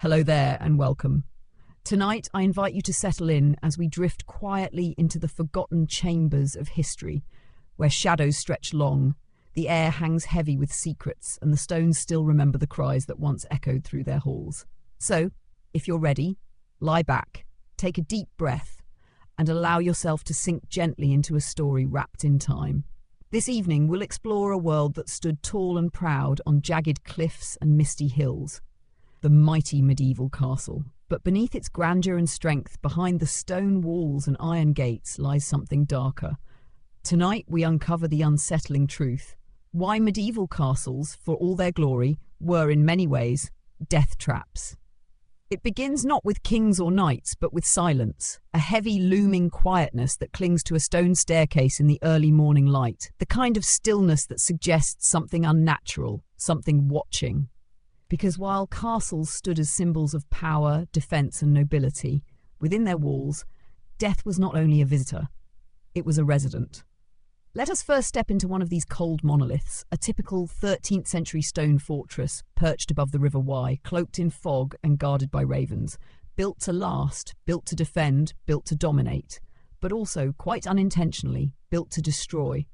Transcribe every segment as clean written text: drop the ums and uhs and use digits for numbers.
Hello there and welcome. Tonight I invite you to settle in as we drift quietly into the forgotten chambers of history, where shadows stretch long, the air hangs heavy with secrets, and the stones still remember the cries that once echoed through their halls. So, if you're ready, lie back, take a deep breath, and allow yourself to sink gently into a story wrapped in time. This evening we'll explore a world that stood tall and proud on jagged cliffs and misty hills. The mighty medieval castle. But beneath its grandeur and strength, behind the stone walls and iron gates, lies something darker. Tonight we uncover the unsettling truth. Why medieval castles, for all their glory, were in many ways death traps. It begins not with kings or knights, but with silence, a heavy looming quietness that clings to a stone staircase in the early morning light, the kind of stillness that suggests something unnatural, something watching. Because while castles stood as symbols of power, defence and nobility, within their walls, death was not only a visitor, it was a resident. Let us first step into one of these cold monoliths, a typical 13th century stone fortress perched above the River Wye, cloaked in fog and guarded by ravens, built to last, built to defend, built to dominate, but also, quite unintentionally, built to destroy.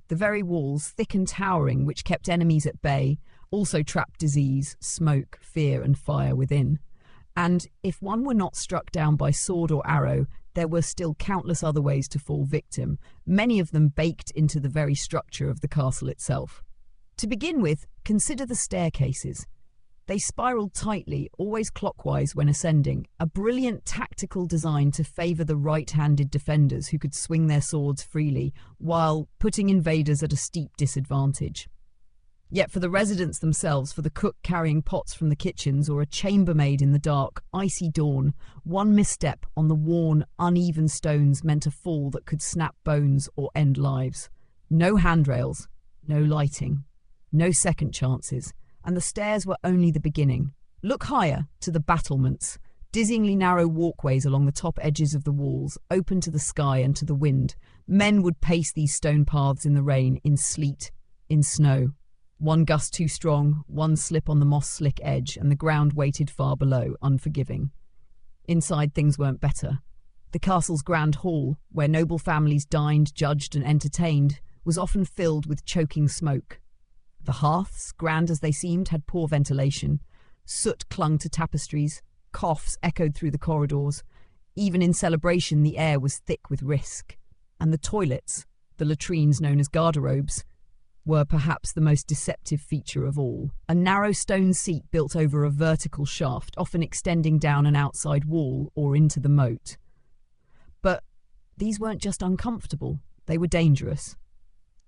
The very walls, thick and towering, which kept enemies at bay, also trapped disease, smoke, fear and fire within. And if one were not struck down by sword or arrow, there were still countless other ways to fall victim, many of them baked into the very structure of the castle itself. To begin with, consider the staircases. They spiraled tightly, always clockwise when ascending, a brilliant tactical design to favour the right-handed defenders who could swing their swords freely, while putting invaders at a steep disadvantage. Yet for the residents themselves, for the cook carrying pots from the kitchens or a chambermaid in the dark, icy dawn, one misstep on the worn, uneven stones meant a fall that could snap bones or end lives. No handrails, no lighting, no second chances, and the stairs were only the beginning. Look higher, to the battlements, dizzyingly narrow walkways along the top edges of the walls, open to the sky and to the wind. Men would pace these stone paths in the rain, in sleet, in snow. One gust too strong, one slip on the moss-slick edge, and the ground waited far below, unforgiving. Inside things weren't better. The castle's grand hall, where noble families dined, judged and entertained, was often filled with choking smoke. The hearths, grand as they seemed, had poor ventilation. Soot clung to tapestries, coughs echoed through the corridors. Even in celebration the air was thick with risk. And the toilets, the latrines known as garderobes, were perhaps the most deceptive feature of all. A narrow stone seat built over a vertical shaft, often extending down an outside wall or into the moat. But these weren't just uncomfortable, they were dangerous.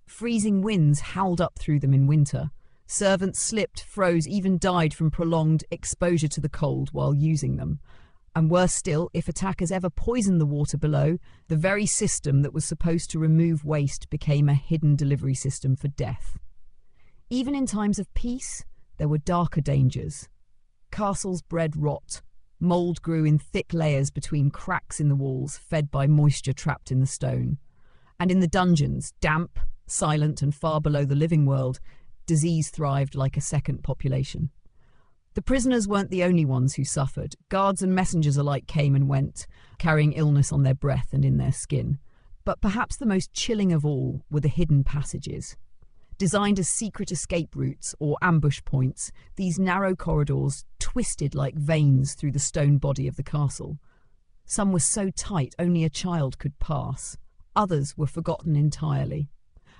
Freezing winds howled up through them in winter. Servants slipped, froze, even died from prolonged exposure to the cold while using them. And worse still, if attackers ever poisoned the water below, the very system that was supposed to remove waste became a hidden delivery system for death. Even in times of peace, there were darker dangers. Castles bred rot. Mould grew in thick layers between cracks in the walls, fed by moisture trapped in the stone. And in the dungeons, damp, silent and far below the living world, disease thrived like a second population. The prisoners weren't the only ones who suffered. Guards and messengers alike came and went, carrying illness on their breath and in their skin. But perhaps the most chilling of all were the hidden passages. Designed as secret escape routes or ambush points, these narrow corridors twisted like veins through the stone body of the castle. Some were so tight only a child could pass. Others were forgotten entirely.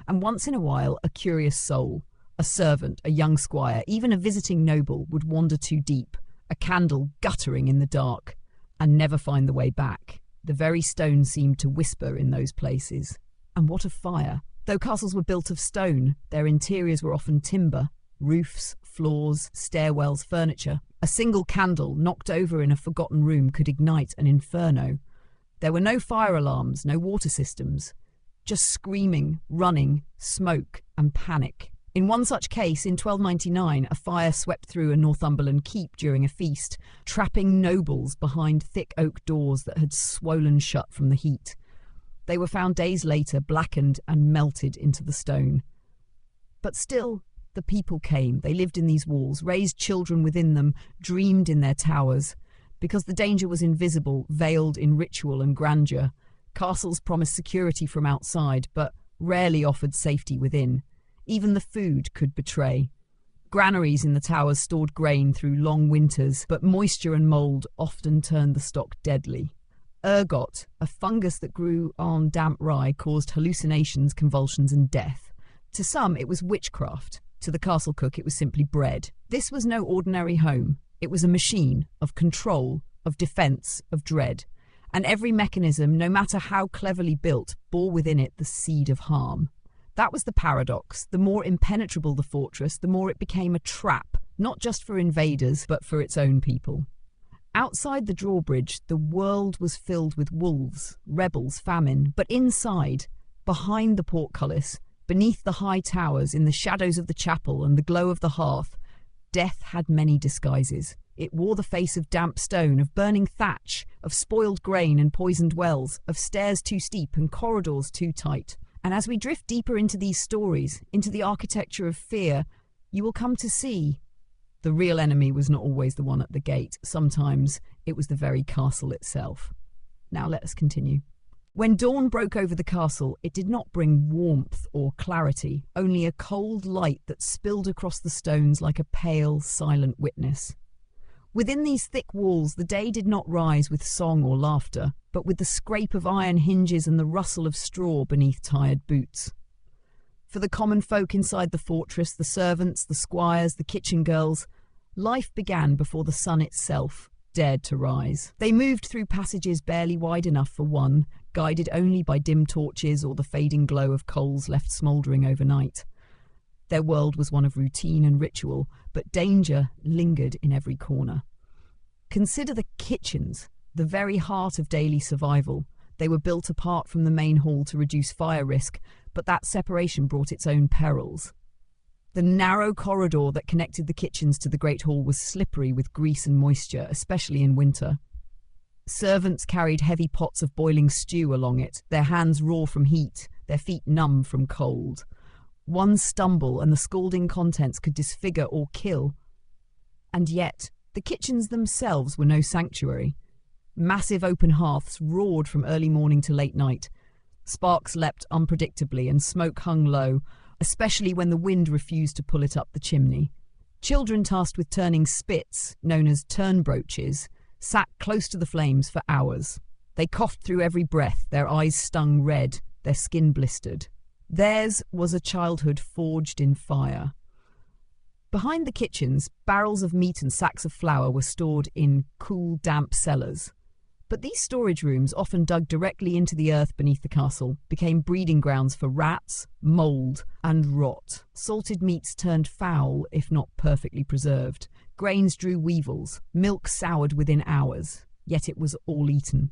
And once in a while, a curious soul, a servant, a young squire, even a visiting noble would wander too deep, a candle guttering in the dark, and never find the way back. The very stone seemed to whisper in those places. And what of fire? Though castles were built of stone, their interiors were often timber, roofs, floors, stairwells, furniture. A single candle knocked over in a forgotten room could ignite an inferno. There were no fire alarms, no water systems, just screaming, running, smoke and panic. In one such case, in 1299, a fire swept through a Northumberland keep during a feast, trapping nobles behind thick oak doors that had swollen shut from the heat. They were found days later, blackened and melted into the stone. But still, The people came, they lived in these walls, raised children within them, dreamed in their towers. Because the danger was invisible, veiled in ritual and grandeur, castles promised security from outside, but rarely offered safety within. Even the food could betray. Granaries in the towers stored grain through long winters, but moisture and mould often turned the stock deadly. Ergot, a fungus that grew on damp rye, caused hallucinations, convulsions, and death. To some, it was witchcraft. To the castle cook, it was simply bread. This was no ordinary home. It was a machine of control, of defence, of dread. And every mechanism, no matter how cleverly built, bore within it the seed of harm. That was the paradox. The more impenetrable the fortress, the more it became a trap, not just for invaders, but for its own people. Outside the drawbridge, the world was filled with wolves, rebels, famine. But inside, behind the portcullis, beneath the high towers, in the shadows of the chapel and the glow of the hearth, death had many disguises. It wore the face of damp stone, of burning thatch, of spoiled grain and poisoned wells, of stairs too steep and corridors too tight. And as we drift deeper into these stories, into the architecture of fear, you will come to see the real enemy was not always the one at the gate. Sometimes it was the very castle itself. Now let us continue. When dawn broke over the castle, it did not bring warmth or clarity, only a cold light that spilled across the stones like a pale, silent witness. Within these thick walls, the day did not rise with song or laughter, but with the scrape of iron hinges and the rustle of straw beneath tired boots. For the common folk inside the fortress, the servants, the squires, the kitchen girls, life began before the sun itself dared to rise. They moved through passages barely wide enough for one, guided only by dim torches or the fading glow of coals left smouldering overnight. Their world was one of routine and ritual, but danger lingered in every corner. Consider the kitchens, the very heart of daily survival. They were built apart from the main hall to reduce fire risk, but that separation brought its own perils. The narrow corridor that connected the kitchens to the great hall was slippery with grease and moisture, especially in winter. Servants carried heavy pots of boiling stew along it, their hands raw from heat, their feet numb from cold. One stumble and the scalding contents could disfigure or kill. And yet, the kitchens themselves were no sanctuary. Massive open hearths roared from early morning to late night. Sparks leapt unpredictably and smoke hung low, especially when the wind refused to pull it up the chimney. Children tasked with turning spits, known as turn brooches, sat close to the flames for hours. They coughed through every breath, their eyes stung red, their skin blistered. Theirs was a childhood forged in fire. Behind the kitchens, barrels of meat and sacks of flour were stored in cool, damp cellars. But these storage rooms, often dug directly into the earth beneath the castle, became breeding grounds for rats, mould, and rot. Salted meats turned foul, if not perfectly preserved. Grains drew weevils. Milk soured within hours. Yet it was all eaten,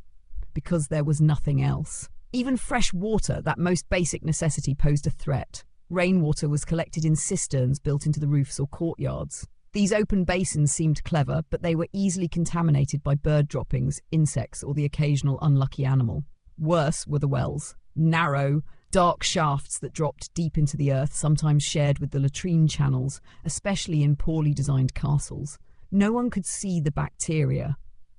because there was nothing else. Even fresh water, that most basic necessity, posed a threat. Rainwater was collected in cisterns built into the roofs or courtyards. These open basins seemed clever, but they were easily contaminated by bird droppings, insects, or the occasional unlucky animal. Worse were the wells. Narrow, dark shafts that dropped deep into the earth, sometimes shared with the latrine channels, especially in poorly designed castles. No one could see the bacteria,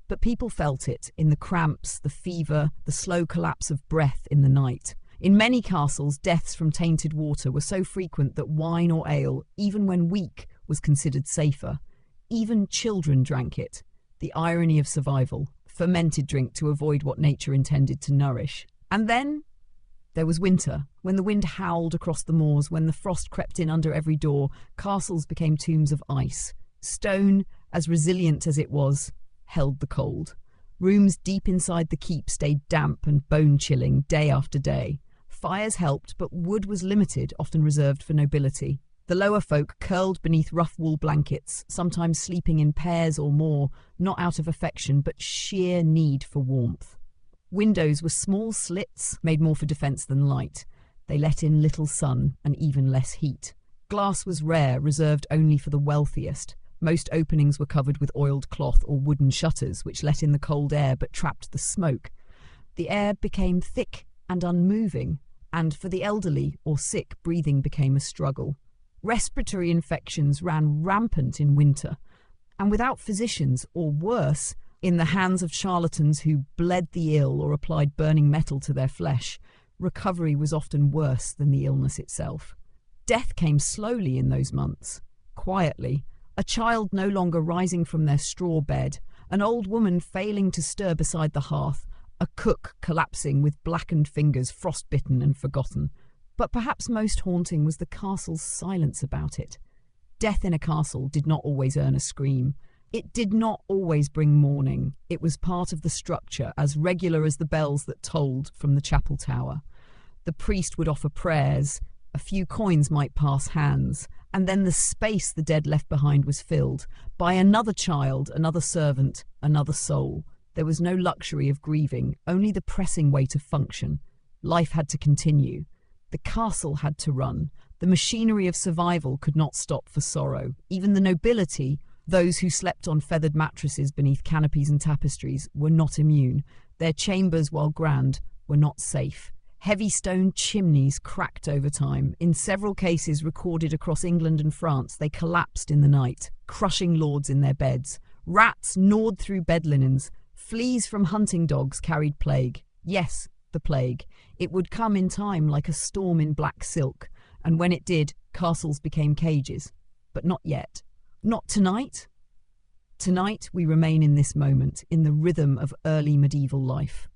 but people felt it in the cramps, the fever, the slow collapse of breath in the night. In many castles, deaths from tainted water were so frequent that wine or ale, even when weak, was considered safer. Even children drank it. The irony of survival. Fermented drink to avoid what nature intended to nourish. And then there was winter, when the wind howled across the moors, when the frost crept in under every door. Castles became tombs of ice. Stone, as resilient as it was, held the cold. Rooms deep inside the keep stayed damp and bone-chilling day after day. Fires helped, but wood was limited, often reserved for nobility. The lower folk curled beneath rough wool blankets, sometimes sleeping in pairs or more, not out of affection, but sheer need for warmth. Windows were small slits, made more for defence than light. They let in little sun and even less heat. Glass was rare, reserved only for the wealthiest. Most openings were covered with oiled cloth or wooden shutters, which let in the cold air but trapped the smoke. The air became thick and unmoving, and for the elderly or sick, breathing became a struggle. Respiratory infections ran rampant in winter, and without physicians, or worse, in the hands of charlatans who bled the ill or applied burning metal to their flesh, recovery was often worse than the illness itself. Death came slowly in those months, quietly, a child no longer rising from their straw bed, an old woman failing to stir beside the hearth, a cook collapsing with blackened fingers, frostbitten and forgotten. But perhaps most haunting was the castle's silence about it. Death in a castle did not always earn a scream. It did not always bring mourning. It was part of the structure, as regular as the bells that tolled from the chapel tower. The priest would offer prayers, a few coins might pass hands, and then the space the dead left behind was filled by another child, another servant, another soul. There was no luxury of grieving, only the pressing weight of function. Life had to continue. The castle had to run. The machinery of survival could not stop for sorrow. Even the nobility, those who slept on feathered mattresses beneath canopies and tapestries, were not immune. Their chambers, while grand, were not safe. Heavy stone chimneys cracked over time. In several cases recorded across England and France, they collapsed in the night, crushing lords in their beds. Rats gnawed through bed linens. Fleas from hunting dogs carried plague. Yes, the plague. It would come in time like a storm in black silk, and when it did, castles became cages. But not yet. Not tonight. Tonight we remain in this moment, in the rhythm of early medieval life.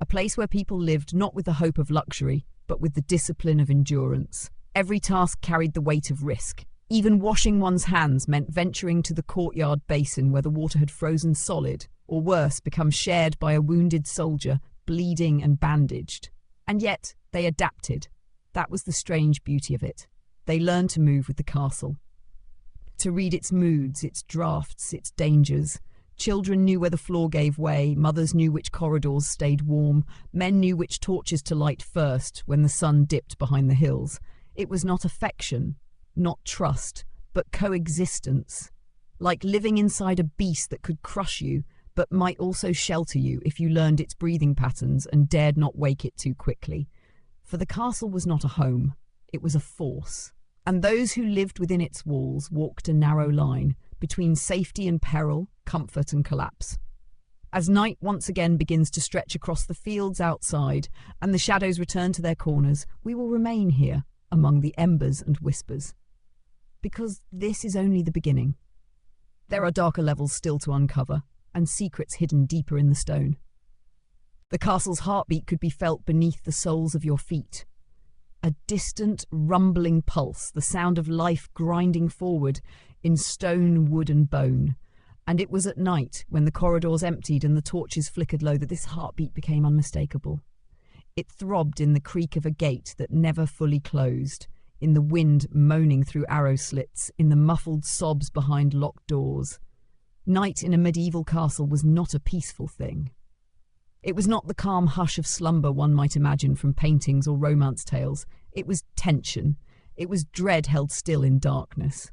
A place where people lived not with the hope of luxury, but with the discipline of endurance. Every task carried the weight of risk. Even washing one's hands meant venturing to the courtyard basin where the water had frozen solid, or worse, become shared by a wounded soldier, bleeding and bandaged. And yet, they adapted. That was the strange beauty of it. They learned to move with the castle, to read its moods, its drafts, its dangers. Children knew where the floor gave way, mothers knew which corridors stayed warm, men knew which torches to light first when the sun dipped behind the hills. It was not affection, not trust, but coexistence. Like living inside a beast that could crush you, but might also shelter you if you learned its breathing patterns and dared not wake it too quickly. For the castle was not a home, it was a force. And those who lived within its walls walked a narrow line between safety and peril, comfort and collapse. As night once again begins to stretch across the fields outside and the shadows return to their corners, we will remain here among the embers and whispers. Because this is only the beginning. There are darker levels still to uncover, and secrets hidden deeper in the stone. The castle's heartbeat could be felt beneath the soles of your feet. A distant, rumbling pulse, the sound of life grinding forward in stone, wood and bone. And it was at night, when the corridors emptied and the torches flickered low, that this heartbeat became unmistakable. It throbbed in the creak of a gate that never fully closed, in the wind moaning through arrow slits, in the muffled sobs behind locked doors. Night in a medieval castle was not a peaceful thing. It was not the calm hush of slumber one might imagine from paintings or romance tales. It was tension. It was dread held still in darkness.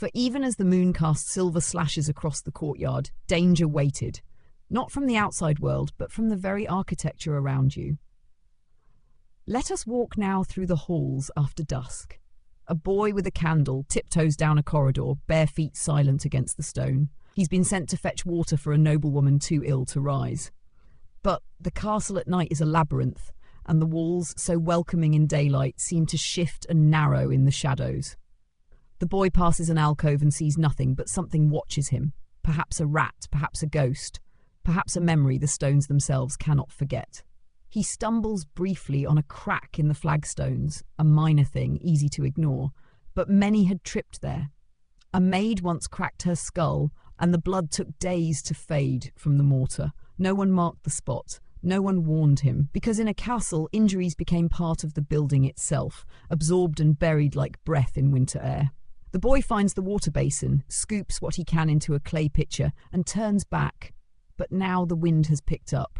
For even as the moon cast silver slashes across the courtyard, danger waited, not from the outside world, but from the very architecture around you. Let us walk now through the halls after dusk. A boy with a candle tiptoes down a corridor, bare feet silent against the stone. He's been sent to fetch water for a noblewoman too ill to rise. But the castle at night is a labyrinth, and the walls, so welcoming in daylight, seem to shift and narrow in the shadows. The boy passes an alcove and sees nothing, but something watches him. Perhaps a rat, perhaps a ghost, perhaps a memory the stones themselves cannot forget. He stumbles briefly on a crack in the flagstones, a minor thing, easy to ignore, but many had tripped there. A maid once cracked her skull, and the blood took days to fade from the mortar. No one marked the spot. No one warned him, because in a castle, injuries became part of the building itself, absorbed and buried like breath in winter air. The boy finds the water basin, scoops what he can into a clay pitcher, and turns back. But now the wind has picked up.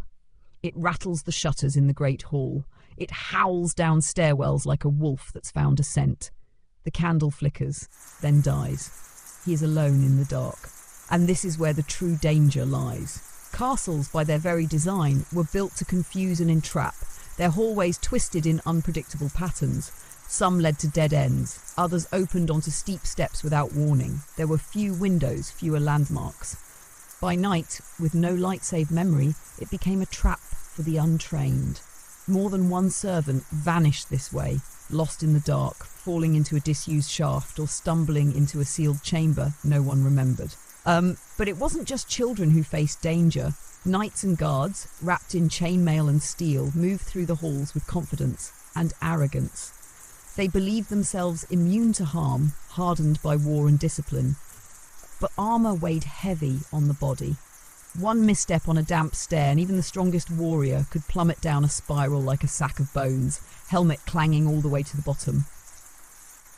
It rattles the shutters in the great hall. It howls down stairwells like a wolf that's found a scent. The candle flickers, then dies. He is alone in the dark. And this is where the true danger lies. Castles, by their very design, were built to confuse and entrap, their hallways twisted in unpredictable patterns, Some led to dead ends, others opened onto steep steps without warning. There were few windows, fewer landmarks. By night, with no light save memory, it became a trap for the untrained. More than one servant vanished this way, lost in the dark, falling into a disused shaft or stumbling into a sealed chamber no one remembered. But it wasn't just children who faced danger. Knights and guards, wrapped in chainmail and steel, moved through the halls with confidence and arrogance. They believed themselves immune to harm, hardened by war and discipline. But armour weighed heavy on the body. One misstep on a damp stair and even the strongest warrior could plummet down a spiral like a sack of bones, helmet clanging all the way to the bottom.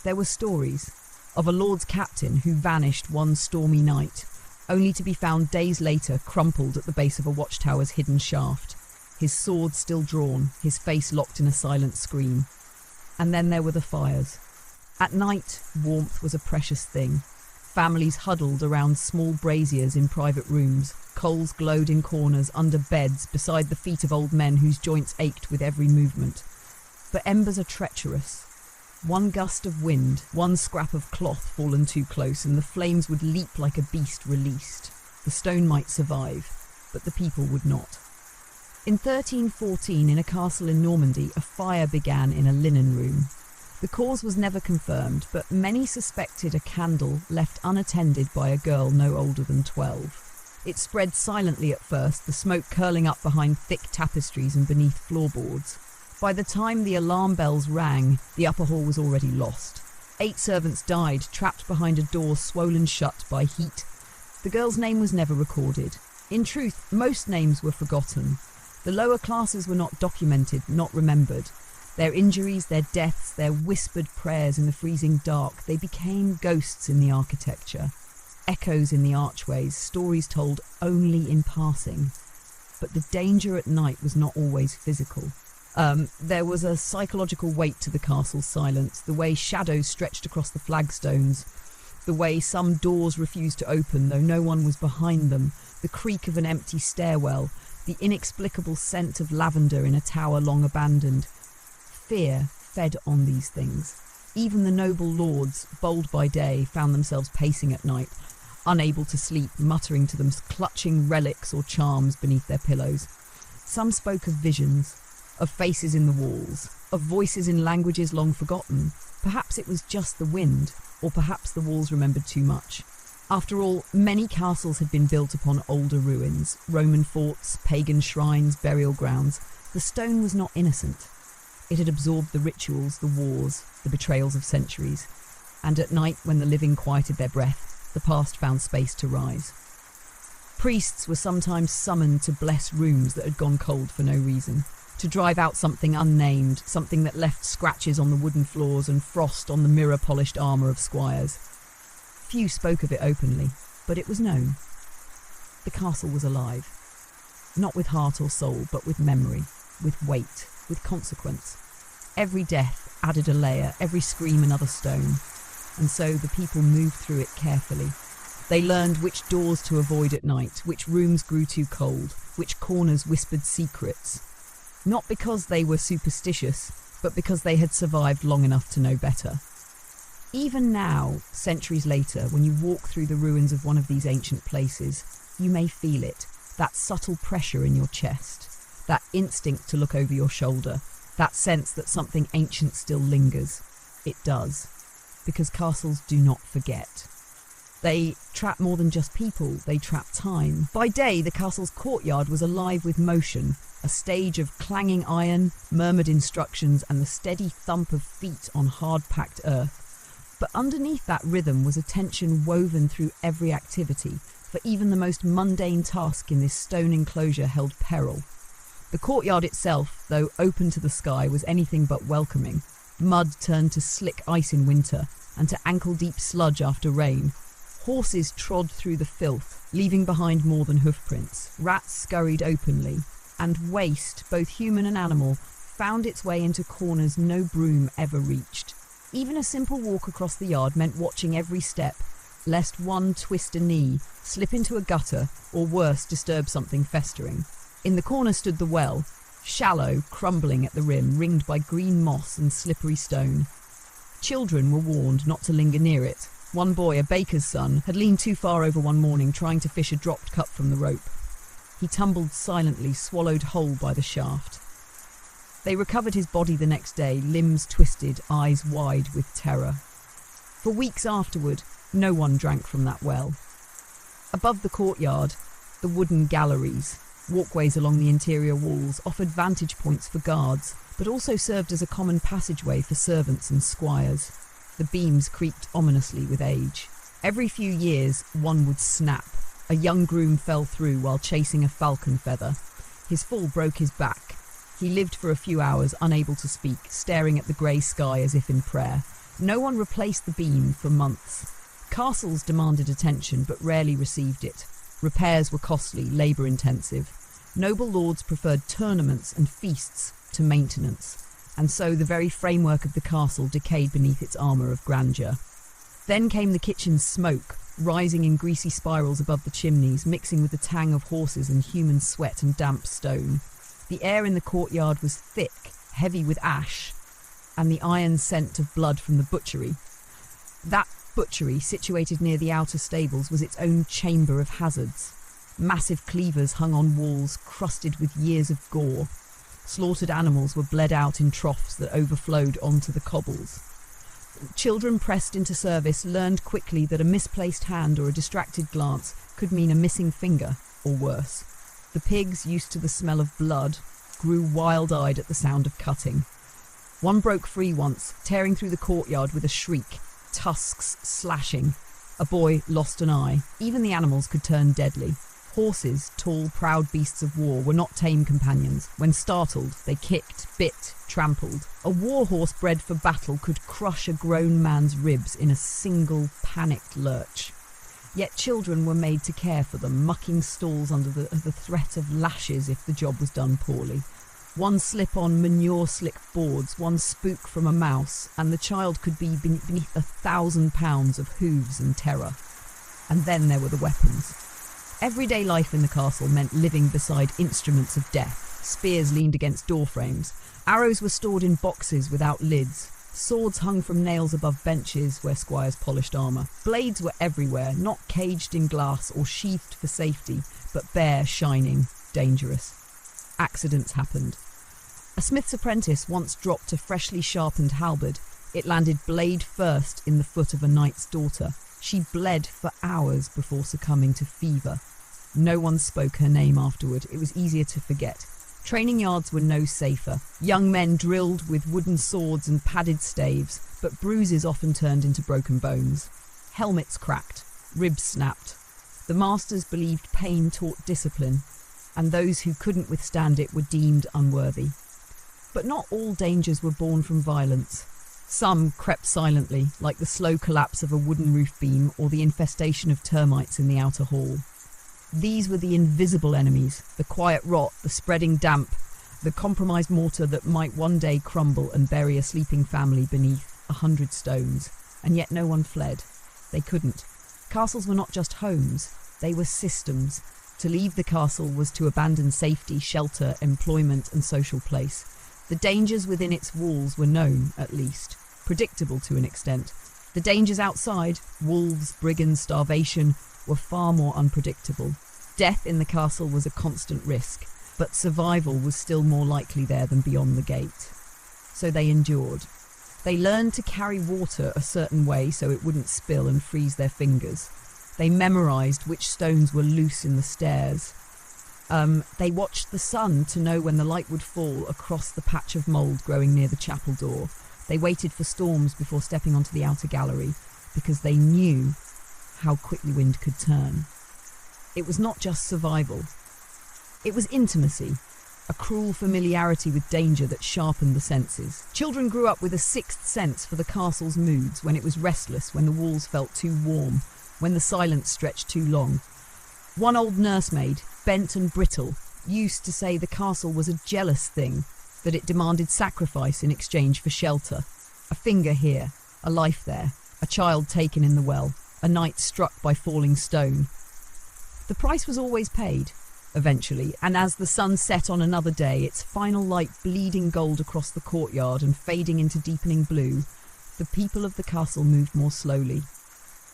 There were stories of a lord's captain who vanished one stormy night, only to be found days later crumpled at the base of a watchtower's hidden shaft, his sword still drawn, his face locked in a silent scream. And then there were the fires. At night, warmth was a precious thing. Families huddled around small braziers in private rooms. Coals glowed in corners, under beds, beside the feet of old men whose joints ached with every movement. But embers are treacherous. One gust of wind, one scrap of cloth fallen too close, and the flames would leap like a beast released. The stone might survive, but the people would not. In 1314, in a castle in Normandy, a fire began in a linen room. The cause was never confirmed, but many suspected a candle left unattended by a girl no older than 12. It spread silently at first, the smoke curling up behind thick tapestries and beneath floorboards. By the time the alarm bells rang, the upper hall was already lost. 8 servants died, trapped behind a door swollen shut by heat. The girl's name was never recorded. In truth, most names were forgotten. The lower classes were not documented, not remembered. Their injuries, their deaths, their whispered prayers in the freezing dark, they became ghosts in the architecture. Echoes in the archways, stories told only in passing. But the danger at night was not always physical. There was a psychological weight to the castle's silence, the way shadows stretched across the flagstones, the way some doors refused to open though no one was behind them, the creak of an empty stairwell, the inexplicable scent of lavender in a tower long abandoned. Fear fed on these things. Even the noble lords, bold by day, found themselves pacing at night, unable to sleep, muttering to them, clutching relics or charms beneath their pillows. Some spoke of visions, of faces in the walls, of voices in languages long forgotten. Perhaps it was just the wind, or perhaps the walls remembered too much. After all, many castles had been built upon older ruins, Roman forts, pagan shrines, burial grounds. The stone was not innocent. It had absorbed the rituals, the wars, the betrayals of centuries. And at night, when the living quieted their breath, the past found space to rise. Priests were sometimes summoned to bless rooms that had gone cold for no reason, to drive out something unnamed, something that left scratches on the wooden floors and frost on the mirror-polished armour of squires. Few spoke of it openly, but it was known. The castle was alive. Not with heart or soul, but with memory, with weight, with consequence. Every death added a layer, every scream another stone. And so the people moved through it carefully. They learned which doors to avoid at night, which rooms grew too cold, which corners whispered secrets. Not because they were superstitious, but because they had survived long enough to know better. Even now, centuries later, when you walk through the ruins of one of these ancient places, you may feel it, that subtle pressure in your chest, that instinct to look over your shoulder, that sense that something ancient still lingers. It does, because castles do not forget. They trap more than just people, they trap time. By day, the castle's courtyard was alive with motion, a stage of clanging iron, murmured instructions, and the steady thump of feet on hard-packed earth. But underneath that rhythm was a tension woven through every activity, for even the most mundane task in this stone enclosure held peril. The courtyard itself, though open to the sky, was anything but welcoming. Mud turned to slick ice in winter, and to ankle-deep sludge after rain. Horses trod through the filth, leaving behind more than hoofprints. Rats scurried openly, and waste, both human and animal, found its way into corners no broom ever reached. Even a simple walk across the yard meant watching every step, lest one twist a knee, slip into a gutter, or worse, disturb something festering. In the corner stood the well, shallow, crumbling at the rim, ringed by green moss and slippery stone. Children were warned not to linger near it. One boy, a baker's son, had leaned too far over one morning trying to fish a dropped cup from the rope. He tumbled silently, swallowed whole by the shaft. They recovered his body the next day, limbs twisted, eyes wide with terror. For weeks afterward, no one drank from that well. Above the courtyard, the wooden galleries, walkways along the interior walls, offered vantage points for guards, but also served as a common passageway for servants and squires. The beams creaked ominously with age. Every few years, one would snap. A young groom fell through while chasing a falcon feather. His fall broke his back. He lived for a few hours, unable to speak, staring at the grey sky as if in prayer. No one replaced the beam for months. Castles demanded attention, but rarely received it. Repairs were costly, labour-intensive. Noble lords preferred tournaments and feasts to maintenance, and so the very framework of the castle decayed beneath its armour of grandeur. Then came the kitchen's smoke, rising in greasy spirals above the chimneys, mixing with the tang of horses and human sweat and damp stone. The air in the courtyard was thick, heavy with ash, and the iron scent of blood from the butchery. That butchery, situated near the outer stables, was its own chamber of hazards. Massive cleavers hung on walls, crusted with years of gore. Slaughtered animals were bled out in troughs that overflowed onto the cobbles. Children pressed into service learned quickly that a misplaced hand or a distracted glance could mean a missing finger, or worse. The pigs, used to the smell of blood, grew wild-eyed at the sound of cutting. One broke free once, tearing through the courtyard with a shriek, tusks slashing. A boy lost an eye. Even the animals could turn deadly. Horses, tall, proud beasts of war, were not tame companions. When startled, they kicked, bit, trampled. A war horse bred for battle could crush a grown man's ribs in a single panicked lurch. Yet children were made to care for them, mucking stalls under the threat of lashes if the job was done poorly. One slip on manure-slick boards, one spook from a mouse, and the child could be beneath 1,000 pounds of hooves and terror. And then there were the weapons. Everyday life in the castle meant living beside instruments of death. Spears leaned against door frames. Arrows were stored in boxes without lids. Swords hung from nails above benches where squires polished armour. Blades were everywhere, not caged in glass or sheathed for safety, but bare, shining, dangerous. Accidents happened. A smith's apprentice once dropped a freshly sharpened halberd. It landed blade first in the foot of a knight's daughter. She bled for hours before succumbing to fever. No one spoke her name afterward. It was easier to forget. Training yards were no safer. Young men drilled with wooden swords and padded staves, but bruises often turned into broken bones. Helmets cracked, ribs snapped. The masters believed pain taught discipline, and those who couldn't withstand it were deemed unworthy. But not all dangers were born from violence. Some crept silently, like the slow collapse of a wooden roof beam or the infestation of termites in the outer hall. These were the invisible enemies, the quiet rot, the spreading damp, the compromised mortar that might one day crumble and bury a sleeping family beneath 100 stones. And yet no one fled. They couldn't. Castles were not just homes, they were systems. To leave the castle was to abandon safety, shelter, employment and social place. The dangers within its walls were known, at least, predictable to an extent. The dangers outside, wolves, brigands, starvation, were far more unpredictable. Death in the castle was a constant risk, but survival was still more likely there than beyond the gate. So they endured. They learned to carry water a certain way so it wouldn't spill and freeze their fingers. They memorised which stones were loose in the stairs. They watched the sun to know when the light would fall across the patch of mould growing near the chapel door. They waited for storms before stepping onto the outer gallery, because they knew how quickly wind could turn. It was not just survival. It was intimacy, a cruel familiarity with danger that sharpened the senses. Children grew up with a sixth sense for the castle's moods, when it was restless, when the walls felt too warm, when the silence stretched too long. One old nursemaid, bent and brittle, used to say the castle was a jealous thing, that it demanded sacrifice in exchange for shelter. A finger here, a life there, a child taken in the well, a knight struck by falling stone. The price was always paid, eventually, and as the sun set on another day, its final light bleeding gold across the courtyard and fading into deepening blue, The people of the castle moved more slowly.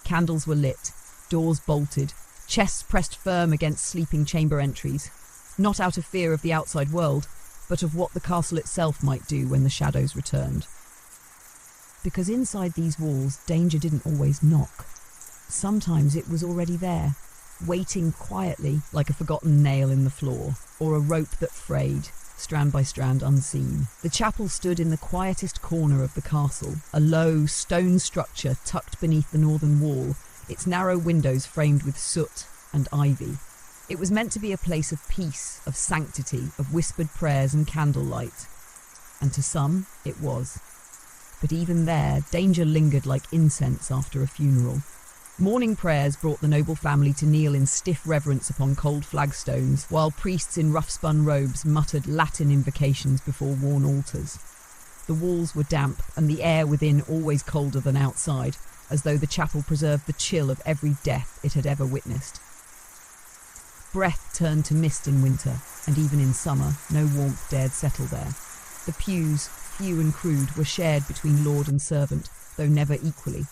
Candles were lit, doors bolted, chests pressed firm against sleeping chamber entries, not out of fear of the outside world, but of what the castle itself might do when the shadows returned. Because inside these walls, danger didn't always knock. Sometimes it was already there, waiting quietly like a forgotten nail in the floor, or a rope that frayed, strand by strand unseen. The chapel stood in the quietest corner of the castle, a low, stone structure tucked beneath the northern wall, its narrow windows framed with soot and ivy. It was meant to be a place of peace, of sanctity, of whispered prayers and candlelight. And to some, it was. But even there, danger lingered like incense after a funeral. Morning prayers brought the noble family to kneel in stiff reverence upon cold flagstones, while priests in rough-spun robes muttered Latin invocations before worn altars. The walls were damp, and the air within always colder than outside, as though the chapel preserved the chill of every death it had ever witnessed. Breath turned to mist in winter, and even in summer, no warmth dared settle there. The pews, few and crude, were shared between lord and servant, though never equally.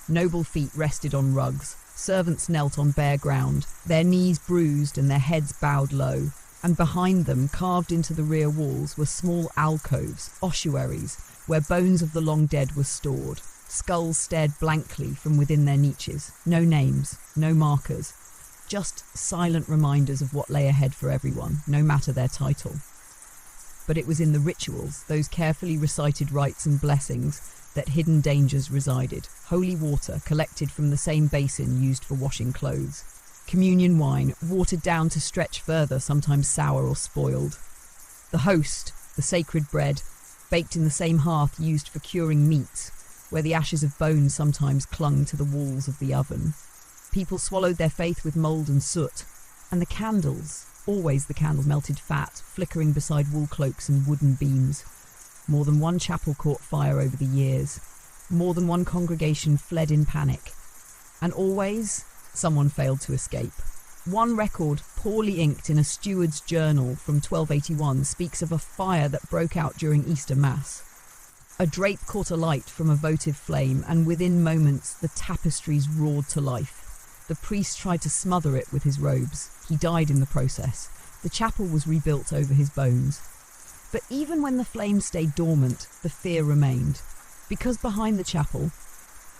Noble feet rested on rugs, servants knelt on bare ground, their knees bruised and their heads bowed low, and behind them, carved into the rear walls, were small alcoves, ossuaries, where bones of the long dead were stored. Skulls stared blankly from within their niches, no names, no markers, just silent reminders of what lay ahead for everyone, no matter their title. But it was in the rituals, those carefully recited rites and blessings, that hidden dangers resided. Holy water collected from the same basin used for washing clothes. Communion wine, watered down to stretch further, sometimes sour or spoiled. The host, the sacred bread, baked in the same hearth used for curing meats, where the ashes of bones sometimes clung to the walls of the oven. People swallowed their faith with mould and soot. And the candles, always the candles, melted fat, flickering beside wool cloaks and wooden beams. More than one chapel caught fire over the years. More than one congregation fled in panic. And always, someone failed to escape. One record, poorly inked in a steward's journal from 1281, speaks of a fire that broke out during Easter Mass. A drape caught alight from a votive flame, and within moments the tapestries roared to life. The priest tried to smother it with his robes. He died in the process. The chapel was rebuilt over his bones. But even when the flame stayed dormant, the fear remained. Because behind the chapel,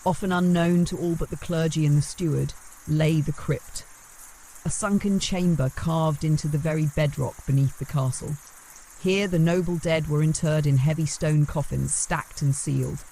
often unknown to all but the clergy and the steward, lay the crypt. A sunken chamber carved into the very bedrock beneath the castle. Here the noble dead were interred in heavy stone coffins, stacked and sealed.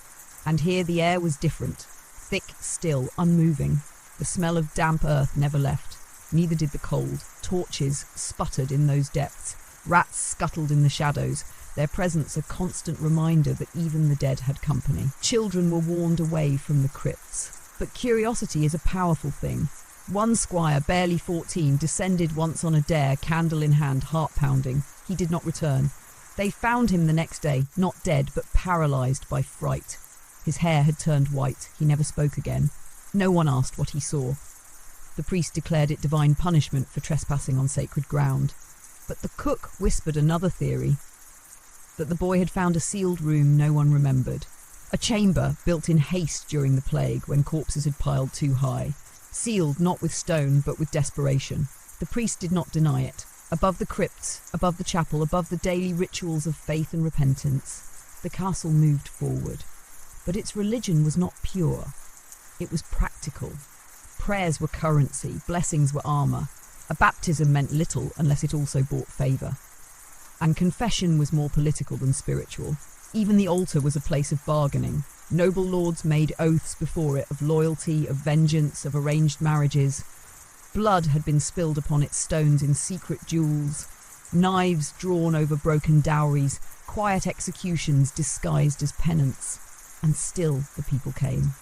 And here the air was different, thick, still, unmoving. The smell of damp earth never left. Neither did the cold. Torches sputtered in those depths. Rats scuttled in the shadows, their presence a constant reminder that even the dead had company. Children were warned away from the crypts. But curiosity is a powerful thing. One squire, barely 14, descended once on a dare, candle in hand, heart pounding. He did not return. They found him the next day, not dead, but paralysed by fright. His hair had turned white. He never spoke again. No one asked what he saw. The priest declared it divine punishment for trespassing on sacred ground. But the cook whispered another theory, that the boy had found a sealed room no one remembered. A chamber built in haste during the plague when corpses had piled too high. Sealed not with stone but with desperation. The priest did not deny it. Above the crypts, above the chapel, above the daily rituals of faith and repentance, the castle moved forward. But its religion was not pure. It was practical. Prayers were currency, blessings were armour. A baptism meant little unless it also brought favour. And confession was more political than spiritual. Even the altar was a place of bargaining. Noble lords made oaths before it of loyalty, of vengeance, of arranged marriages. Blood had been spilled upon its stones in secret duels, knives drawn over broken dowries, quiet executions disguised as penance. And still the people came.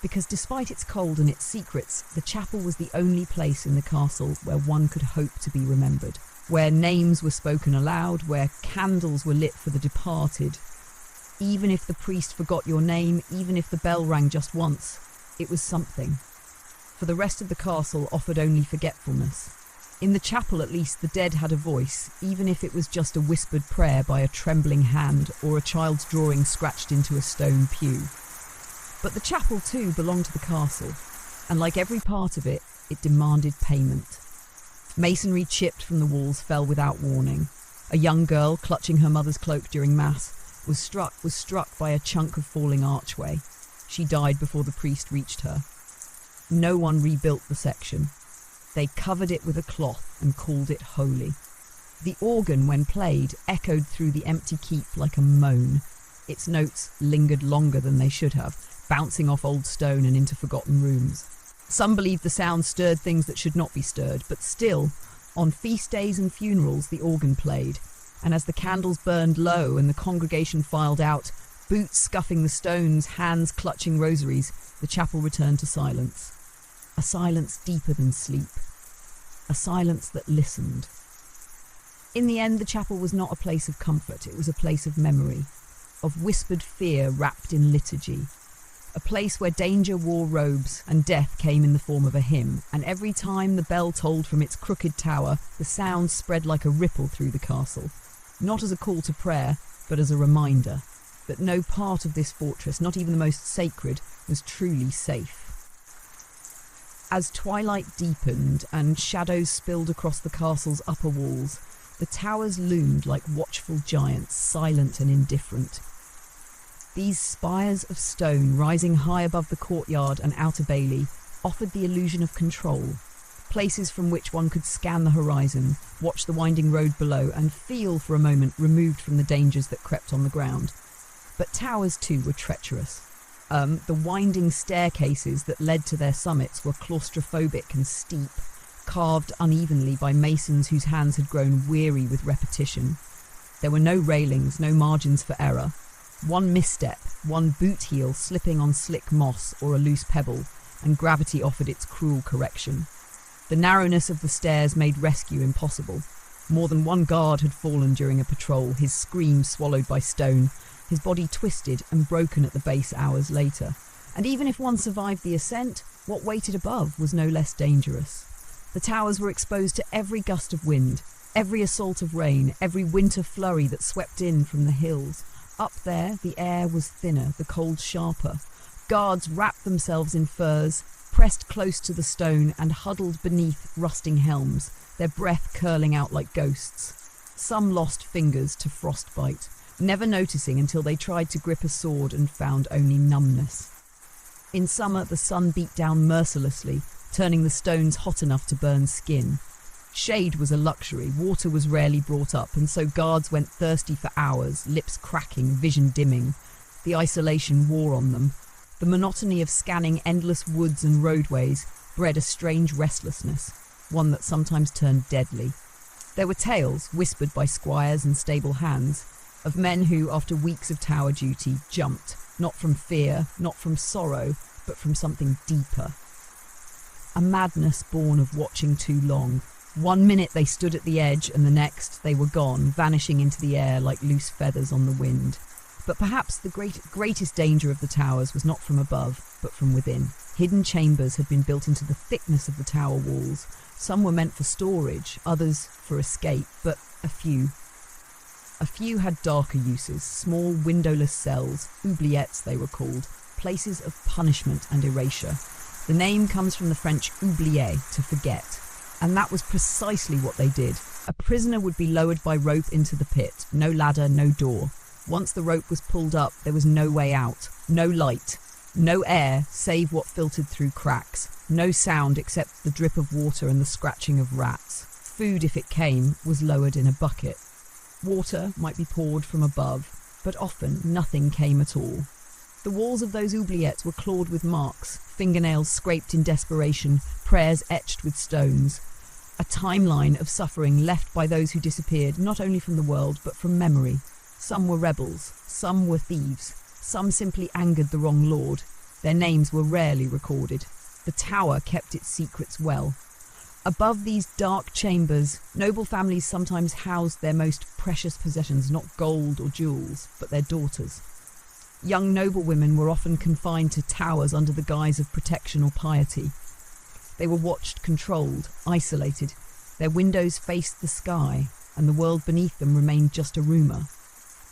Because despite its cold and its secrets, the chapel was the only place in the castle where one could hope to be remembered, where names were spoken aloud, where candles were lit for the departed. Even if the priest forgot your name, even if the bell rang just once, it was something. For the rest of the castle offered only forgetfulness. In the chapel, at least, the dead had a voice, even if it was just a whispered prayer by a trembling hand or a child's drawing scratched into a stone pew. But the chapel too belonged to the castle, and like every part of it, it demanded payment. Masonry chipped from the walls fell without warning. A young girl, clutching her mother's cloak during mass, was struck by a chunk of falling archway. She died before the priest reached her. No one rebuilt the section. They covered it with a cloth and called it holy. The organ, when played, echoed through the empty keep like a moan. Its notes lingered longer than they should have, bouncing off old stone and into forgotten rooms. Some believed the sound stirred things that should not be stirred, but still, on feast days and funerals, the organ played, and as the candles burned low and the congregation filed out, boots scuffing the stones, hands clutching rosaries, the chapel returned to silence. A silence deeper than sleep. A silence that listened. In the end, the chapel was not a place of comfort, it was a place of memory, of whispered fear wrapped in liturgy. A place where danger wore robes and death came in the form of a hymn, and every time the bell tolled from its crooked tower, the sound spread like a ripple through the castle, not as a call to prayer, but as a reminder that no part of this fortress, not even the most sacred, was truly safe. As twilight deepened and shadows spilled across the castle's upper walls, the towers loomed like watchful giants, silent and indifferent. These spires of stone, rising high above the courtyard and outer bailey, offered the illusion of control, places from which one could scan the horizon, watch the winding road below, and feel for a moment removed from the dangers that crept on the ground. But towers too were treacherous. The winding staircases that led to their summits were claustrophobic and steep, carved unevenly by masons whose hands had grown weary with repetition. There were no railings, no margins for error. One misstep, one boot heel slipping on slick moss or a loose pebble, and gravity offered its cruel correction. The narrowness of the stairs made rescue impossible. More than one guard had fallen during a patrol, his scream swallowed by stone, his body twisted and broken at the base hours later. And even if one survived the ascent, what waited above was no less dangerous. The towers were exposed to every gust of wind, every assault of rain, every winter flurry that swept in from the hills. Up there, the air was thinner, the cold sharper. Guards wrapped themselves in furs, pressed close to the stone and huddled beneath rusting helms, their breath curling out like ghosts. Some lost fingers to frostbite, never noticing until they tried to grip a sword and found only numbness. In summer, the sun beat down mercilessly, turning the stones hot enough to burn skin. Shade was a luxury, water was rarely brought up, and so guards went thirsty for hours, lips cracking, vision dimming. The isolation wore on them. The monotony of scanning endless woods and roadways bred a strange restlessness, one that sometimes turned deadly. There were tales, whispered by squires and stable hands, of men who, after weeks of tower duty, jumped, not from fear, not from sorrow, but from something deeper. A madness born of watching too long. 1 minute they stood at the edge, and the next they were gone, vanishing into the air like loose feathers on the wind. But perhaps the greatest danger of the towers was not from above, but from within. Hidden chambers had been built into the thickness of the tower walls. Some were meant for storage, others for escape, but a few. A few had darker uses, small windowless cells, oubliettes they were called, places of punishment and erasure. The name comes from the French oublier, to forget. And that was precisely what they did. A prisoner would be lowered by rope into the pit, no ladder, no door. Once the rope was pulled up, there was no way out, no light, no air save what filtered through cracks, no sound except the drip of water and the scratching of rats. Food, if it came, was lowered in a bucket. Water might be poured from above, but often nothing came at all. The walls of those oubliettes were clawed with marks, fingernails scraped in desperation, prayers etched with stones. A timeline of suffering left by those who disappeared not only from the world but from memory. Some were rebels, some were thieves, some simply angered the wrong lord. Their names were rarely recorded. The tower kept its secrets well. Above these dark chambers, noble families sometimes housed their most precious possessions, not gold or jewels, but their daughters. Young noblewomen were often confined to towers under the guise of protection or piety. They were watched, controlled, isolated. Their windows faced the sky, and the world beneath them remained just a rumour.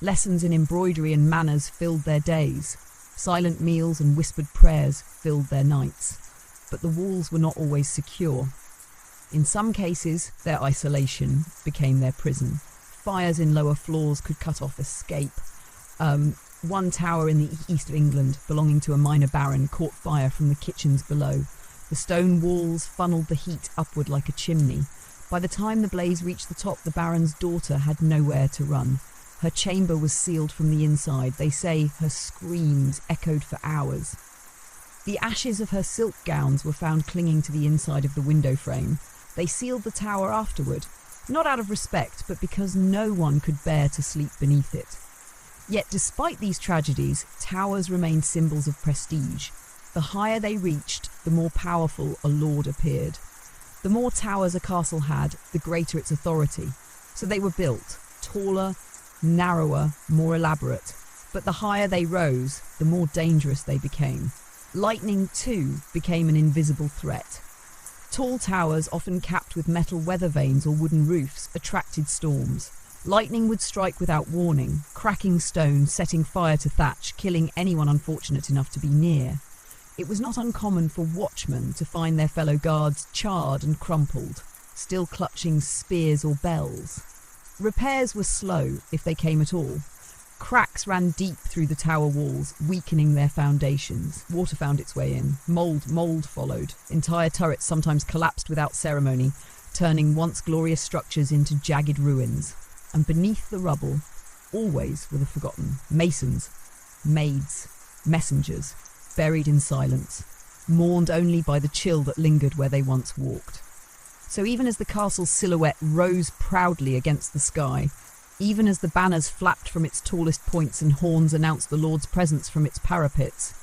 Lessons in embroidery and manners filled their days. Silent meals and whispered prayers filled their nights, but the walls were not always secure. In some cases, their isolation became their prison. Fires in lower floors could cut off escape. One tower in the east of England, belonging to a minor baron, caught fire from the kitchens below. The stone walls funneled the heat upward like a chimney. By the time the blaze reached the top, the baron's daughter had nowhere to run. Her chamber was sealed from the inside. They say her screams echoed for hours. The ashes of her silk gowns were found clinging to the inside of the window frame. They sealed the tower afterward, not out of respect, but because no one could bear to sleep beneath it. Yet despite these tragedies, towers remained symbols of prestige. The higher they reached, the more powerful a lord appeared. The more towers a castle had, the greater its authority. So they were built, taller, narrower, more elaborate. But the higher they rose, the more dangerous they became. Lightning, too, became an invisible threat. Tall towers, often capped with metal weather vanes or wooden roofs, attracted storms. Lightning would strike without warning, cracking stone, setting fire to thatch, killing anyone unfortunate enough to be near. It was not uncommon for watchmen to find their fellow guards charred and crumpled, still clutching spears or bells. Repairs were slow, if they came at all. Cracks ran deep through the tower walls, weakening their foundations. Water found its way in. Mold followed. Entire turrets sometimes collapsed without ceremony, turning once glorious structures into jagged ruins. And beneath the rubble, always were the forgotten. Masons, maids, messengers, buried in silence, mourned only by the chill that lingered where they once walked. So even as the castle's silhouette rose proudly against the sky, even as the banners flapped from its tallest points and horns announced the Lord's presence from its parapets,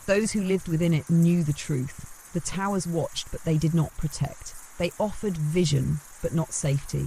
those who lived within it knew the truth. The towers watched, but they did not protect. They offered vision, but not safety.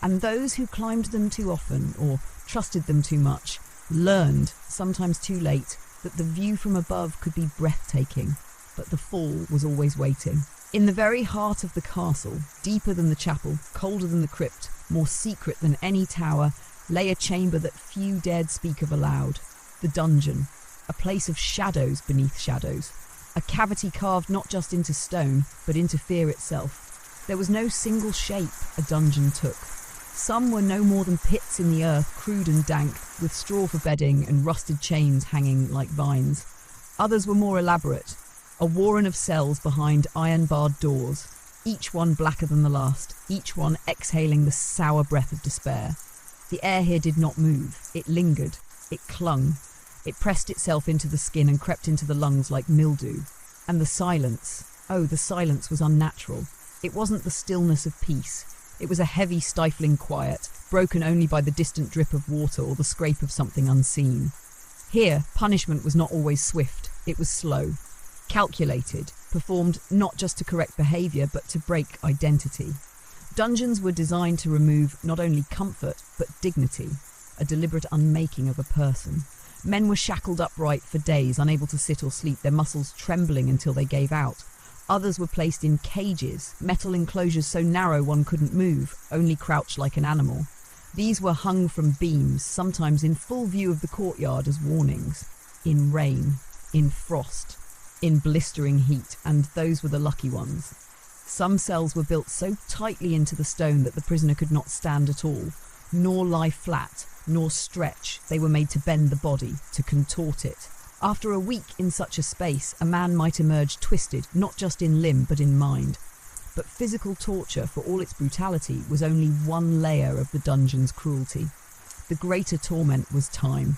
And those who climbed them too often, or trusted them too much, learned, sometimes too late, that the view from above could be breathtaking, but the fall was always waiting. In the very heart of the castle, deeper than the chapel, colder than the crypt, more secret than any tower, lay a chamber that few dared speak of aloud. The dungeon, a place of shadows beneath shadows, a cavity carved not just into stone, but into fear itself. There was no single shape a dungeon took. Some were no more than pits in the earth, crude and dank, with straw for bedding and rusted chains hanging like vines. Others were more elaborate, a warren of cells behind iron-barred doors, each one blacker than the last, each one exhaling the sour breath of despair. The air here did not move. It lingered. It clung. It pressed itself into the skin and crept into the lungs like mildew. And the silence, the silence was unnatural. It wasn't the stillness of peace. It was a heavy, stifling quiet, broken only by the distant drip of water or the scrape of something unseen. Here, punishment was not always swift. It was slow, calculated, performed not just to correct behaviour, but to break identity. Dungeons were designed to remove not only comfort, but dignity, a deliberate unmaking of a person. Men were shackled upright for days, unable to sit or sleep, their muscles trembling until they gave out. Others were placed in cages, metal enclosures so narrow one couldn't move, only crouch like an animal. These were hung from beams, sometimes in full view of the courtyard as warnings. In rain, in frost, in blistering heat, and those were the lucky ones. Some cells were built so tightly into the stone that the prisoner could not stand at all, nor lie flat, nor stretch. They were made to bend the body, to contort it. After a week in such a space, a man might emerge twisted, not just in limb, but in mind. But physical torture, for all its brutality, was only one layer of the dungeon's cruelty. The greater torment was time.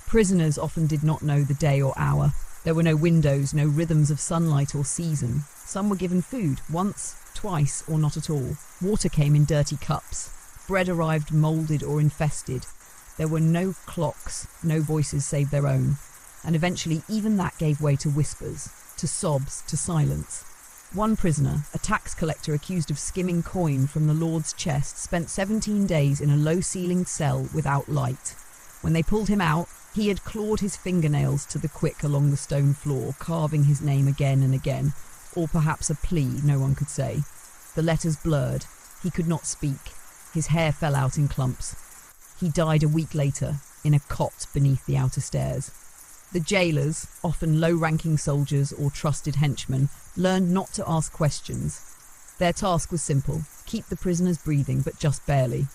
Prisoners often did not know the day or hour. There were no windows, no rhythms of sunlight or season. Some were given food, once, twice, or not at all. Water came in dirty cups. Bread arrived moulded or infested. There were no clocks, no voices save their own. And eventually even that gave way to whispers, to sobs, to silence. One prisoner, a tax collector accused of skimming coin from the Lord's chest, spent 17 days in a low-ceilinged cell without light. When they pulled him out, he had clawed his fingernails to the quick along the stone floor, carving his name again and again, or perhaps a plea, no one could say. The letters blurred. He could not speak. His hair fell out in clumps. He died a week later, in a cot beneath the outer stairs. The jailers, often low-ranking soldiers or trusted henchmen, learned not to ask questions. Their task was simple: keep the prisoners breathing, but just barely.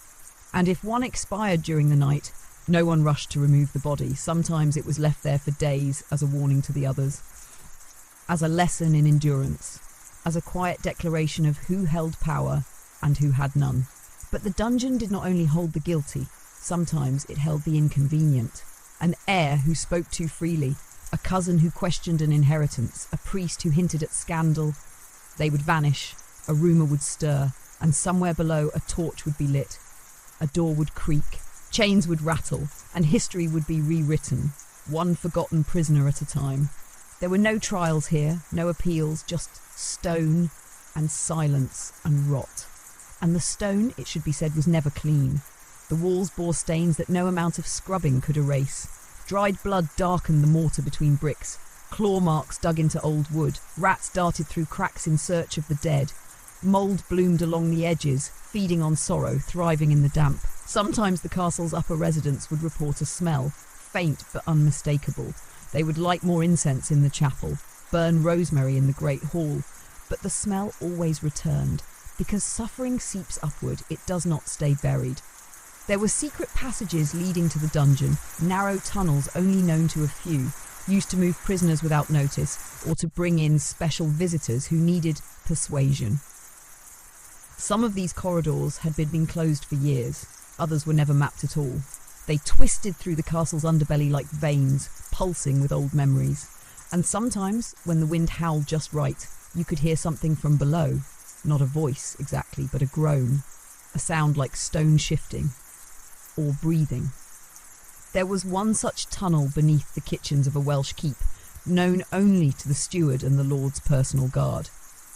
And if one expired during the night, no one rushed to remove the body. Sometimes it was left there for days as a warning to the others, as a lesson in endurance, as a quiet declaration of who held power and who had none. But the dungeon did not only hold the guilty, sometimes it held the inconvenient. An heir who spoke too freely, a cousin who questioned an inheritance, a priest who hinted at scandal. They would vanish, a rumour would stir, and somewhere below a torch would be lit. A door would creak, chains would rattle, and history would be rewritten, one forgotten prisoner at a time. There were no trials here, no appeals, just stone and silence and rot. And the stone, it should be said, was never clean. The walls bore stains that no amount of scrubbing could erase. Dried blood darkened the mortar between bricks. Claw marks dug into old wood. Rats darted through cracks in search of the dead. Mould bloomed along the edges, feeding on sorrow, thriving in the damp. Sometimes the castle's upper residents would report a smell, faint but unmistakable. They would light more incense in the chapel, burn rosemary in the great hall, but the smell always returned. Because suffering seeps upward, it does not stay buried. There were secret passages leading to the dungeon, narrow tunnels only known to a few, used to move prisoners without notice, or to bring in special visitors who needed persuasion. Some of these corridors had been closed for years, others were never mapped at all. They twisted through the castle's underbelly like veins, pulsing with old memories. And sometimes, when the wind howled just right, you could hear something from below. Not a voice, exactly, but a groan. A sound like stone shifting. Or breathing. There was one such tunnel beneath the kitchens of a Welsh keep, known only to the steward and the Lord's personal guard.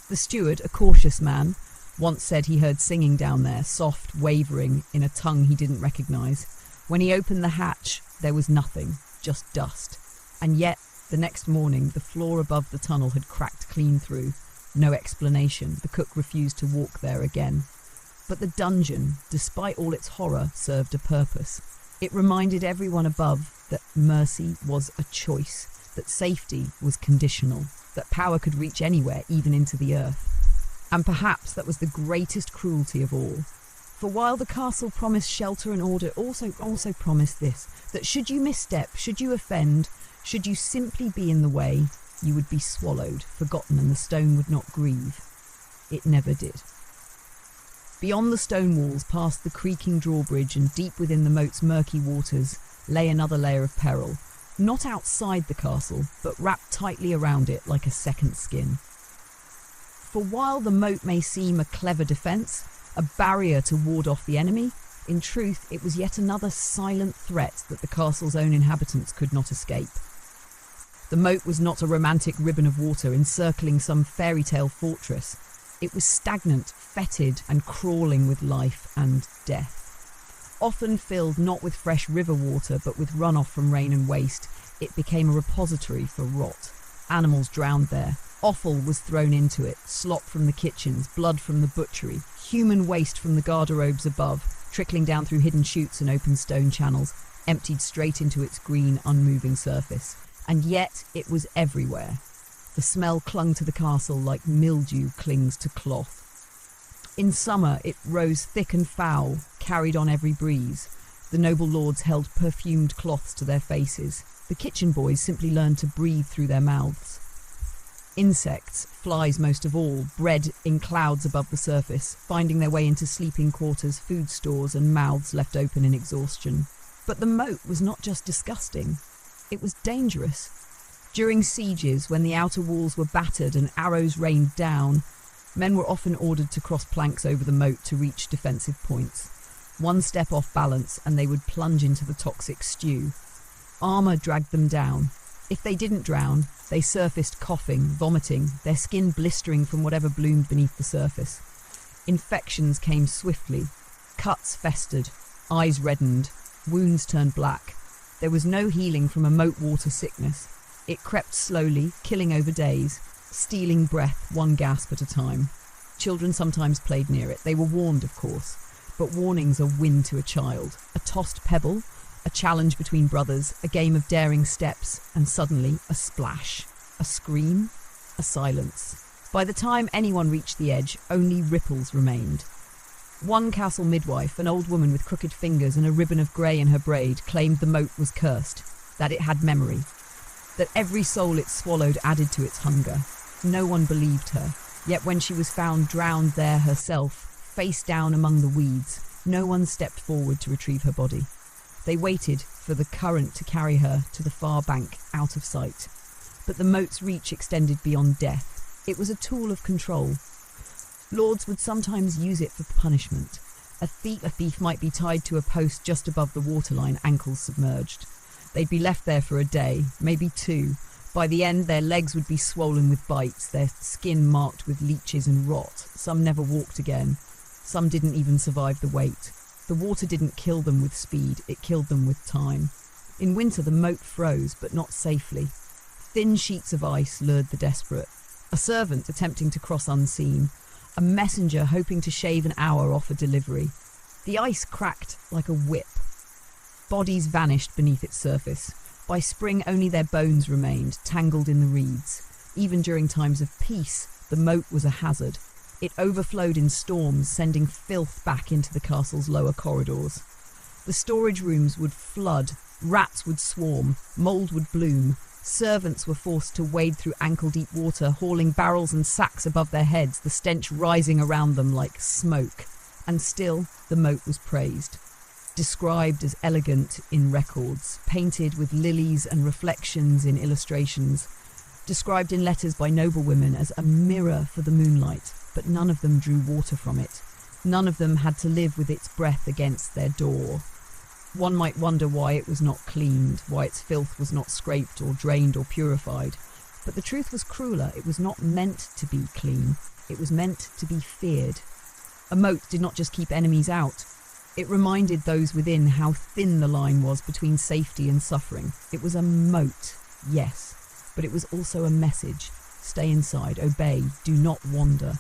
The steward, a cautious man, once said he heard singing down there, soft, wavering, in a tongue he didn't recognise. When he opened the hatch, there was nothing, just dust. And yet, the next morning, the floor above the tunnel had cracked clean through. No explanation. The cook refused to walk there again. But the dungeon, despite all its horror, served a purpose. It reminded everyone above that mercy was a choice, that safety was conditional, that power could reach anywhere, even into the earth. And perhaps that was the greatest cruelty of all. For while the castle promised shelter and order, also promised this, that should you misstep, should you offend, should you simply be in the way, you would be swallowed, forgotten, and the stone would not grieve. It never did. Beyond the stone walls, past the creaking drawbridge and deep within the moat's murky waters, lay another layer of peril, not outside the castle, but wrapped tightly around it like a second skin. For while the moat may seem a clever defence, a barrier to ward off the enemy, in truth it was yet another silent threat that the castle's own inhabitants could not escape. The moat was not a romantic ribbon of water encircling some fairy tale fortress. It was stagnant, fetid, and crawling with life and death. Often filled not with fresh river water, but with runoff from rain and waste, it became a repository for rot. Animals drowned there. Offal was thrown into it, slop from the kitchens, blood from the butchery, human waste from the garderobes above, trickling down through hidden chutes and open stone channels, emptied straight into its green, unmoving surface. And yet it was everywhere. The smell clung to the castle like mildew clings to cloth. In summer it rose thick and foul, carried on every breeze. The noble lords held perfumed cloths to their faces. The kitchen boys simply learned to breathe through their mouths. Insects, flies most of all, bred in clouds above the surface, finding their way into sleeping quarters, food stores, and mouths left open in exhaustion. But the moat was not just disgusting. It was dangerous. During sieges, when the outer walls were battered and arrows rained down, men were often ordered to cross planks over the moat to reach defensive points. One step off balance and they would plunge into the toxic stew. Armour dragged them down. If they didn't drown, they surfaced coughing, vomiting, their skin blistering from whatever bloomed beneath the surface. Infections came swiftly. Cuts festered, eyes reddened, wounds turned black. There was no healing from a moat water sickness. It crept slowly, killing over days, stealing breath one gasp at a time. Children sometimes played near it. They were warned, of course, but warnings are wind to a child. A tossed pebble, a A challenge between brothers, a game of daring steps, and suddenly a splash, a scream, a silence. By the time anyone reached the edge, only ripples remained. One castle midwife, an old woman with crooked fingers and a ribbon of grey in her braid, claimed the moat was cursed, that it had memory, that every soul it swallowed added to its hunger. No one believed her, yet when she was found drowned there herself, face down among the weeds, no one stepped forward to retrieve her body. They waited for the current to carry her to the far bank, out of sight. But the moat's reach extended beyond death. It was a tool of control. Lords would sometimes use it for punishment. A thief might be tied to a post just above the waterline, ankles submerged. They'd be left there for a day, maybe two. By the end, their legs would be swollen with bites, their skin marked with leeches and rot. Some never walked again. Some didn't even survive the weight. The water didn't kill them with speed, it killed them with time. In winter, the moat froze, but not safely. Thin sheets of ice lured the desperate. A servant attempting to cross unseen. A messenger hoping to shave an hour off a delivery. The ice cracked like a whip. Bodies vanished beneath its surface. By spring, only their bones remained, tangled in the reeds. Even during times of peace, the moat was a hazard. It overflowed in storms, sending filth back into the castle's lower corridors. The storage rooms would flood, rats would swarm, mould would bloom. Servants were forced to wade through ankle-deep water, hauling barrels and sacks above their heads, the stench rising around them like smoke. And still, the moat was praised. Described as elegant in records, painted with lilies and reflections in illustrations, described in letters by noblewomen as a mirror for the moonlight, but none of them drew water from it. None of them had to live with its breath against their door. One might wonder why it was not cleaned, why its filth was not scraped or drained or purified. But the truth was crueler. It was not meant to be clean. It was meant to be feared. A moat did not just keep enemies out. It reminded those within how thin the line was between safety and suffering. It was a moat, yes, but it was also a message. Stay inside, obey, do not wander.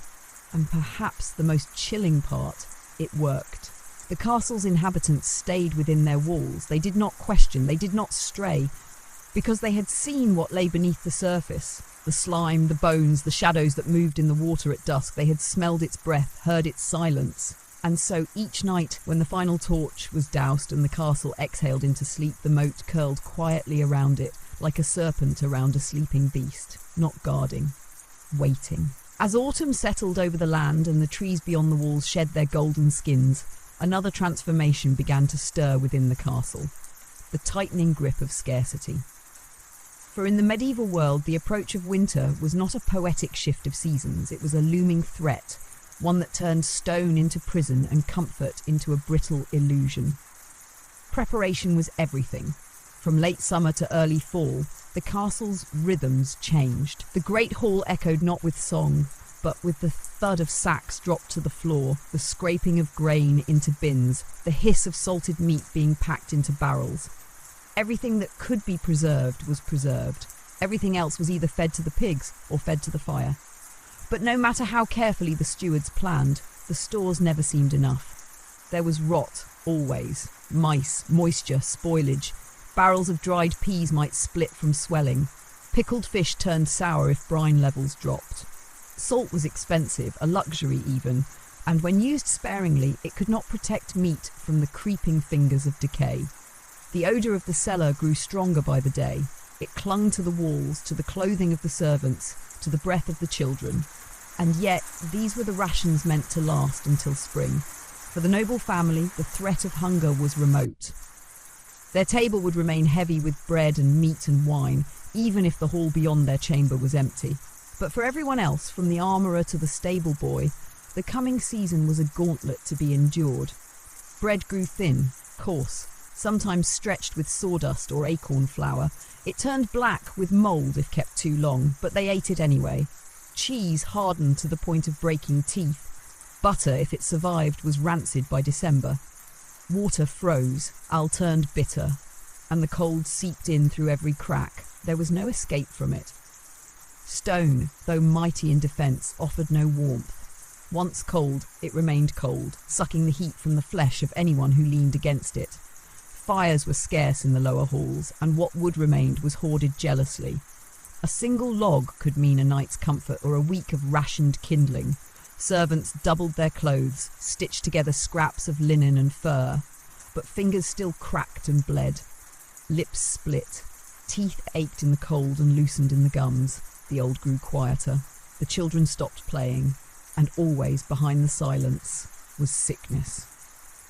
And perhaps the most chilling part, it worked. The castle's inhabitants stayed within their walls. They did not question, they did not stray, because they had seen what lay beneath the surface. The slime, the bones, the shadows that moved in the water at dusk. They had smelled its breath, heard its silence. And so each night, when the final torch was doused and the castle exhaled into sleep, the moat curled quietly around it, like a serpent around a sleeping beast, not guarding, waiting. As autumn settled over the land and the trees beyond the walls shed their golden skins, another transformation began to stir within the castle, the tightening grip of scarcity. For in the medieval world, the approach of winter was not a poetic shift of seasons, it was a looming threat, one that turned stone into prison and comfort into a brittle illusion. Preparation was everything. From late summer to early fall, the castle's rhythms changed. The great hall echoed not with song, but with the thud of sacks dropped to the floor, the scraping of grain into bins, the hiss of salted meat being packed into barrels. Everything that could be preserved was preserved. Everything else was either fed to the pigs or fed to the fire. But no matter how carefully the stewards planned, the stores never seemed enough. There was rot, always. Mice, moisture, spoilage. Barrels of dried peas might split from swelling. Pickled fish turned sour if brine levels dropped. Salt was expensive, a luxury even, and when used sparingly, it could not protect meat from the creeping fingers of decay. The odour of the cellar grew stronger by the day. It clung to the walls, to the clothing of the servants, to the breath of the children. And yet, these were the rations meant to last until spring. For the noble family, the threat of hunger was remote. Their table would remain heavy with bread and meat and wine, even if the hall beyond their chamber was empty. But for everyone else, from the armourer to the stable boy, the coming season was a gauntlet to be endured. Bread grew thin, coarse, sometimes stretched with sawdust or acorn flour. It turned black with mould if kept too long, but they ate it anyway. Cheese hardened to the point of breaking teeth. Butter, if it survived, was rancid by December. Water froze, ale turned bitter, and the cold seeped in through every crack. There was no escape from it. Stone, though mighty in defence, offered no warmth. Once cold, it remained cold, sucking the heat from the flesh of anyone who leaned against it. Fires were scarce in the lower halls, and what wood remained was hoarded jealously. A single log could mean a night's comfort or a week of rationed kindling. Servants doubled their clothes, stitched together scraps of linen and fur, but fingers still cracked and bled. Lips split. Teeth ached in the cold and loosened in the gums. The old grew quieter. The children stopped playing, and always behind the silence was sickness.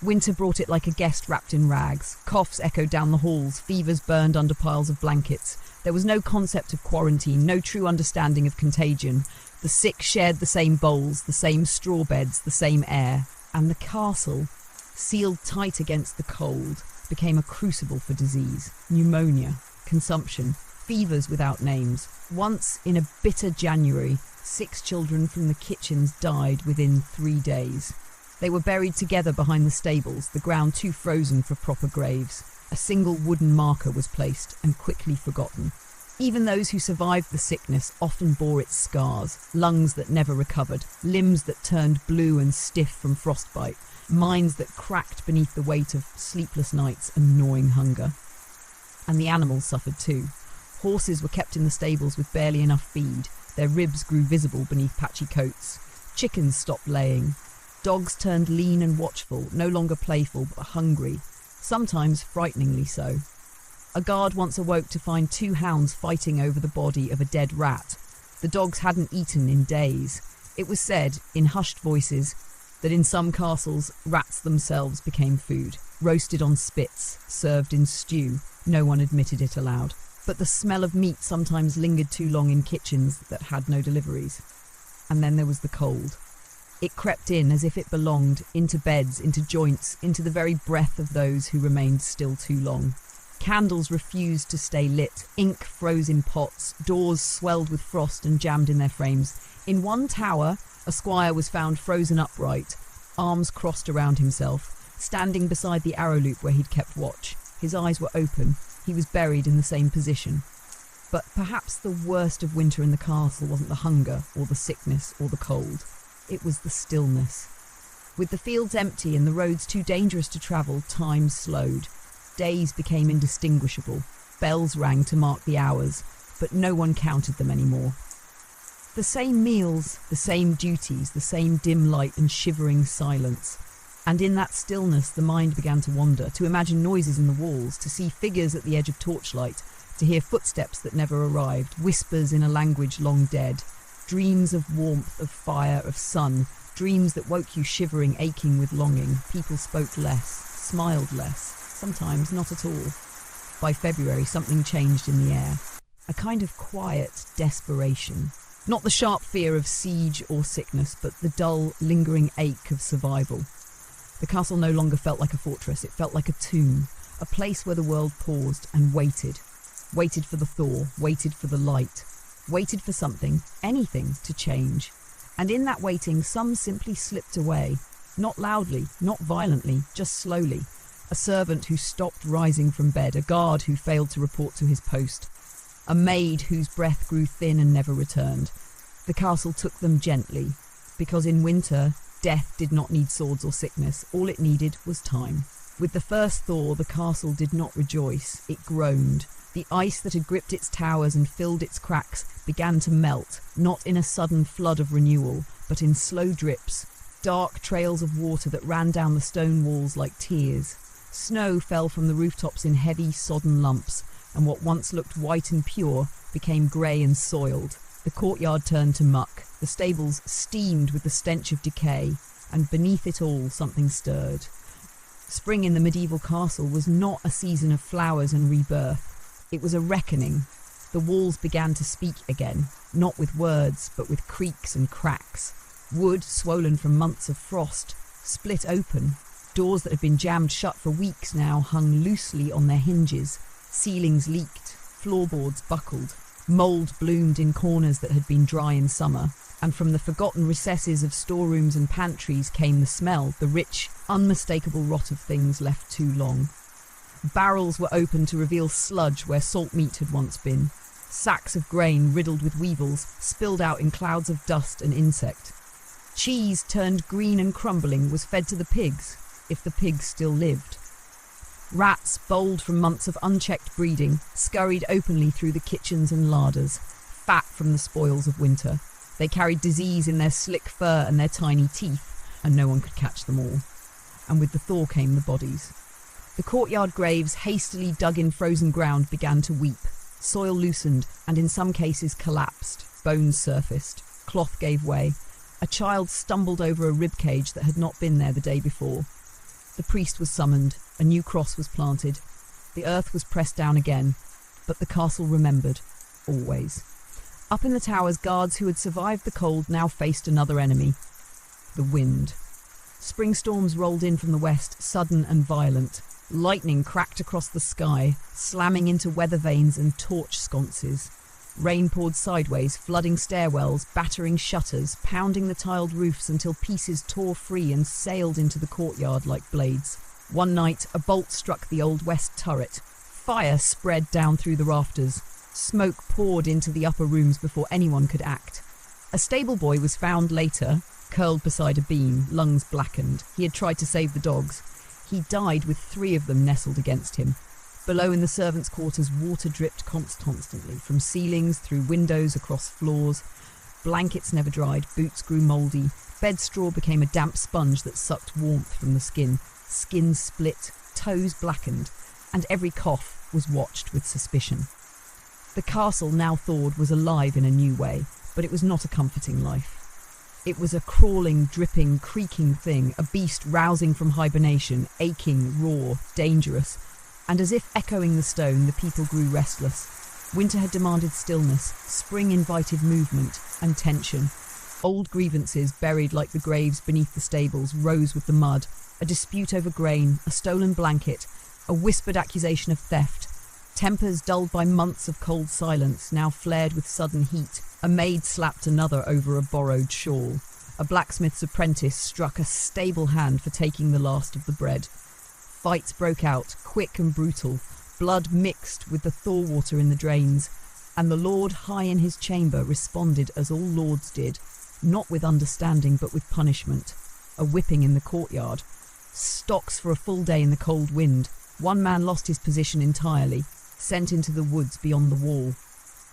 Winter brought it like a guest wrapped in rags. Coughs echoed down the halls, fevers burned under piles of blankets. There was no concept of quarantine, no true understanding of contagion. The sick shared the same bowls, the same straw beds, the same air. And the castle, sealed tight against the cold, became a crucible for disease. Pneumonia, consumption, fevers without names. Once, in a bitter January, 6 children from the kitchens died within 3 days. They were buried together behind the stables, the ground too frozen for proper graves. A single wooden marker was placed and quickly forgotten. Even those who survived the sickness often bore its scars, lungs that never recovered, limbs that turned blue and stiff from frostbite, minds that cracked beneath the weight of sleepless nights and gnawing hunger. And the animals suffered too. Horses were kept in the stables with barely enough feed. Their ribs grew visible beneath patchy coats. Chickens stopped laying. Dogs turned lean and watchful, no longer playful but hungry, sometimes frighteningly so. A guard once awoke to find 2 hounds fighting over the body of a dead rat. The dogs hadn't eaten in days. It was said, in hushed voices, that in some castles, rats themselves became food, roasted on spits, served in stew. No one admitted it aloud. But the smell of meat sometimes lingered too long in kitchens that had no deliveries. And then there was the cold. It crept in as if it belonged, into beds, into joints, into the very breath of those who remained still too long. Candles refused to stay lit, ink froze in pots, doors swelled with frost and jammed in their frames. In one tower, a squire was found frozen upright, arms crossed around himself, standing beside the arrow loop where he'd kept watch. His eyes were open. He was buried in the same position. But perhaps the worst of winter in the castle wasn't the hunger, or the sickness, or the cold. It was the stillness. With the fields empty and the roads too dangerous to travel, time slowed. Days became indistinguishable. Bells rang to mark the hours, but no one counted them anymore. The same meals, the same duties, the same dim light and shivering silence. And in that stillness the mind began to wander, to imagine noises in the walls, to see figures at the edge of torchlight, to hear footsteps that never arrived, whispers in a language long dead, dreams of warmth, of fire, of sun, dreams that woke you shivering, aching with longing. People spoke less, smiled less, sometimes not at all. By February, something changed in the air. A kind of quiet desperation. Not the sharp fear of siege or sickness, but the dull, lingering ache of survival. The castle no longer felt like a fortress, it felt like a tomb, a place where the world paused and waited. Waited for the thaw, waited for the light, waited for something, anything, to change. And in that waiting, some simply slipped away. Not loudly, not violently, just slowly. A servant who stopped rising from bed, a guard who failed to report to his post, a maid whose breath grew thin and never returned. The castle took them gently, because in winter, death did not need swords or sickness. All it needed was time. With the first thaw, the castle did not rejoice. It groaned. The ice that had gripped its towers and filled its cracks began to melt, not in a sudden flood of renewal, but in slow drips, dark trails of water that ran down the stone walls like tears. Snow fell from the rooftops in heavy, sodden lumps, and what once looked white and pure became grey and soiled. The courtyard turned to muck. The stables steamed with the stench of decay, and beneath it all something stirred. Spring in the medieval castle was not a season of flowers and rebirth. It was a reckoning. The walls began to speak again, not with words, but with creaks and cracks. Wood, swollen from months of frost, split open. Doors that had been jammed shut for weeks now hung loosely on their hinges. Ceilings leaked, floorboards buckled. Mould bloomed in corners that had been dry in summer, and from the forgotten recesses of storerooms and pantries came the smell, the rich, unmistakable rot of things left too long. Barrels were opened to reveal sludge where salt meat had once been. Sacks of grain riddled with weevils spilled out in clouds of dust and insect. Cheese turned green and crumbling was fed to the pigs, if the pigs still lived. Rats, bold from months of unchecked breeding, scurried openly through the kitchens and larders, fat from the spoils of winter. They carried disease in their slick fur and their tiny teeth, and no one could catch them all. And with the thaw came the bodies. The courtyard graves, hastily dug in frozen ground, began to weep. Soil loosened, and in some cases collapsed. Bones surfaced. Cloth gave way. A child stumbled over a ribcage that had not been there the day before. The priest was summoned. A new cross was planted. The earth was pressed down again. But the castle remembered. Always. Up in the towers, guards who had survived the cold now faced another enemy. The wind. Spring storms rolled in from the west, sudden and violent. Lightning cracked across the sky, slamming into weather vanes and torch sconces. Rain poured sideways, flooding stairwells, battering shutters, pounding the tiled roofs until pieces tore free and sailed into the courtyard like blades. One night, a bolt struck the old west turret. Fire spread down through the rafters. Smoke poured into the upper rooms before anyone could act. A stable boy was found later, curled beside a beam, lungs blackened. He had tried to save the dogs. He died with 3 of them nestled against him. Below in the servants' quarters, water dripped constantly, from ceilings, through windows, across floors. Blankets never dried, boots grew mouldy. Bed straw became a damp sponge that sucked warmth from the skin. Skin split, toes blackened, and every cough was watched with suspicion. The castle, now thawed, was alive in a new way, but it was not a comforting life. It was a crawling, dripping, creaking thing, a beast rousing from hibernation, aching, raw, dangerous. And as if echoing the stone, the people grew restless. Winter had demanded stillness, spring invited movement and tension. Old grievances, buried like the graves beneath the stables, rose with the mud. A dispute over grain, a stolen blanket, a whispered accusation of theft. Tempers dulled by months of cold silence now flared with sudden heat. A maid slapped another over a borrowed shawl. A blacksmith's apprentice struck a stable hand for taking the last of the bread. Fights broke out, quick and brutal. Blood mixed with the thaw water in the drains. And the lord high in his chamber responded as all lords did, not with understanding but with punishment. A whipping in the courtyard. Stocks for a full day in the cold wind. One man lost his position entirely, sent into the woods beyond the wall.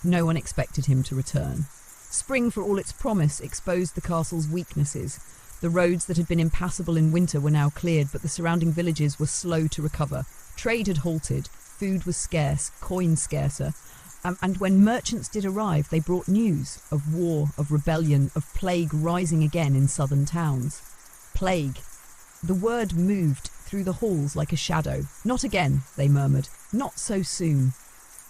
No one expected him to return. Spring, for all its promise, exposed the castle's weaknesses. The roads that had been impassable in winter were now cleared, but the surrounding villages were slow to recover. Trade had halted, food was scarce, coin scarcer, and when merchants did arrive, they brought news of war, of rebellion, of plague rising again in southern towns. Plague. The word moved through the halls like a shadow. Not again, they murmured. Not so soon.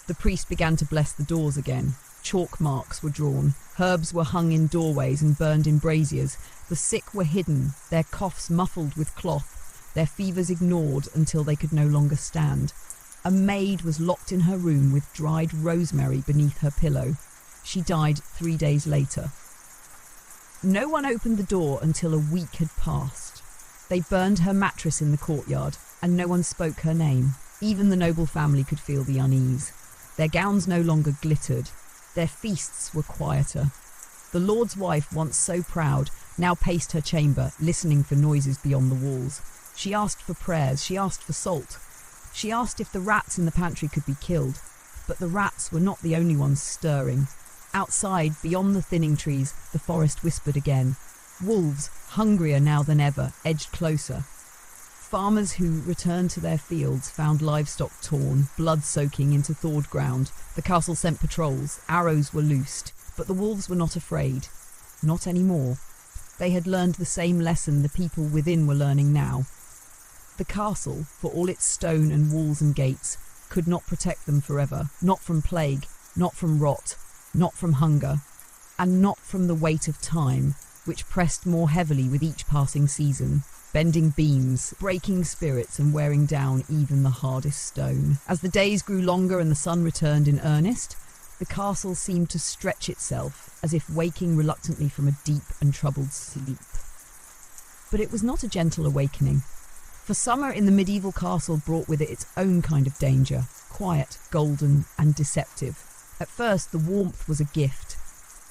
The priest began to bless the doors again. Chalk marks were drawn. Herbs were hung in doorways and burned in braziers. The sick were hidden, their coughs muffled with cloth, their fevers ignored until they could no longer stand. A maid was locked in her room with dried rosemary beneath her pillow. She died 3 days later. No one opened the door until a week had passed. They burned her mattress in the courtyard, and no one spoke her name. Even the noble family could feel the unease. Their gowns no longer glittered. Their feasts were quieter. The lord's wife, once so proud, now paced her chamber, listening for noises beyond the walls. She asked for prayers, she asked for salt. She asked if the rats in the pantry could be killed. But the rats were not the only ones stirring. Outside, beyond the thinning trees, the forest whispered again. Wolves, hungrier now than ever, edged closer. Farmers who returned to their fields found livestock torn, blood soaking into thawed ground. The castle sent patrols, arrows were loosed, but the wolves were not afraid. Not anymore. They had learned the same lesson the people within were learning now. The castle, for all its stone and walls and gates, could not protect them forever. Not from plague, not from rot, not from hunger, and not from the weight of time, which pressed more heavily with each passing season, bending beams, breaking spirits and wearing down even the hardest stone. As the days grew longer and the sun returned in earnest, the castle seemed to stretch itself, as if waking reluctantly from a deep and troubled sleep. But it was not a gentle awakening. For summer in the medieval castle brought with it its own kind of danger, quiet, golden, and deceptive. At first, the warmth was a gift.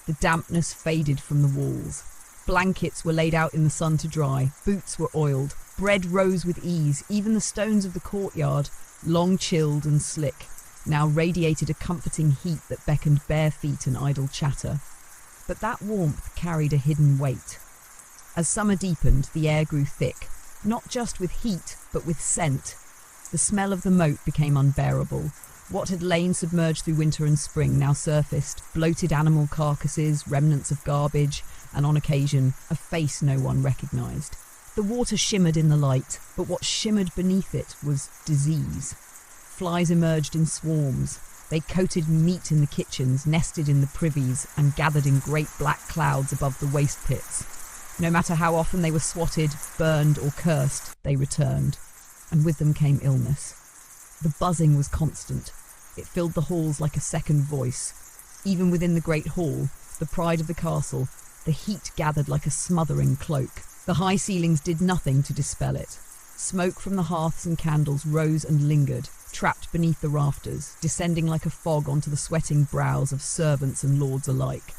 The dampness faded from the walls. Blankets were laid out in the sun to dry, boots were oiled, Bread rose with ease. Even the stones of the courtyard, long chilled and slick, now radiated a comforting heat that beckoned bare feet and idle chatter. But that warmth carried a hidden weight. As summer deepened, the air grew thick, not just with heat, but with scent. The smell of the moat became unbearable. What had lain submerged through winter and spring now surfaced, bloated animal carcasses, remnants of garbage, and on occasion, a face no one recognised. The water shimmered in the light, but what shimmered beneath it was disease. Flies emerged in swarms. They coated meat in the kitchens, nested in the privies, and gathered in great black clouds above the waste pits. No matter how often they were swatted, burned, or cursed, they returned. And with them came illness. The buzzing was constant. It filled the halls like a second voice. Even within the great hall, the pride of the castle, the heat gathered like a smothering cloak. The high ceilings did nothing to dispel it. Smoke from the hearths and candles rose and lingered, trapped beneath the rafters, descending like a fog onto the sweating brows of servants and lords alike.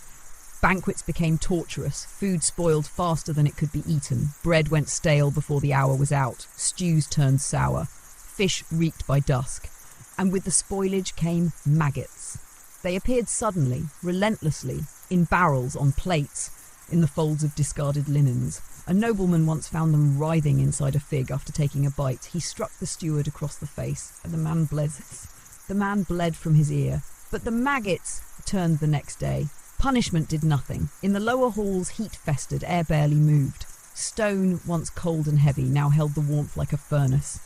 Banquets became torturous, food spoiled faster than it could be eaten, bread went stale before the hour was out, stews turned sour, fish reeked by dusk, and with the spoilage came maggots. They appeared suddenly, relentlessly, in barrels, on plates, in the folds of discarded linens. A nobleman once found them writhing inside a fig after taking a bite. He struck the steward across the face, and the man bled from his ear. But the maggots turned the next day. Punishment did nothing. In the lower halls, heat festered, air barely moved. Stone, once cold and heavy, now held the warmth like a furnace.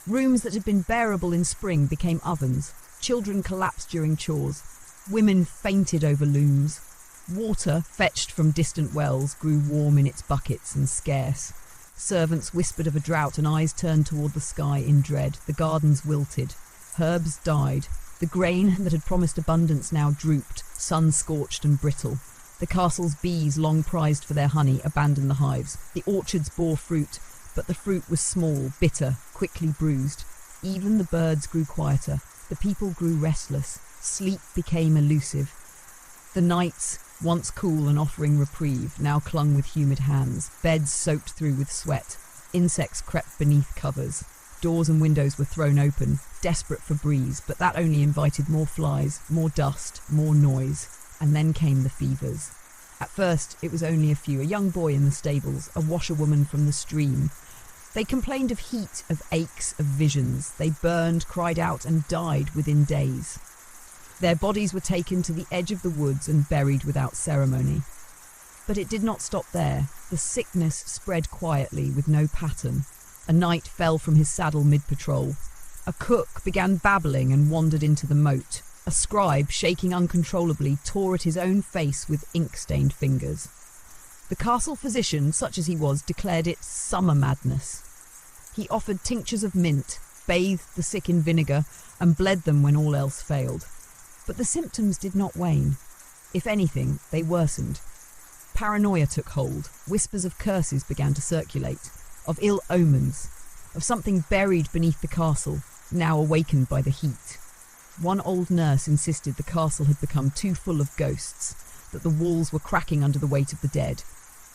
Rooms that had been bearable in spring became ovens. Children collapsed during chores. Women fainted over looms. Water, fetched from distant wells, grew warm in its buckets and scarce. Servants whispered of a drought and eyes turned toward the sky in dread. The gardens wilted. Herbs died. The grain that had promised abundance now drooped, sun-scorched and brittle. The castle's bees, long prized for their honey, abandoned the hives. The orchards bore fruit, but the fruit was small, bitter, quickly bruised. Even the birds grew quieter. The people grew restless. Sleep became elusive. The nights, once cool and offering reprieve, now clung with humid hands. Beds soaked through with sweat. Insects crept beneath covers. Doors and windows were thrown open, desperate for breeze, but that only invited more flies, more dust, more noise. And then came the fevers. At first, it was only a few, a young boy in the stables, a washerwoman from the stream. They complained of heat, of aches, of visions. They burned, cried out, and died within days. Their bodies were taken to the edge of the woods and buried without ceremony. But it did not stop there. The sickness spread quietly with no pattern. A knight fell from his saddle mid-patrol. A cook began babbling and wandered into the moat. A scribe, shaking uncontrollably, tore at his own face with ink-stained fingers. The castle physician, such as he was, declared it summer madness. He offered tinctures of mint, bathed the sick in vinegar, and bled them when all else failed. But the symptoms did not wane. If anything, they worsened. Paranoia took hold. Whispers of curses began to circulate, of ill omens, of something buried beneath the castle, now awakened by the heat. One old nurse insisted the castle had become too full of ghosts, that the walls were cracking under the weight of the dead.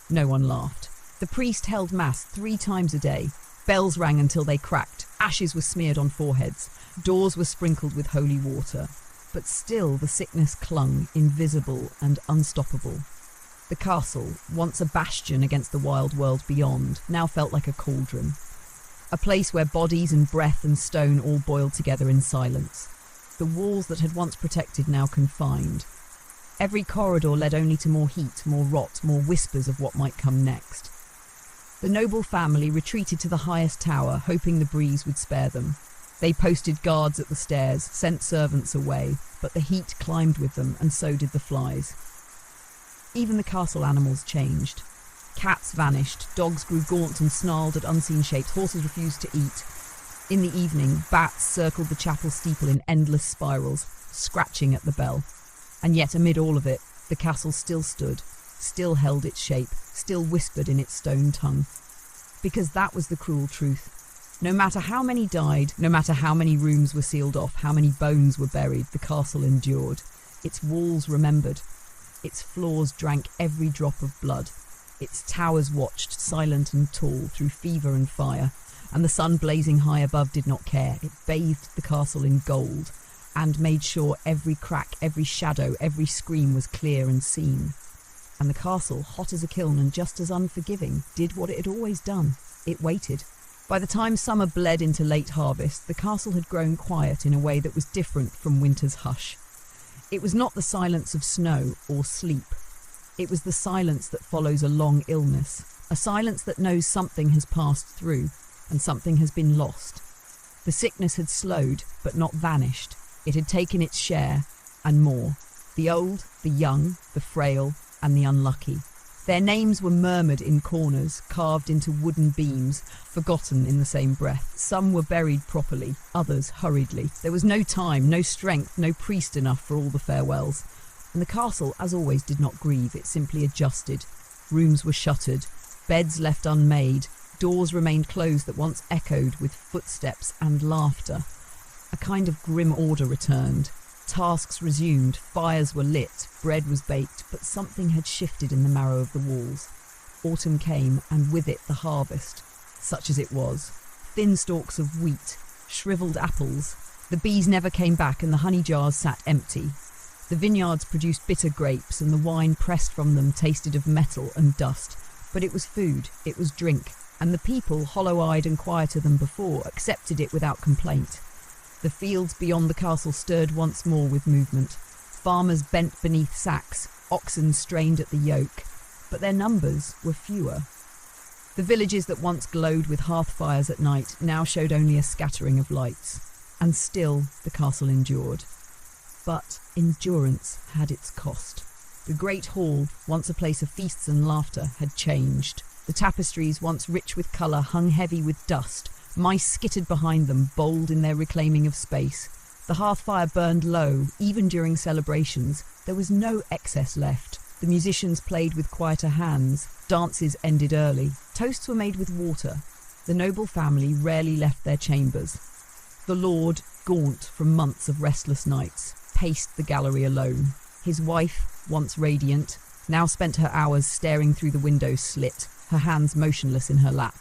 No one laughed. The priest held mass 3 times a day. Bells rang until they cracked. Ashes were smeared on foreheads. Doors were sprinkled with holy water. But still the sickness clung, invisible and unstoppable. The castle, once a bastion against the wild world beyond, now felt like a cauldron. A place where bodies and breath and stone all boiled together in silence. The walls that had once protected now confined. Every corridor led only to more heat, more rot, more whispers of what might come next. The noble family retreated to the highest tower, hoping the breeze would spare them. They posted guards at the stairs, sent servants away, but the heat climbed with them, and so did the flies. Even the castle animals changed. Cats vanished, dogs grew gaunt and snarled at unseen shapes, horses refused to eat. In the evening, bats circled the chapel steeple in endless spirals, scratching at the bell. And yet, amid all of it, the castle still stood, still held its shape, still whispered in its stone tongue. Because that was the cruel truth. No matter how many died, no matter how many rooms were sealed off, how many bones were buried, the castle endured. Its walls remembered. Its floors drank every drop of blood. its towers watched, silent and tall, through fever and fire, and the sun blazing high above did not care. It bathed the castle in gold, and made sure every crack, every shadow, every scream was clear and seen. And the castle, hot as a kiln and just as unforgiving, did what it had always done. It waited. By the time summer bled into late harvest, the castle had grown quiet in a way that was different from winter's hush. It was not the silence of snow or sleep. It was the silence that follows a long illness, a silence that knows something has passed through and something has been lost. The sickness had slowed, but not vanished. It had taken its share, and more. The old, the young, the frail, and the unlucky. Their names were murmured in corners, carved into wooden beams, forgotten in the same breath. Some were buried properly, others hurriedly. There was no time, no strength, no priest enough for all the farewells. And the castle, as always, did not grieve. It simply adjusted. Rooms were shuttered, beds left unmade, doors remained closed that once echoed with footsteps and laughter. A kind of grim order returned. Tasks resumed, fires were lit, bread was baked, but something had shifted in the marrow of the walls. Autumn came, and with it the harvest, such as it was. Thin stalks of wheat, shriveled apples. The bees never came back, and the honey jars sat empty. The vineyards produced bitter grapes, and the wine pressed from them tasted of metal and dust. But it was food, it was drink, and the people, hollow-eyed and quieter than before, accepted it without complaint. The fields beyond the castle stirred once more with movement. Farmers bent beneath sacks, oxen strained at the yoke, but their numbers were fewer. The villages that once glowed with hearth fires at night now showed only a scattering of lights, and still the castle endured. But endurance had its cost. The great hall, once a place of feasts and laughter, had changed. The tapestries, once rich with colour, hung heavy with dust. Mice skittered behind them, bold in their reclaiming of space. The hearth fire burned low, even during celebrations. There was no excess left. The musicians played with quieter hands. Dances ended early. Toasts were made with water. The noble family rarely left their chambers. The lord, gaunt from months of restless nights, paced the gallery alone. His wife, once radiant, now spent her hours staring through the window slit, her hands motionless in her lap.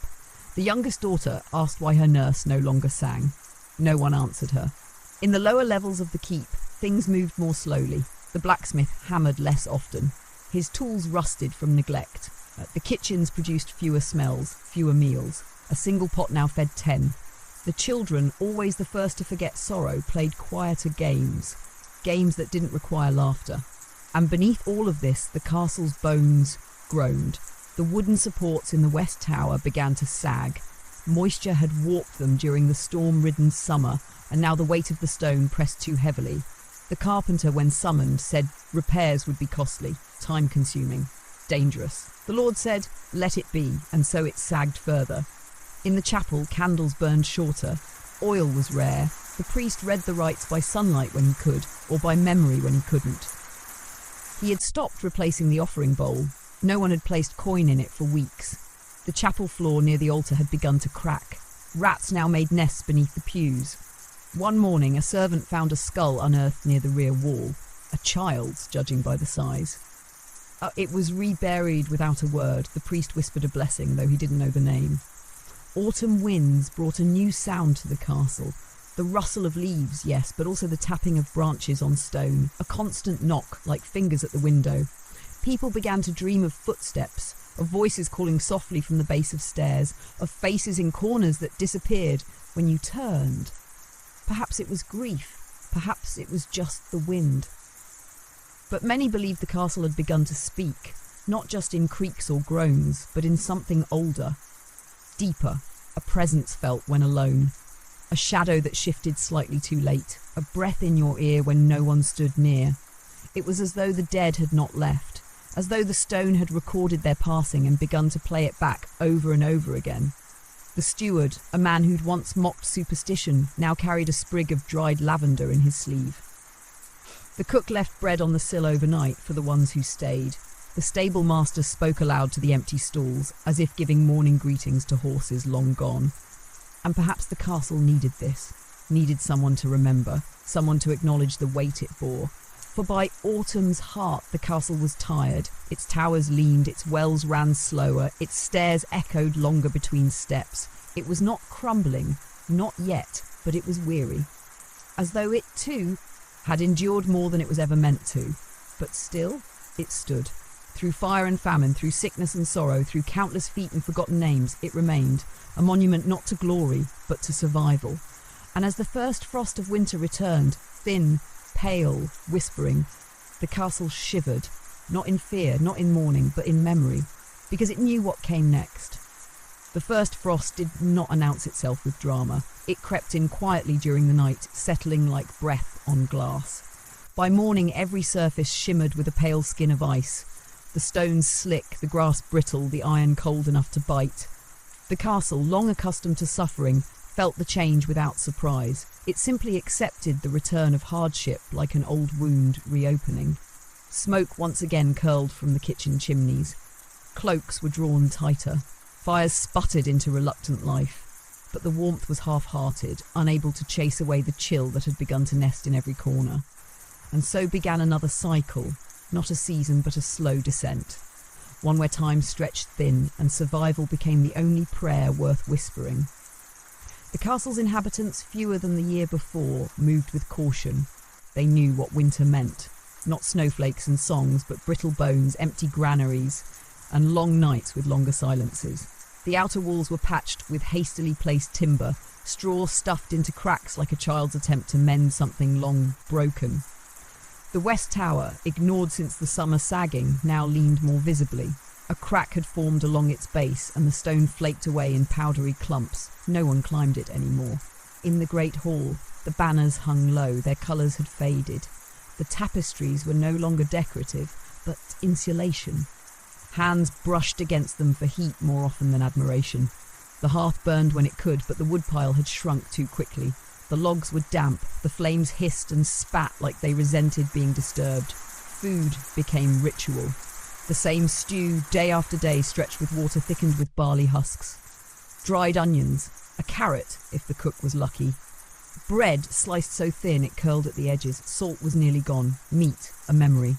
The youngest daughter asked why her nurse no longer sang. No one answered her. In the lower levels of the keep, things moved more slowly. The blacksmith hammered less often. His tools rusted from neglect. The kitchens produced fewer smells, fewer meals. A single pot now fed 10. The children, always the first to forget sorrow, played quieter games. Games that didn't require laughter. And beneath all of this, the castle's bones groaned. The wooden supports in the west tower began to sag. Moisture had warped them during the storm-ridden summer, and now the weight of the stone pressed too heavily. The carpenter, when summoned, said repairs would be costly, time-consuming, dangerous. The Lord said, let it be, and so it sagged further. In the chapel, candles burned shorter. Oil was rare. The priest read the rites by sunlight when he could, or by memory when he couldn't. He had stopped replacing the offering bowl. No one had placed coin in it for weeks. The chapel floor near the altar had begun to crack. Rats now made nests beneath the pews. One morning, a servant found a skull unearthed near the rear wall. A child's, judging by the size. It was reburied without a word. The priest whispered a blessing, though he didn't know the name. Autumn winds brought a new sound to the castle. The rustle of leaves, yes, but also the tapping of branches on stone. A constant knock, like fingers at the window. People began to dream of footsteps, of voices calling softly from the base of stairs, of faces in corners that disappeared when you turned. Perhaps it was grief. Perhaps it was just the wind. But many believed the castle had begun to speak, not just in creaks or groans, but in something older, deeper. A presence felt when alone. A shadow that shifted slightly too late. A breath in your ear when no one stood near. It was as though the dead had not left. As though the stone had recorded their passing and begun to play it back over and over again. The steward, a man who'd once mocked superstition, now carried a sprig of dried lavender in his sleeve. The cook left bread on the sill overnight for the ones who stayed. The stable master spoke aloud to the empty stalls, as if giving morning greetings to horses long gone. And perhaps the castle needed this, needed someone to remember, someone to acknowledge the weight it bore. For by autumn's heart the castle was tired, its towers leaned, its wells ran slower, its stairs echoed longer between steps. It was not crumbling, not yet, but it was weary, as though it too had endured more than it was ever meant to. But still, it stood. Through fire and famine, through sickness and sorrow, through countless feet and forgotten names, it remained, a monument not to glory, but to survival. And as the first frost of winter returned, thin, pale, whispering, the castle shivered, not in fear, not in mourning, but in memory, because it knew what came next. The first frost did not announce itself with drama. It crept in quietly during the night, settling like breath on glass. By morning, every surface shimmered with a pale skin of ice. The stones slick, the grass brittle, the iron cold enough to bite. The castle, long accustomed to suffering, felt the change without surprise. It simply accepted the return of hardship like an old wound reopening. Smoke once again curled from the kitchen chimneys. Cloaks were drawn tighter. Fires sputtered into reluctant life. But the warmth was half-hearted, unable to chase away the chill that had begun to nest in every corner. And so began another cycle, not a season but a slow descent. One where time stretched thin and survival became the only prayer worth whispering. The castle's inhabitants, fewer than the year before, moved with caution. They knew what winter meant. Not snowflakes and songs, but brittle bones, empty granaries, and long nights with longer silences. The outer walls were patched with hastily placed timber, straw stuffed into cracks like a child's attempt to mend something long broken. The west tower, ignored since the summer sagging, now leaned more visibly. A crack had formed along its base, and the stone flaked away in powdery clumps. No one climbed it anymore. In the great hall, the banners hung low, their colours had faded. The tapestries were no longer decorative, but insulation. Hands brushed against them for heat more often than admiration. The hearth burned when it could, but the woodpile had shrunk too quickly. The logs were damp, the flames hissed and spat like they resented being disturbed. Food became ritual. The same stew, day after day, stretched with water thickened with barley husks. Dried onions, a carrot, if the cook was lucky. Bread sliced so thin it curled at the edges. Salt was nearly gone. Meat, a memory.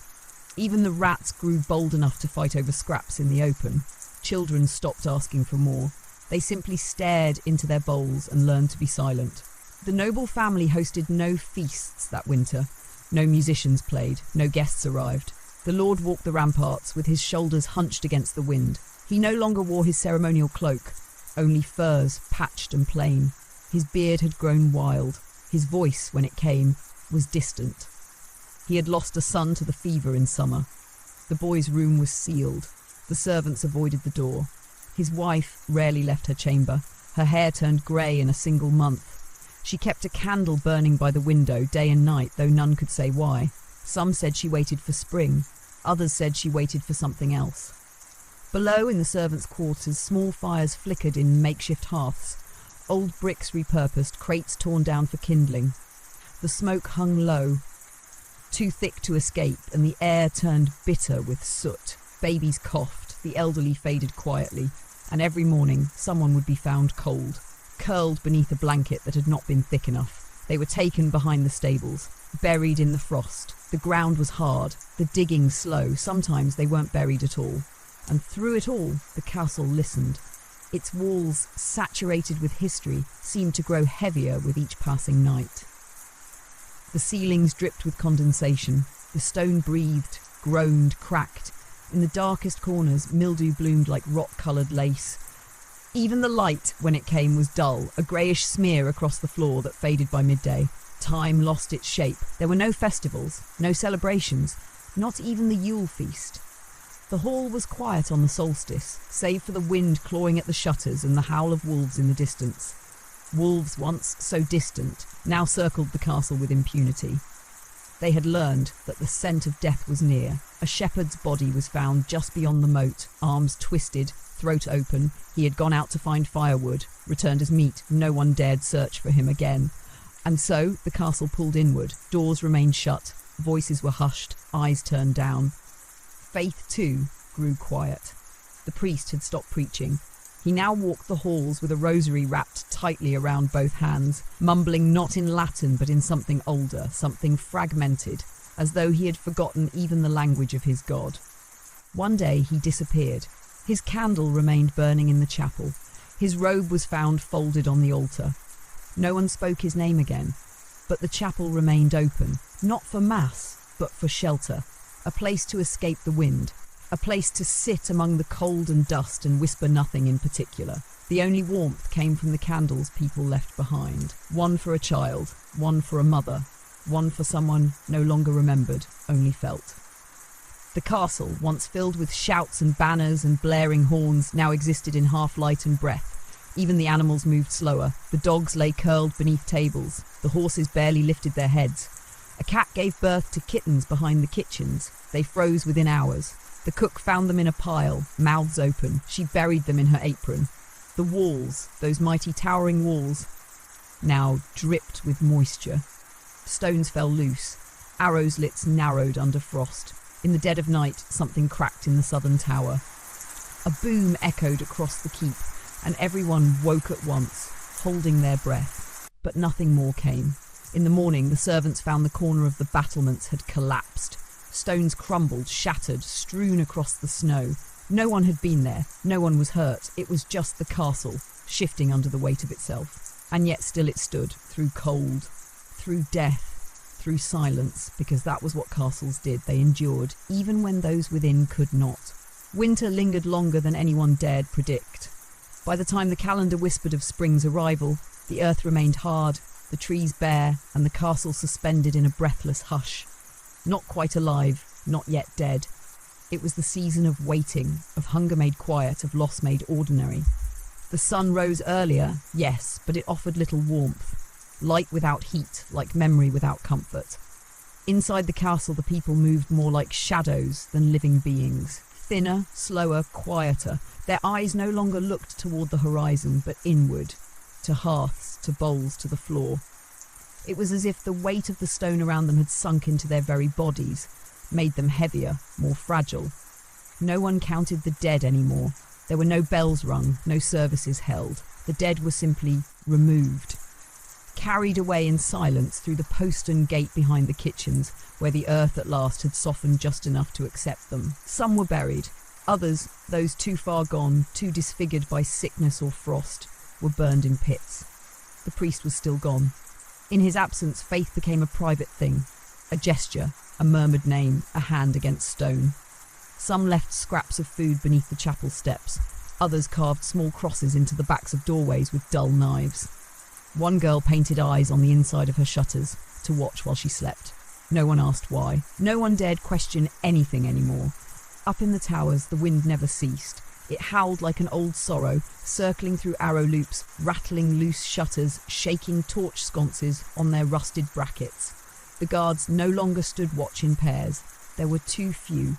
Even the rats grew bold enough to fight over scraps in the open. Children stopped asking for more. They simply stared into their bowls and learned to be silent. The noble family hosted no feasts that winter. No musicians played, no guests arrived. The lord walked the ramparts with his shoulders hunched against the wind. He no longer wore his ceremonial cloak, only furs, patched and plain. His beard had grown wild. His voice, when it came, was distant. He had lost a son to the fever in summer. The boy's room was sealed. The servants avoided the door. His wife rarely left her chamber. Her hair turned grey in a single month. She kept a candle burning by the window day and night, though none could say why. Some said she waited for spring. Others said she waited for something else. Below, in the servants' quarters, small fires flickered in makeshift hearths. Old bricks repurposed, crates torn down for kindling. The smoke hung low, too thick to escape, and the air turned bitter with soot. Babies coughed, the elderly faded quietly, and every morning someone would be found cold, curled beneath a blanket that had not been thick enough. They were taken behind the stables, buried in the frost. The ground was hard, the digging slow. Sometimes they weren't buried at all. And through it all, the castle listened. Its walls, saturated with history, seemed to grow heavier with each passing night. The ceilings dripped with condensation. The stone breathed, groaned, cracked. In the darkest corners, mildew bloomed like rot-coloured lace. Even the light, when it came, was dull, a greyish smear across the floor that faded by midday. Time lost its shape. There were no festivals, no celebrations, not even the Yule feast. The hall was quiet on the solstice, save for the wind clawing at the shutters and the howl of wolves in the distance. Wolves, once so distant, now circled the castle with impunity. They had learned that the scent of death was near. A shepherd's body was found just beyond the moat, arms twisted, throat open. He had gone out to find firewood, returned as meat. No one dared search for him again. And so the castle pulled inward. Doors remained shut. Voices were hushed. Eyes turned down. Faith, too, grew quiet. The priest had stopped preaching. He now walked the halls with a rosary wrapped tightly around both hands, mumbling not in Latin but in something older, something fragmented. as though he had forgotten even the language of his god. One day he disappeared. His candle remained burning in the chapel. His robe was found folded on the altar. No one spoke his name again, but the chapel remained open, not for mass, but for shelter, a place to escape the wind, a place to sit among the cold and dust and whisper nothing in particular. The only warmth came from the candles people left behind. One for a child, one for a mother, one for someone no longer remembered, only felt. The castle, once filled with shouts and banners and blaring horns, now existed in half light and breath. Even the animals moved slower. The dogs lay curled beneath tables. The horses barely lifted their heads. A cat gave birth to kittens behind the kitchens. They froze within hours. The cook found them in a pile, mouths open. She buried them in her apron. The walls, those mighty towering walls, now dripped with moisture. Stones fell loose. Arrow slits narrowed under frost. In the dead of night, something cracked in the southern tower. A boom echoed across the keep, and everyone woke at once, holding their breath. But nothing more came. In the morning, the servants found the corner of the battlements had collapsed. Stones crumbled, shattered, strewn across the snow. No one had been there. No one was hurt. It was just the castle, shifting under the weight of itself. And yet still it stood, through cold, through death, through silence, because that was what castles did. They endured, even when those within could not. Winter lingered longer than anyone dared predict. By the time the calendar whispered of spring's arrival, the earth remained hard, the trees bare, and the castle suspended in a breathless hush. Not quite alive, not yet dead. It was the season of waiting, of hunger made quiet, of loss made ordinary. The sun rose earlier, yes, but it offered little warmth. Light without heat, like memory without comfort. Inside the castle, the people moved more like shadows than living beings. Thinner, slower, quieter. Their eyes no longer looked toward the horizon, but inward, to hearths, to bowls, to the floor. It was as if the weight of the stone around them had sunk into their very bodies, made them heavier, more fragile. No one counted the dead anymore. There were no bells rung, no services held. The dead were simply removed. Carried away in silence through the postern gate behind the kitchens, where the earth at last had softened just enough to accept them. Some were buried. Others, those too far gone, too disfigured by sickness or frost, were burned in pits. The priest was still gone. In his absence, faith became a private thing, a gesture, a murmured name, a hand against stone. Some left scraps of food beneath the chapel steps. Others carved small crosses into the backs of doorways with dull knives. One girl painted eyes on the inside of her shutters to watch while she slept. No one asked why. No one dared question anything anymore. Up in the towers, the wind never ceased. It howled like an old sorrow, circling through arrow loops, rattling loose shutters, shaking torch sconces on their rusted brackets. The guards no longer stood watch in pairs. There were too few.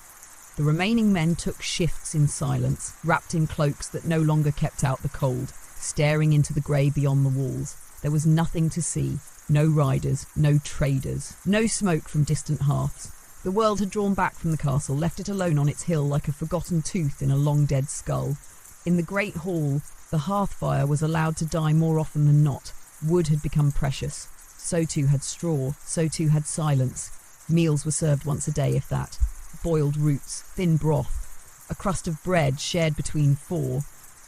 The remaining men took shifts in silence, wrapped in cloaks that no longer kept out the cold, staring into the grey beyond the walls. There was nothing to see. No riders, no traders, no smoke from distant hearths. The world had drawn back from the castle, left it alone on its hill like a forgotten tooth in a long-dead skull. In the great hall, the hearth fire was allowed to die more often than not. Wood had become precious. So too had straw, so too had silence. Meals were served once a day, if that. Boiled roots, thin broth, a crust of bread shared between four.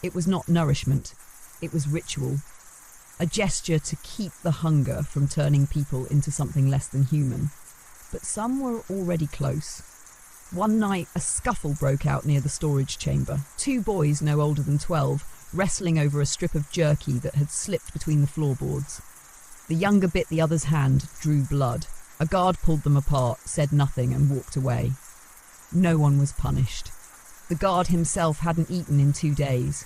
It was not nourishment, it was ritual. A gesture to keep the hunger from turning people into something less than human. But some were already close. One night, a scuffle broke out near the storage chamber. 2 boys, no older than 12, wrestling over a strip of jerky that had slipped between the floorboards. The younger bit the other's hand, drew blood. A guard pulled them apart, said nothing, and walked away. No one was punished. The guard himself hadn't eaten in 2 days.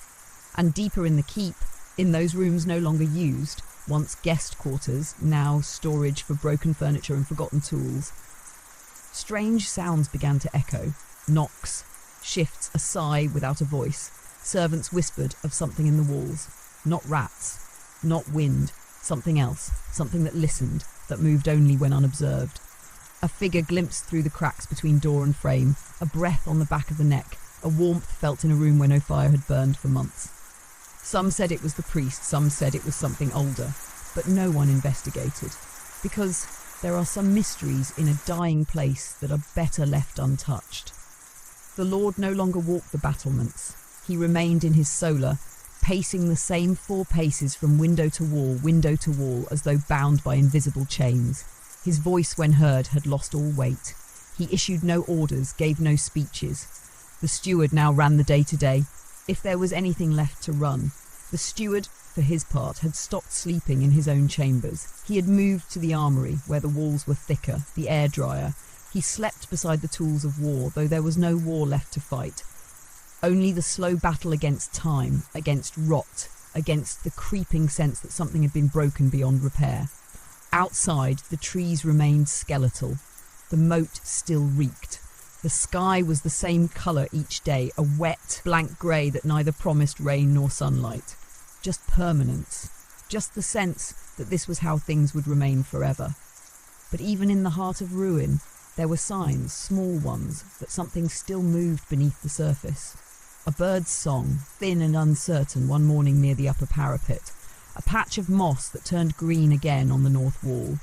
And deeper in the keep, in those rooms no longer used, once guest quarters, now storage for broken furniture and forgotten tools, strange sounds began to echo. Knocks, shifts, a sigh without a voice. Servants whispered of something in the walls. Not rats, not wind, something else, something that listened, that moved only when unobserved. A figure glimpsed through the cracks between door and frame, a breath on the back of the neck, a warmth felt in a room where no fire had burned for months. Some said it was the priest, some said it was something older, but no one investigated, because There are some mysteries in a dying place that are better left untouched. The Lord no longer walked the battlements. He remained in his solar, pacing the same 4 paces from window to wall, as though bound by invisible chains. His voice, when heard, had lost all weight. He issued no orders, gave no speeches. The steward now ran the day-to-day, if there was anything left to run. The steward, for his part, had stopped sleeping in his own chambers. He had moved to the armoury, where the walls were thicker, the air drier. He slept beside the tools of war, though there was no war left to fight. Only the slow battle against time, against rot, against the creeping sense that something had been broken beyond repair. Outside, the trees remained skeletal. The moat still reeked. The sky was the same colour each day, a wet, blank grey that neither promised rain nor sunlight. Just permanence. Just the sense that this was how things would remain forever. But even in the heart of ruin, there were signs, small ones, that something still moved beneath the surface. A bird's song, thin and uncertain, one morning near the upper parapet. A patch of moss that turned green again on the north wall.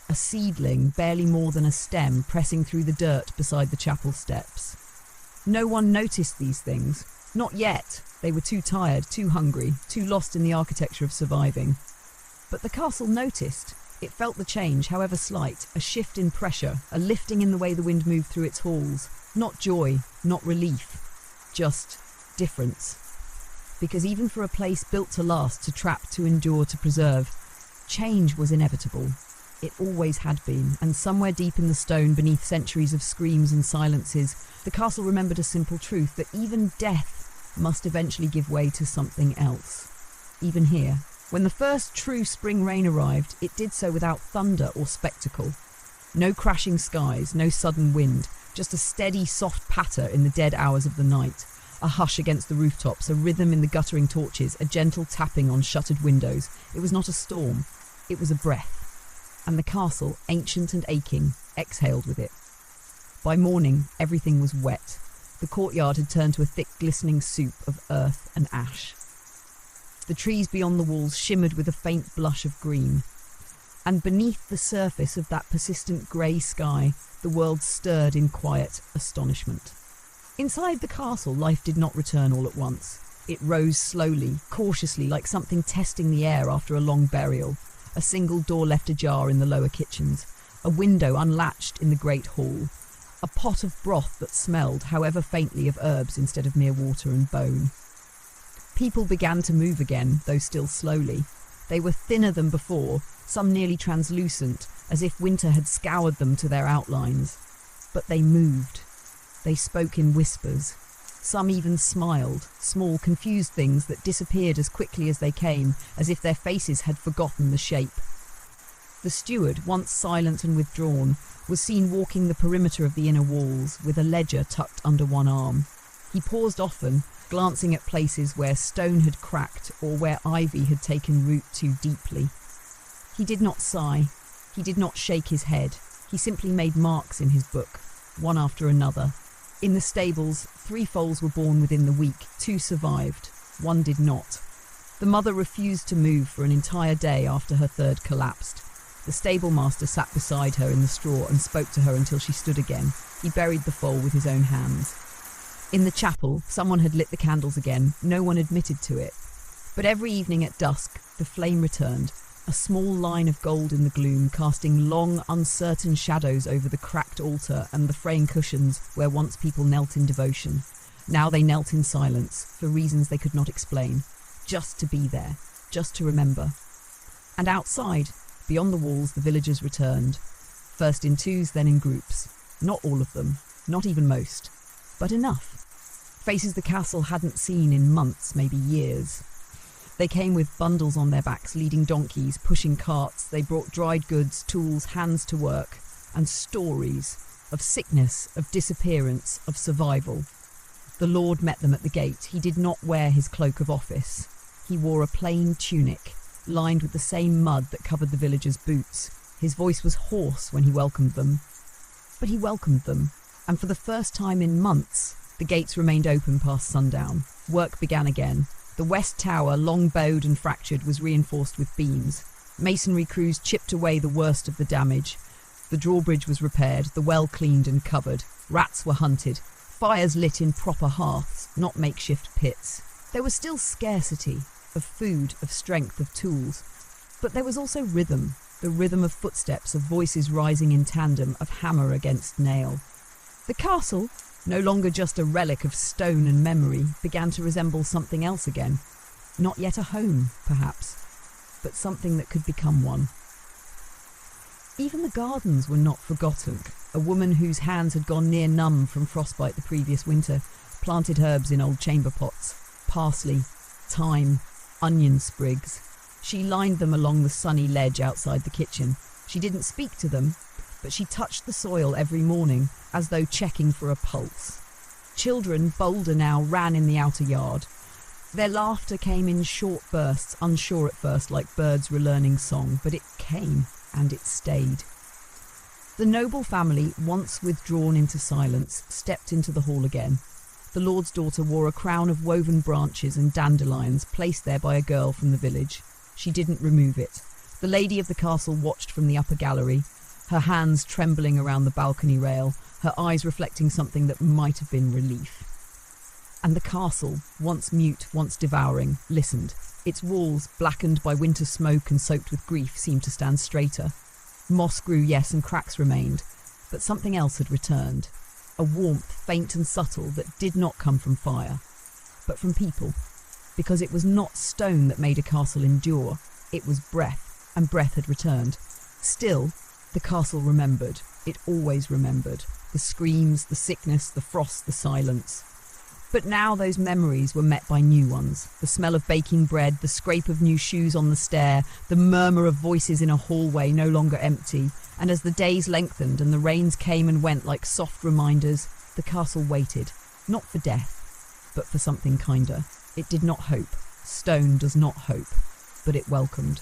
A seedling, barely more than a stem, pressing through the dirt beside the chapel steps. No one noticed these things. Not yet. They were too tired, too hungry, too lost in the architecture of surviving. But the castle noticed. It felt the change, however slight, a shift in pressure, a lifting in the way the wind moved through its halls. Not joy, not relief, just difference. Because even for a place built to last, to trap, to endure, to preserve, change was inevitable. It always had been, and somewhere deep in the stone, beneath centuries of screams and silences, the castle remembered a simple truth, that even death must eventually give way to something else. Even here. When the first true spring rain arrived, it did so without thunder or spectacle. No crashing skies, no sudden wind, just a steady, soft patter in the dead hours of the night. A hush against the rooftops, a rhythm in the guttering torches, a gentle tapping on shuttered windows. It was not a storm, it was a breath. And the castle, ancient and aching, exhaled with it. By morning, everything was wet. The courtyard had turned to a thick, glistening soup of earth and ash. The trees beyond the walls shimmered with a faint blush of green. And beneath the surface of that persistent grey sky, the world stirred in quiet astonishment. Inside the castle, life did not return all at once. It rose slowly, cautiously, like something testing the air after a long burial. A single door left ajar in the lower kitchens, a window unlatched in the great hall, a pot of broth that smelled, however faintly, of herbs instead of mere water and bone. People began to move again, though still slowly. They were thinner than before, some nearly translucent, as if winter had scoured them to their outlines. But they moved. They spoke in whispers. Some even smiled, small, confused things that disappeared as quickly as they came, as if their faces had forgotten the shape. The steward, once silent and withdrawn, was seen walking the perimeter of the inner walls, with a ledger tucked under one arm. He paused often, glancing at places where stone had cracked or where ivy had taken root too deeply. He did not sigh. He did not shake his head. He simply made marks in his book, one after another. In the stables, 3 foals were born within the week, 2 survived, 1 did not. The mother refused to move for an entire day after her 3rd collapsed. The stable master sat beside her in the straw and spoke to her until she stood again. He buried the foal with his own hands. In the chapel, someone had lit the candles again. No one admitted to it. But every evening at dusk, the flame returned, a small line of gold in the gloom, casting long, uncertain shadows over the cracked altar and the fraying cushions where once people knelt in devotion. Now they knelt in silence, for reasons they could not explain, just to be there, just to remember. And outside, beyond the walls, the villagers returned, first in 2s, then in groups. Not all of them, not even most, but enough. Faces the castle hadn't seen in months, maybe years. They came with bundles on their backs, leading donkeys, pushing carts. They brought dried goods, tools, hands to work, and stories of sickness, of disappearance, of survival. The Lord met them at the gate. He did not wear his cloak of office. He wore a plain tunic, lined with the same mud that covered the villagers' boots. His voice was hoarse when he welcomed them. But he welcomed them, and for the first time in months, the gates remained open past sundown. Work began again. The west tower, long bowed and fractured, was reinforced with beams. Masonry crews chipped away the worst of the damage. The drawbridge was repaired, the well cleaned and covered. Rats were hunted. Fires lit in proper hearths, not makeshift pits. There was still scarcity of food, of strength, of tools. But there was also rhythm, the rhythm of footsteps, of voices rising in tandem, of hammer against nail. The castle, no longer just a relic of stone and memory, began to resemble something else again. Not yet a home, perhaps, but something that could become one. Even the gardens were not forgotten. A woman whose hands had gone near numb from frostbite the previous winter planted herbs in old chamber pots, parsley, thyme, onion sprigs. She lined them along the sunny ledge outside the kitchen. She didn't speak to them, but she touched the soil every morning as though checking for a pulse. Children, bolder now, ran in the outer yard. Their laughter came in short bursts, unsure at first, like birds relearning song, but it came, and it stayed. The noble family, once withdrawn into silence, stepped into the hall again. The lord's daughter wore a crown of woven branches and dandelions placed there by a girl from the village. She didn't remove it. The lady of the castle watched from the upper gallery, her hands trembling around the balcony rail, her eyes reflecting something that might have been relief. And the castle, once mute, once devouring, listened. Its walls, blackened by winter smoke and soaked with grief, seemed to stand straighter. Moss grew, yes, and cracks remained, but something else had returned. A warmth, faint and subtle, that did not come from fire, but from people. Because it was not stone that made a castle endure, it was breath, and breath had returned. Still, the castle remembered. It always remembered. The screams, the sickness, the frost, the silence. But now those memories were met by new ones. The smell of baking bread, the scrape of new shoes on the stair, the murmur of voices in a hallway no longer empty. And as the days lengthened and the rains came and went like soft reminders, the castle waited, not for death, but for something kinder. It did not hope. Stone does not hope, but it welcomed.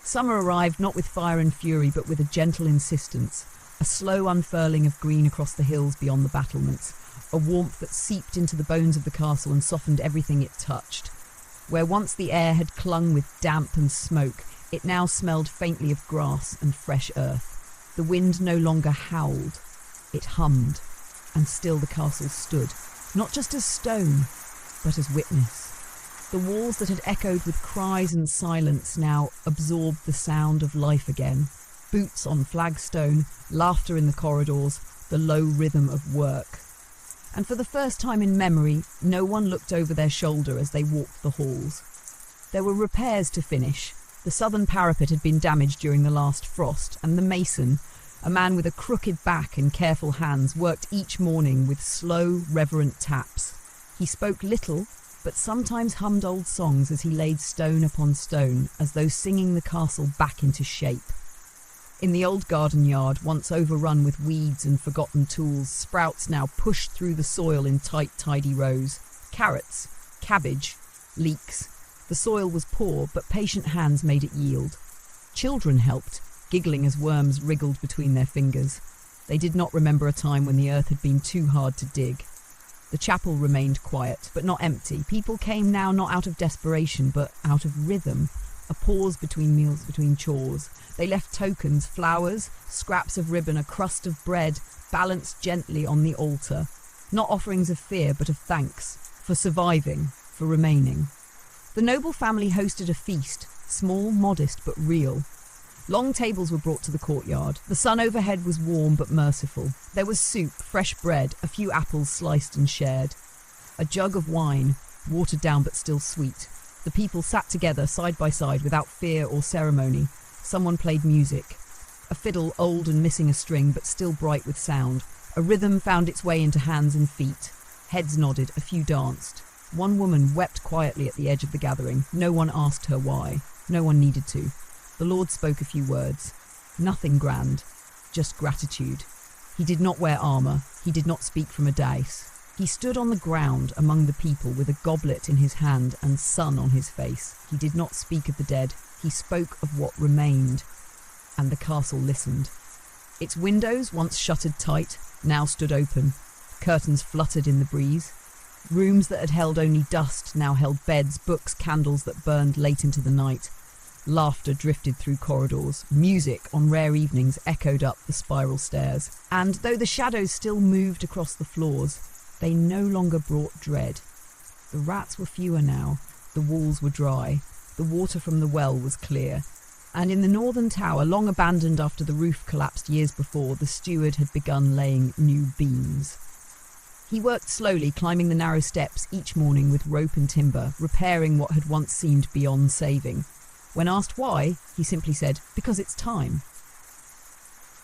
Summer arrived not with fire and fury, but with a gentle insistence, a slow unfurling of green across the hills beyond the battlements, a warmth that seeped into the bones of the castle and softened everything it touched. Where once the air had clung with damp and smoke, it now smelled faintly of grass and fresh earth. The wind no longer howled, it hummed, and still the castle stood, not just as stone, but as witness. The walls that had echoed with cries and silence now absorbed the sound of life again. Boots on flagstone, laughter in the corridors, the low rhythm of work. And for the first time in memory, no one looked over their shoulder as they walked the halls. There were repairs to finish. The southern parapet had been damaged during the last frost, and the mason, a man with a crooked back and careful hands, worked each morning with slow, reverent taps. He spoke little, but sometimes hummed old songs as he laid stone upon stone, as though singing the castle back into shape. In the old garden yard, once overrun with weeds and forgotten tools, sprouts now pushed through the soil in tight, tidy rows. Carrots, cabbage, leeks. The soil was poor, but patient hands made it yield. Children helped, giggling as worms wriggled between their fingers. They did not remember a time when the earth had been too hard to dig. The chapel remained quiet, but not empty. People came now not out of desperation, but out of rhythm. A pause between meals, between chores. They left tokens, flowers, scraps of ribbon, a crust of bread, balanced gently on the altar. Not offerings of fear, but of thanks, for surviving, for remaining. The noble family hosted a feast, small, modest, but real. Long tables were brought to the courtyard. The sun overhead was warm but merciful. There was soup, fresh bread, a few apples sliced and shared. A jug of wine, watered down but still sweet. The people sat together, side by side, without fear or ceremony. Someone played music. A fiddle, old and missing a string, but still bright with sound. A rhythm found its way into hands and feet. Heads nodded, a few danced. One woman wept quietly at the edge of the gathering. No one asked her why. No one needed to. The Lord spoke a few words. Nothing grand, just gratitude. He did not wear armour. He did not speak from a dais. He stood on the ground among the people with a goblet in his hand and sun on his face. He did not speak of the dead. He spoke of what remained. And the castle listened. Its windows, once shuttered tight, now stood open. Curtains fluttered in the breeze. Rooms that had held only dust now held beds, books, candles that burned late into the night. Laughter drifted through corridors. Music, on rare evenings, echoed up the spiral stairs. And though the shadows still moved across the floors, they no longer brought dread. The rats were fewer now. The walls were dry. The water from the well was clear. And in the northern tower, long abandoned after the roof collapsed years before, the steward had begun laying new beams. He worked slowly, climbing the narrow steps each morning with rope and timber, repairing what had once seemed beyond saving. When asked why, he simply said, "Because it's time."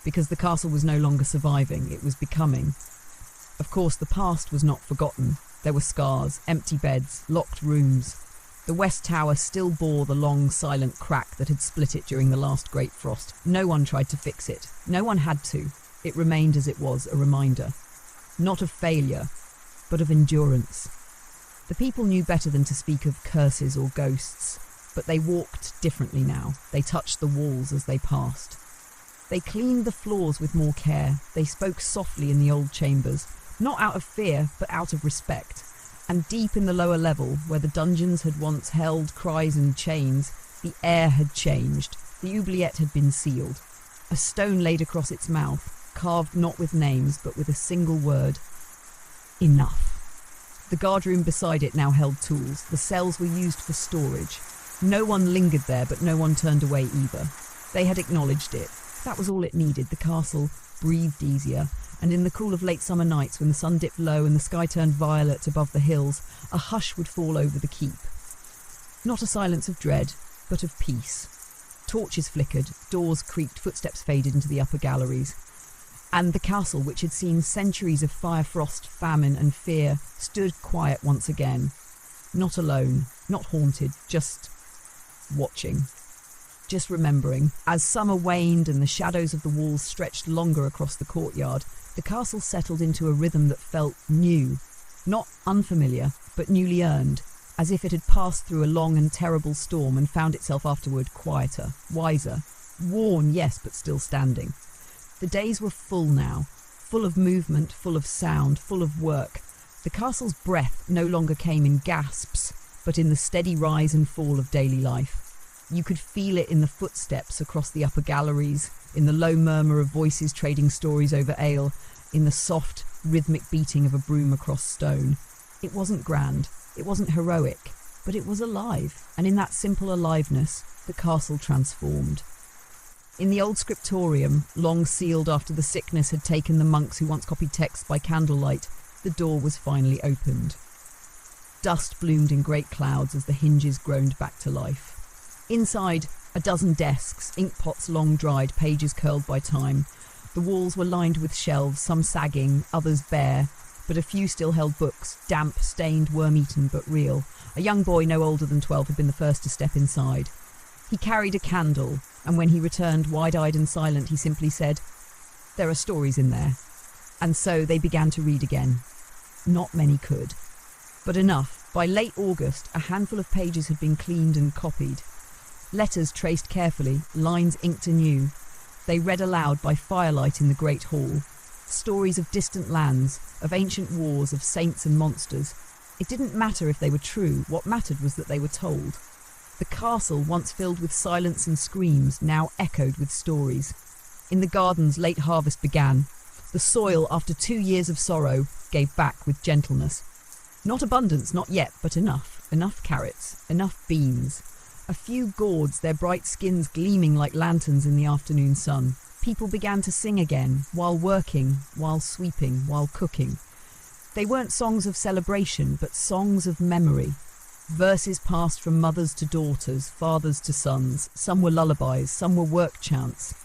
Because the castle was no longer surviving, it was becoming. Of course, the past was not forgotten. There were scars, empty beds, locked rooms. The west tower still bore the long, silent crack that had split it during the last great frost. No one tried to fix it. No one had to. It remained as it was, a reminder. Not of failure, but of endurance. The people knew better than to speak of curses or ghosts, but they walked differently now. They touched the walls as they passed. They cleaned the floors with more care. They spoke softly in the old chambers, not out of fear, but out of respect. And deep in the lower level, where the dungeons had once held cries and chains, the air had changed. The oubliette had been sealed. A stone laid across its mouth, carved not with names, but with a single word: enough. The guardroom beside it now held tools. The cells were used for storage. No one lingered there, but no one turned away either. They had acknowledged it. That was all it needed. The castle breathed easier, and in the cool of late summer nights, when the sun dipped low and the sky turned violet above the hills, a hush would fall over the keep. Not a silence of dread, but of peace. Torches flickered, doors creaked, footsteps faded into the upper galleries. And the castle, which had seen centuries of fire, frost, famine and fear, stood quiet once again. Not alone, not haunted, just watching. Just remembering. As summer waned and the shadows of the walls stretched longer across the courtyard, the castle settled into a rhythm that felt new. Not unfamiliar, but newly earned, as if it had passed through a long and terrible storm and found itself afterward quieter, wiser. Worn, yes, but still standing. The days were full now, full of movement, full of sound, full of work. The castle's breath no longer came in gasps, but in the steady rise and fall of daily life. You could feel it in the footsteps across the upper galleries, in the low murmur of voices trading stories over ale, in the soft, rhythmic beating of a broom across stone. It wasn't grand, it wasn't heroic, but it was alive, and in that simple aliveness, the castle transformed. In the old scriptorium, long sealed after the sickness had taken the monks who once copied texts by candlelight, the door was finally opened. Dust bloomed in great clouds as the hinges groaned back to life. Inside, a dozen desks, ink pots long dried, pages curled by time. The walls were lined with shelves, some sagging, others bare, but a few still held books, damp, stained, worm-eaten, but real. A young boy no older than 12 had been the first to step inside. He carried a candle, and when he returned wide-eyed and silent, he simply said, "There are stories in there." And so they began to read again. Not many could, but enough. By late August, a handful of pages had been cleaned and copied. Letters traced carefully, lines inked anew. They read aloud by firelight in the great hall. Stories of distant lands, of ancient wars, of saints and monsters. It didn't matter if they were true. What mattered was that they were told. The castle, once filled with silence and screams, now echoed with stories. In the gardens, late harvest began. The soil, after 2 years of sorrow, gave back with gentleness. Not abundance, not yet, but enough. Enough carrots, enough beans. A few gourds, their bright skins gleaming like lanterns in the afternoon sun. People began to sing again, while working, while sweeping, while cooking. They weren't songs of celebration, but songs of memory. Verses passed from mothers to daughters, fathers to sons. Some were lullabies, some were work chants.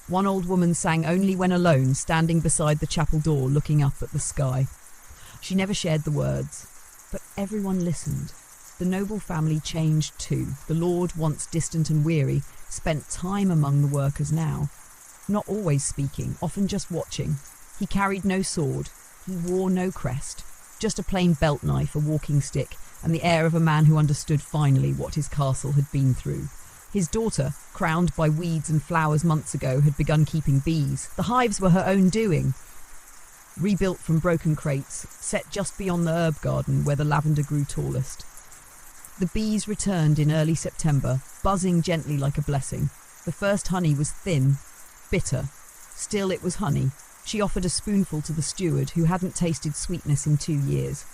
One old woman sang only when alone, standing beside the chapel door, looking up at the sky. She never shared the words, but everyone listened. The noble family changed too. The lord, once distant and weary, spent time among the workers now. Not always speaking, often just watching. He carried no sword. He wore no crest. Just a plain belt knife, a walking stick, and the air of a man who understood finally what his castle had been through. His daughter, crowned by weeds and flowers months ago, had begun keeping bees. The hives were her own doing. Rebuilt from broken crates, set just beyond the herb garden where the lavender grew tallest. The bees returned in early September, buzzing gently like a blessing. The first honey was thin, bitter. Still, it was honey. She offered a spoonful to the steward, who hadn't tasted sweetness in 2 years.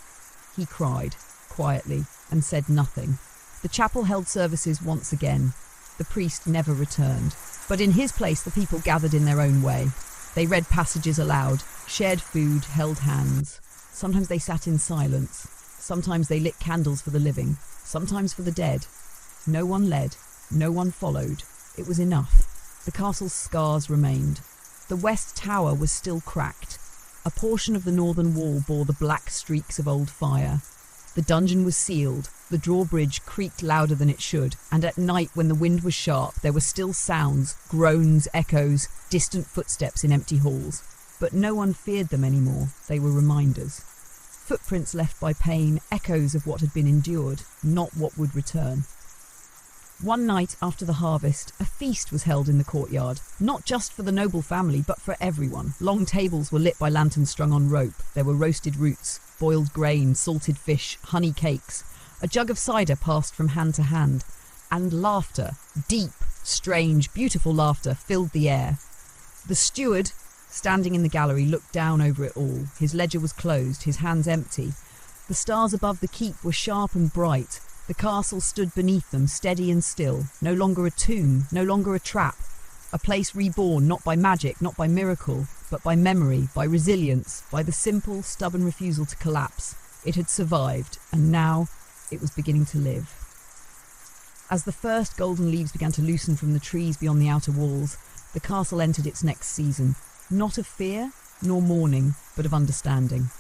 He cried, quietly, and said nothing. The chapel held services once again. The priest never returned. But in his place, the people gathered in their own way. They read passages aloud, shared food, held hands. Sometimes they sat in silence. Sometimes they lit candles for the living, sometimes for the dead. No one led, no one followed. It was enough. The castle's scars remained. The west tower was still cracked. A portion of the northern wall bore the black streaks of old fire. The dungeon was sealed. The drawbridge creaked louder than it should, and at night when the wind was sharp, there were still sounds, groans, echoes, distant footsteps in empty halls. But no one feared them anymore. They were reminders. Footprints left by pain, echoes of what had been endured, not what would return. One night after the harvest, a feast was held in the courtyard, not just for the noble family, but for everyone. Long tables were lit by lanterns strung on rope. There were roasted roots, boiled grain, salted fish, honey cakes. A jug of cider passed from hand to hand, and laughter, deep, strange, beautiful laughter, filled the air. The steward, standing in the gallery, looked down over it all. His ledger was closed, his hands empty. The stars above the keep were sharp and bright. The castle stood beneath them, steady and still, no longer a tomb, no longer a trap. A place reborn, not by magic, not by miracle, but by memory, by resilience, by the simple, stubborn refusal to collapse. It had survived, and now it was beginning to live. As the first golden leaves began to loosen from the trees beyond the outer walls, the castle entered its next season, not of fear, nor mourning, but of understanding.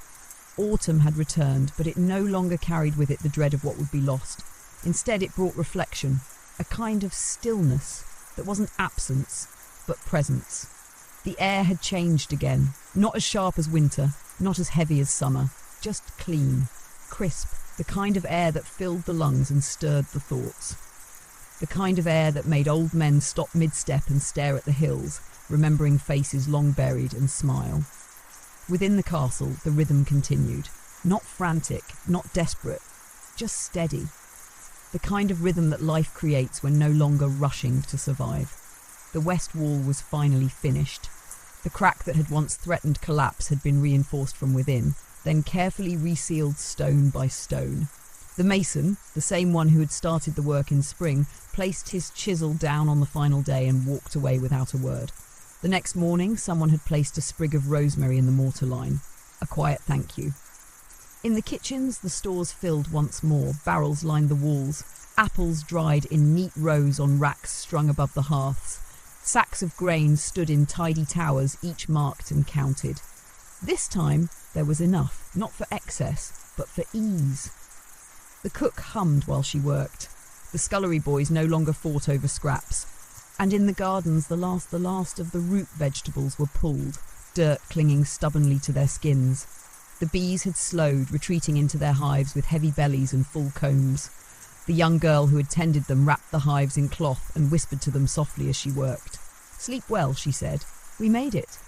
Autumn had returned, but it no longer carried with it the dread of what would be lost. Instead, it brought reflection, a kind of stillness that wasn't absence, but presence. The air had changed again, not as sharp as winter, not as heavy as summer, just clean, crisp, the kind of air that filled the lungs and stirred the thoughts. The kind of air that made old men stop mid-step and stare at the hills, remembering faces long buried, and smile. Within the castle, the rhythm continued. Not frantic, not desperate, just steady. The kind of rhythm that life creates when no longer rushing to survive. The west wall was finally finished. The crack that had once threatened collapse had been reinforced from within, then carefully resealed stone by stone. The mason, the same one who had started the work in spring, placed his chisel down on the final day and walked away without a word. The next morning, someone had placed a sprig of rosemary in the mortar line. A quiet thank you. In the kitchens, the stores filled once more. Barrels lined the walls. Apples dried in neat rows on racks strung above the hearths. Sacks of grain stood in tidy towers, each marked and counted. This time, there was enough, not for excess, but for ease. The cook hummed while she worked. The scullery boys no longer fought over scraps. And in the gardens, the last of the root vegetables were pulled, dirt clinging stubbornly to their skins. The bees had slowed, retreating into their hives with heavy bellies and full combs. The young girl who had tended them wrapped the hives in cloth and whispered to them softly as she worked. "Sleep well," she said. "We made it."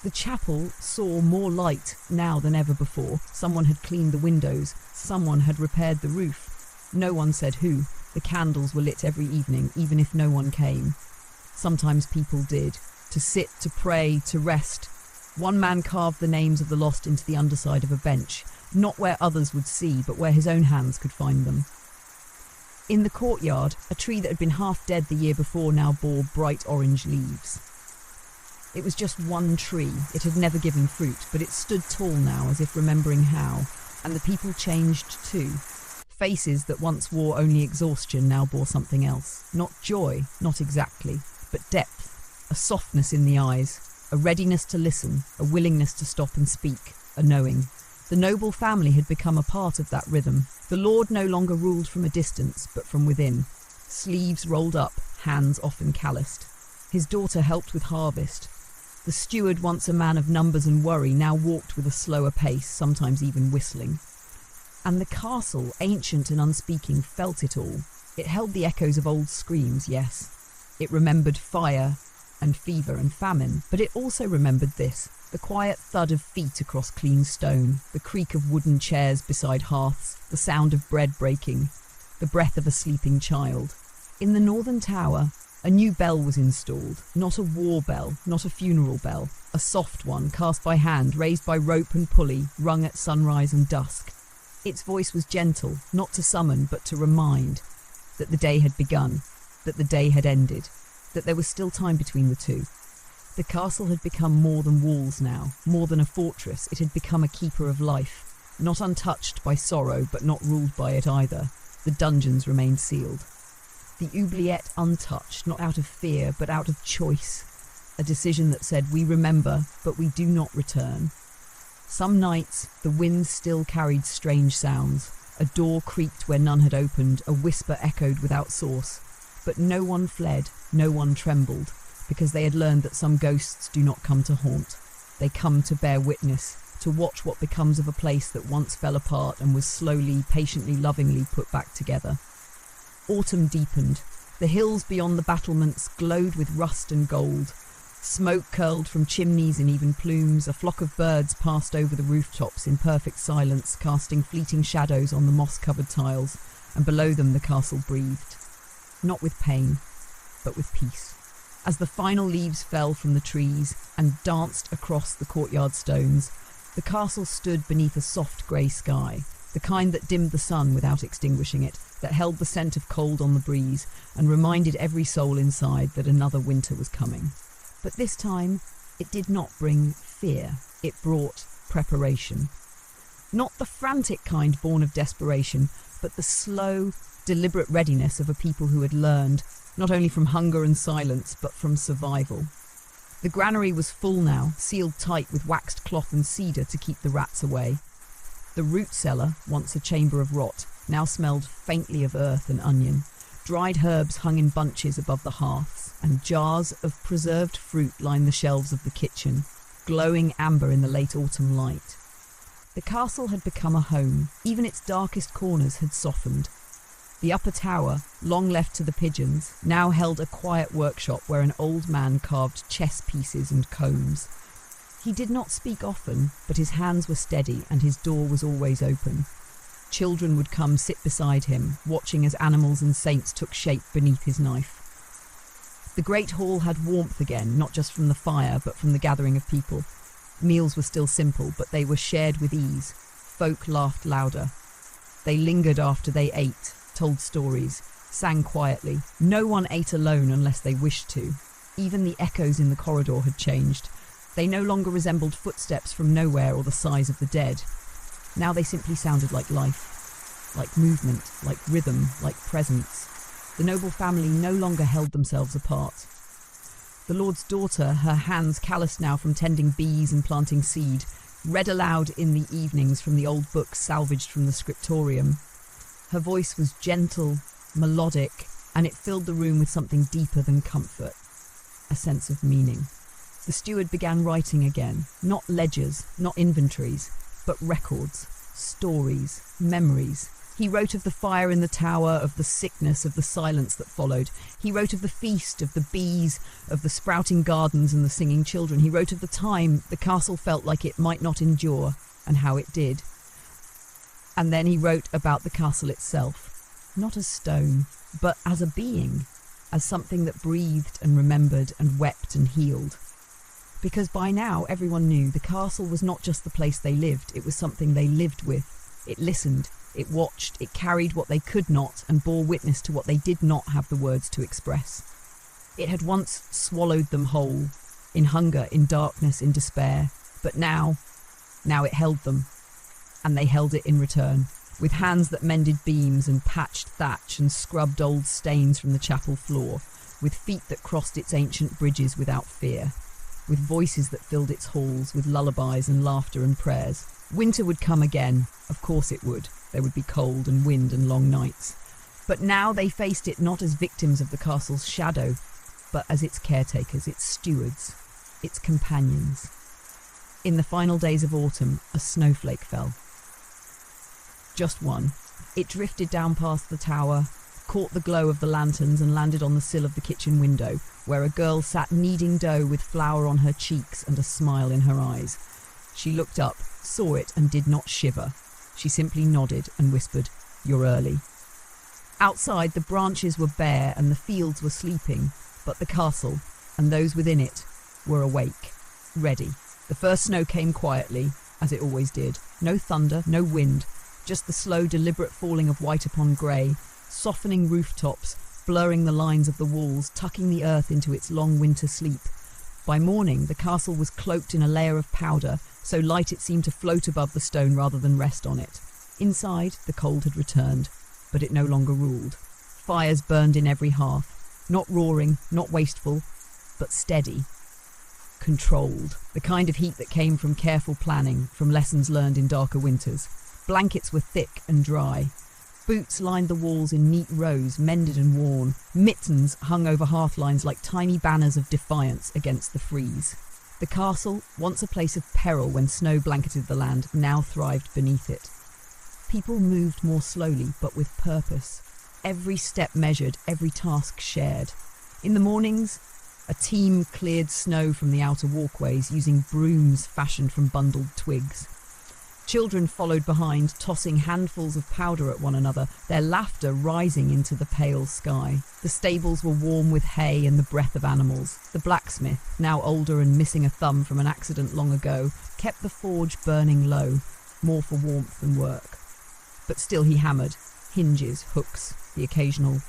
The chapel saw more light now than ever before. Someone had cleaned the windows. Someone had repaired the roof. No one said who. The candles were lit every evening, even if no one came. Sometimes people did. To sit, to pray, to rest. One man carved the names of the lost into the underside of a bench, not where others would see, but where his own hands could find them. In the courtyard, a tree that had been half dead the year before now bore bright orange leaves. It was just one tree. It had never given fruit, but it stood tall now, as if remembering how, and the people changed too. Faces that once wore only exhaustion now bore something else. Not joy, not exactly, but depth, a softness in the eyes, a readiness to listen, a willingness to stop and speak, a knowing. The noble family had become a part of that rhythm. The Lord no longer ruled from a distance, but from within. Sleeves rolled up, hands often calloused. His daughter helped with harvest. The steward, once a man of numbers and worry, now walked with a slower pace, sometimes even whistling. And the castle, ancient and unspeaking, felt it all. It held the echoes of old screams, yes. It remembered fire and fever and famine, but it also remembered this, The quiet thud of feet across clean stone, the creak of wooden chairs beside hearths, the sound of bread breaking, the breath of a sleeping child. In the northern tower, a new bell was installed, not a war bell, not a funeral bell, a soft one cast by hand, raised by rope and pulley, rung at sunrise and dusk. Its voice was gentle, not to summon but to remind that the day had begun, that the day had ended, that there was still time between the two. The castle had become more than walls now, more than a fortress. It had become a keeper of life, not untouched by sorrow but not ruled by it either. The dungeons remained sealed. The oubliette untouched, not out of fear but out of choice. A decision that said, we remember but we do not return. Some nights the wind still carried strange sounds. A door creaked where none had opened, a whisper echoed without source. But no one fled, no one trembled, because they had learned that some ghosts do not come to haunt. They come to bear witness, to watch what becomes of a place that once fell apart and was slowly, patiently, lovingly put back together. Autumn deepened. The hills beyond the battlements glowed with rust and gold. Smoke curled from chimneys in even plumes. A flock of birds passed over the rooftops in perfect silence, casting fleeting shadows on the moss-covered tiles, and below them the castle breathed. Not with pain, but with peace. As the final leaves fell from the trees and danced across the courtyard stones, the castle stood beneath a soft grey sky, the kind that dimmed the sun without extinguishing it, that held the scent of cold on the breeze and reminded every soul inside that another winter was coming. But this time, it did not bring fear. It brought preparation. Not the frantic kind born of desperation, but the slow, deliberate readiness of a people who had learned, not only from hunger and silence, but from survival. The granary was full now, sealed tight with waxed cloth and cedar to keep the rats away. The root cellar, once a chamber of rot, now smelled faintly of earth and onion. Dried herbs hung in bunches above the hearths, and jars of preserved fruit lined the shelves of the kitchen, glowing amber in the late autumn light. The castle had become a home. Even its darkest corners had softened. The upper tower, long left to the pigeons, now held a quiet workshop where an old man carved chess pieces and combs. He did not speak often, but his hands were steady and his door was always open. Children would come sit beside him, watching as animals and saints took shape beneath his knife. The great hall had warmth again, not just from the fire, but from the gathering of people. Meals were still simple, but they were shared with ease. Folk laughed louder. They lingered after they ate, told stories, sang quietly. No one ate alone unless they wished to. Even the echoes in the corridor had changed. They no longer resembled footsteps from nowhere or the sighs of the dead. Now they simply sounded like life, like movement, like rhythm, like presence. The noble family no longer held themselves apart. The Lord's daughter, her hands calloused now from tending bees and planting seed, read aloud in the evenings from the old books salvaged from the scriptorium. Her voice was gentle, melodic, and it filled the room with something deeper than comfort, a sense of meaning. The steward began writing again, not ledgers, not inventories, but records, stories, memories. He wrote of the fire in the tower, of the sickness, of the silence that followed. He wrote of the feast, of the bees, of the sprouting gardens and the singing children. He wrote of the time the castle felt like it might not endure, and how it did. And then he wrote about the castle itself, not as stone, but as a being, as something that breathed and remembered and wept and healed. Because by now everyone knew the castle was not just the place they lived, it was something they lived with. It listened, it watched, it carried what they could not and bore witness to what they did not have the words to express. It had once swallowed them whole, in hunger, in darkness, in despair, but now it held them, and they held it in return, with hands that mended beams and patched thatch and scrubbed old stains from the chapel floor, with feet that crossed its ancient bridges without fear, with voices that filled its halls with lullabies and laughter and prayers. Winter would come again, of course it would. There would be cold and wind and long nights. But now they faced it not as victims of the castle's shadow, but as its caretakers, its stewards, its companions. In the final days of autumn, a snowflake fell. Just one. It drifted down past the tower, caught the glow of the lanterns and landed on the sill of the kitchen window, where a girl sat kneading dough with flour on her cheeks and a smile in her eyes. She looked up, saw it, and did not shiver. She simply nodded and whispered, "You're early." Outside, the branches were bare and the fields were sleeping, but the castle, and those within it, were awake, ready. The first snow came quietly, as it always did. No thunder, no wind, just the slow, deliberate falling of white upon grey, softening rooftops, blurring the lines of the walls, tucking the earth into its long winter sleep. By morning, the castle was cloaked in a layer of powder, so light it seemed to float above the stone rather than rest on it. Inside, the cold had returned, but it no longer ruled. Fires burned in every hearth, not roaring, not wasteful, but steady. Controlled, the kind of heat that came from careful planning, from lessons learned in darker winters. Blankets were thick and dry. Boots lined the walls in neat rows, mended and worn. Mittens hung over hearth lines like tiny banners of defiance against the freeze. The castle, once a place of peril when snow blanketed the land, now thrived beneath it. People moved more slowly, but with purpose. Every step measured, every task shared. In the mornings, a team cleared snow from the outer walkways using brooms fashioned from bundled twigs. Children followed behind, tossing handfuls of powder at one another, their laughter rising into the pale sky. The stables were warm with hay and the breath of animals. The blacksmith, now older and missing a thumb from an accident long ago, kept the forge burning low, more for warmth than work. But still he hammered, hinges, hooks, the occasional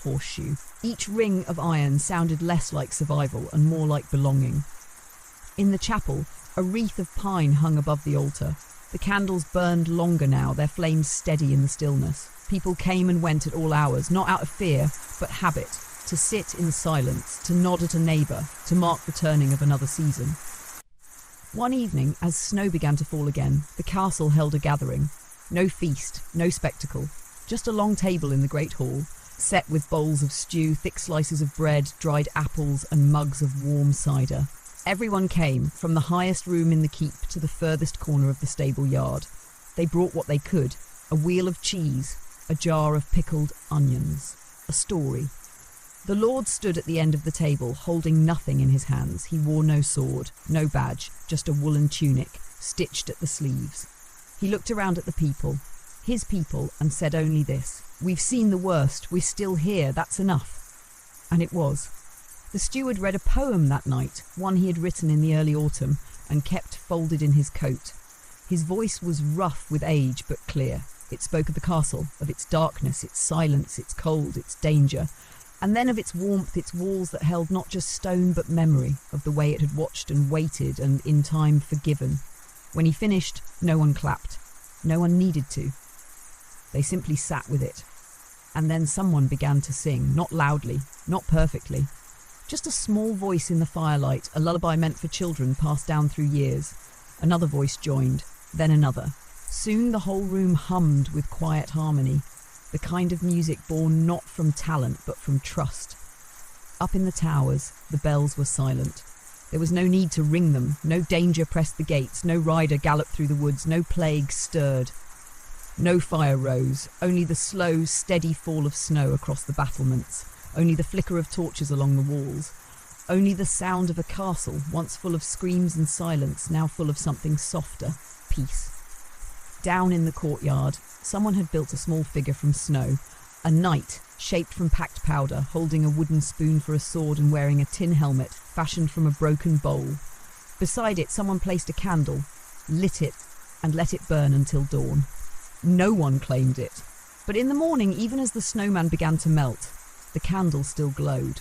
horseshoe. Each ring of iron sounded less like survival and more like belonging. In the chapel, a wreath of pine hung above the altar. The candles burned longer now, their flames steady in the stillness. People came and went at all hours, not out of fear, but habit, to sit in silence, to nod at a neighbour, to mark the turning of another season. One evening, as snow began to fall again, the castle held a gathering. No feast, no spectacle, just a long table in the great hall, set with bowls of stew, thick slices of bread, dried apples, and mugs of warm cider. Everyone came, from the highest room in the keep to the furthest corner of the stable yard. They brought what they could, a wheel of cheese, a jar of pickled onions, a story. The lord stood at the end of the table, holding nothing in his hands. He wore no sword, no badge, just a woolen tunic, stitched at the sleeves. He looked around at the people, his people, and said only this: "We've seen the worst, we're still here, that's enough." And it was. The steward read a poem that night, one he had written in the early autumn and kept folded in his coat. His voice was rough with age but clear. It spoke of the castle, of its darkness, its silence, its cold, its danger, and then of its warmth, its walls that held not just stone but memory, of the way it had watched and waited and in time forgiven. When he finished, no one clapped. No one needed to. They simply sat with it. And then someone began to sing, not loudly, not perfectly. Just a small voice in the firelight, a lullaby meant for children passed down through years. Another voice joined, then another. Soon the whole room hummed with quiet harmony, the kind of music born not from talent but from trust. Up in the towers, the bells were silent. There was no need to ring them, no danger pressed the gates, no rider galloped through the woods, no plague stirred. No fire rose, only the slow, steady fall of snow across the battlements, only the flicker of torches along the walls, only the sound of a castle, once full of screams and silence, now full of something softer, peace. Down in the courtyard, someone had built a small figure from snow, a knight, shaped from packed powder, holding a wooden spoon for a sword and wearing a tin helmet fashioned from a broken bowl. Beside it, someone placed a candle, lit it, and let it burn until dawn. No one claimed it. But in the morning, even as the snowman began to melt, the candle still glowed.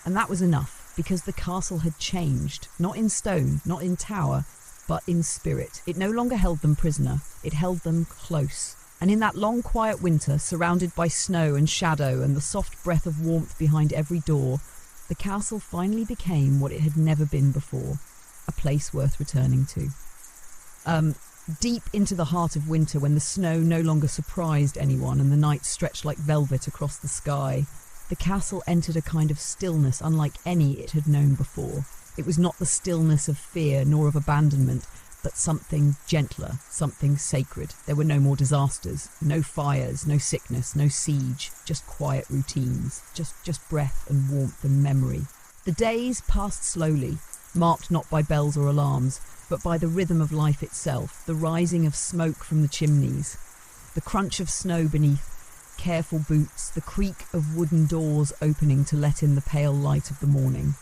And that was enough, because the castle had changed, not in stone, not in tower, but in spirit. It no longer held them prisoner, it held them close. And in that long, quiet winter, surrounded by snow and shadow and the soft breath of warmth behind every door, the castle finally became what it had never been before, a place worth returning to. Deep into the heart of winter, when the snow no longer surprised anyone and the night stretched like velvet across the sky, the castle entered a kind of stillness unlike any it had known before. It was not the stillness of fear nor of abandonment, but something gentler, something sacred. There were no more disasters, no fires, no sickness, no siege, just quiet routines, just breath and warmth and memory. The days passed slowly, marked not by bells or alarms, but by the rhythm of life itself, the rising of smoke from the chimneys, the crunch of snow beneath careful boots, the creak of wooden doors opening to let in the pale light of the morning.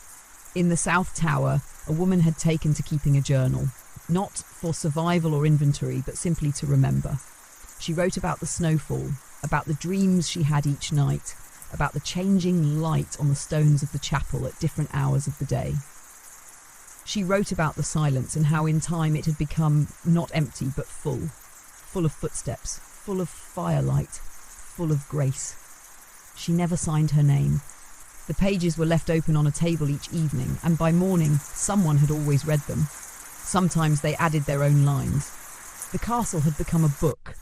In the South Tower, a woman had taken to keeping a journal, not for survival or inventory, but simply to remember. She wrote about the snowfall, about the dreams she had each night, about the changing light on the stones of the chapel at different hours of the day. She wrote about the silence and how in time it had become not empty but full of footsteps, full of firelight, full of grace. She never signed her name. The pages were left open on a table each evening, and by morning someone had always read them. Sometimes they added their own lines. The castle had become a book,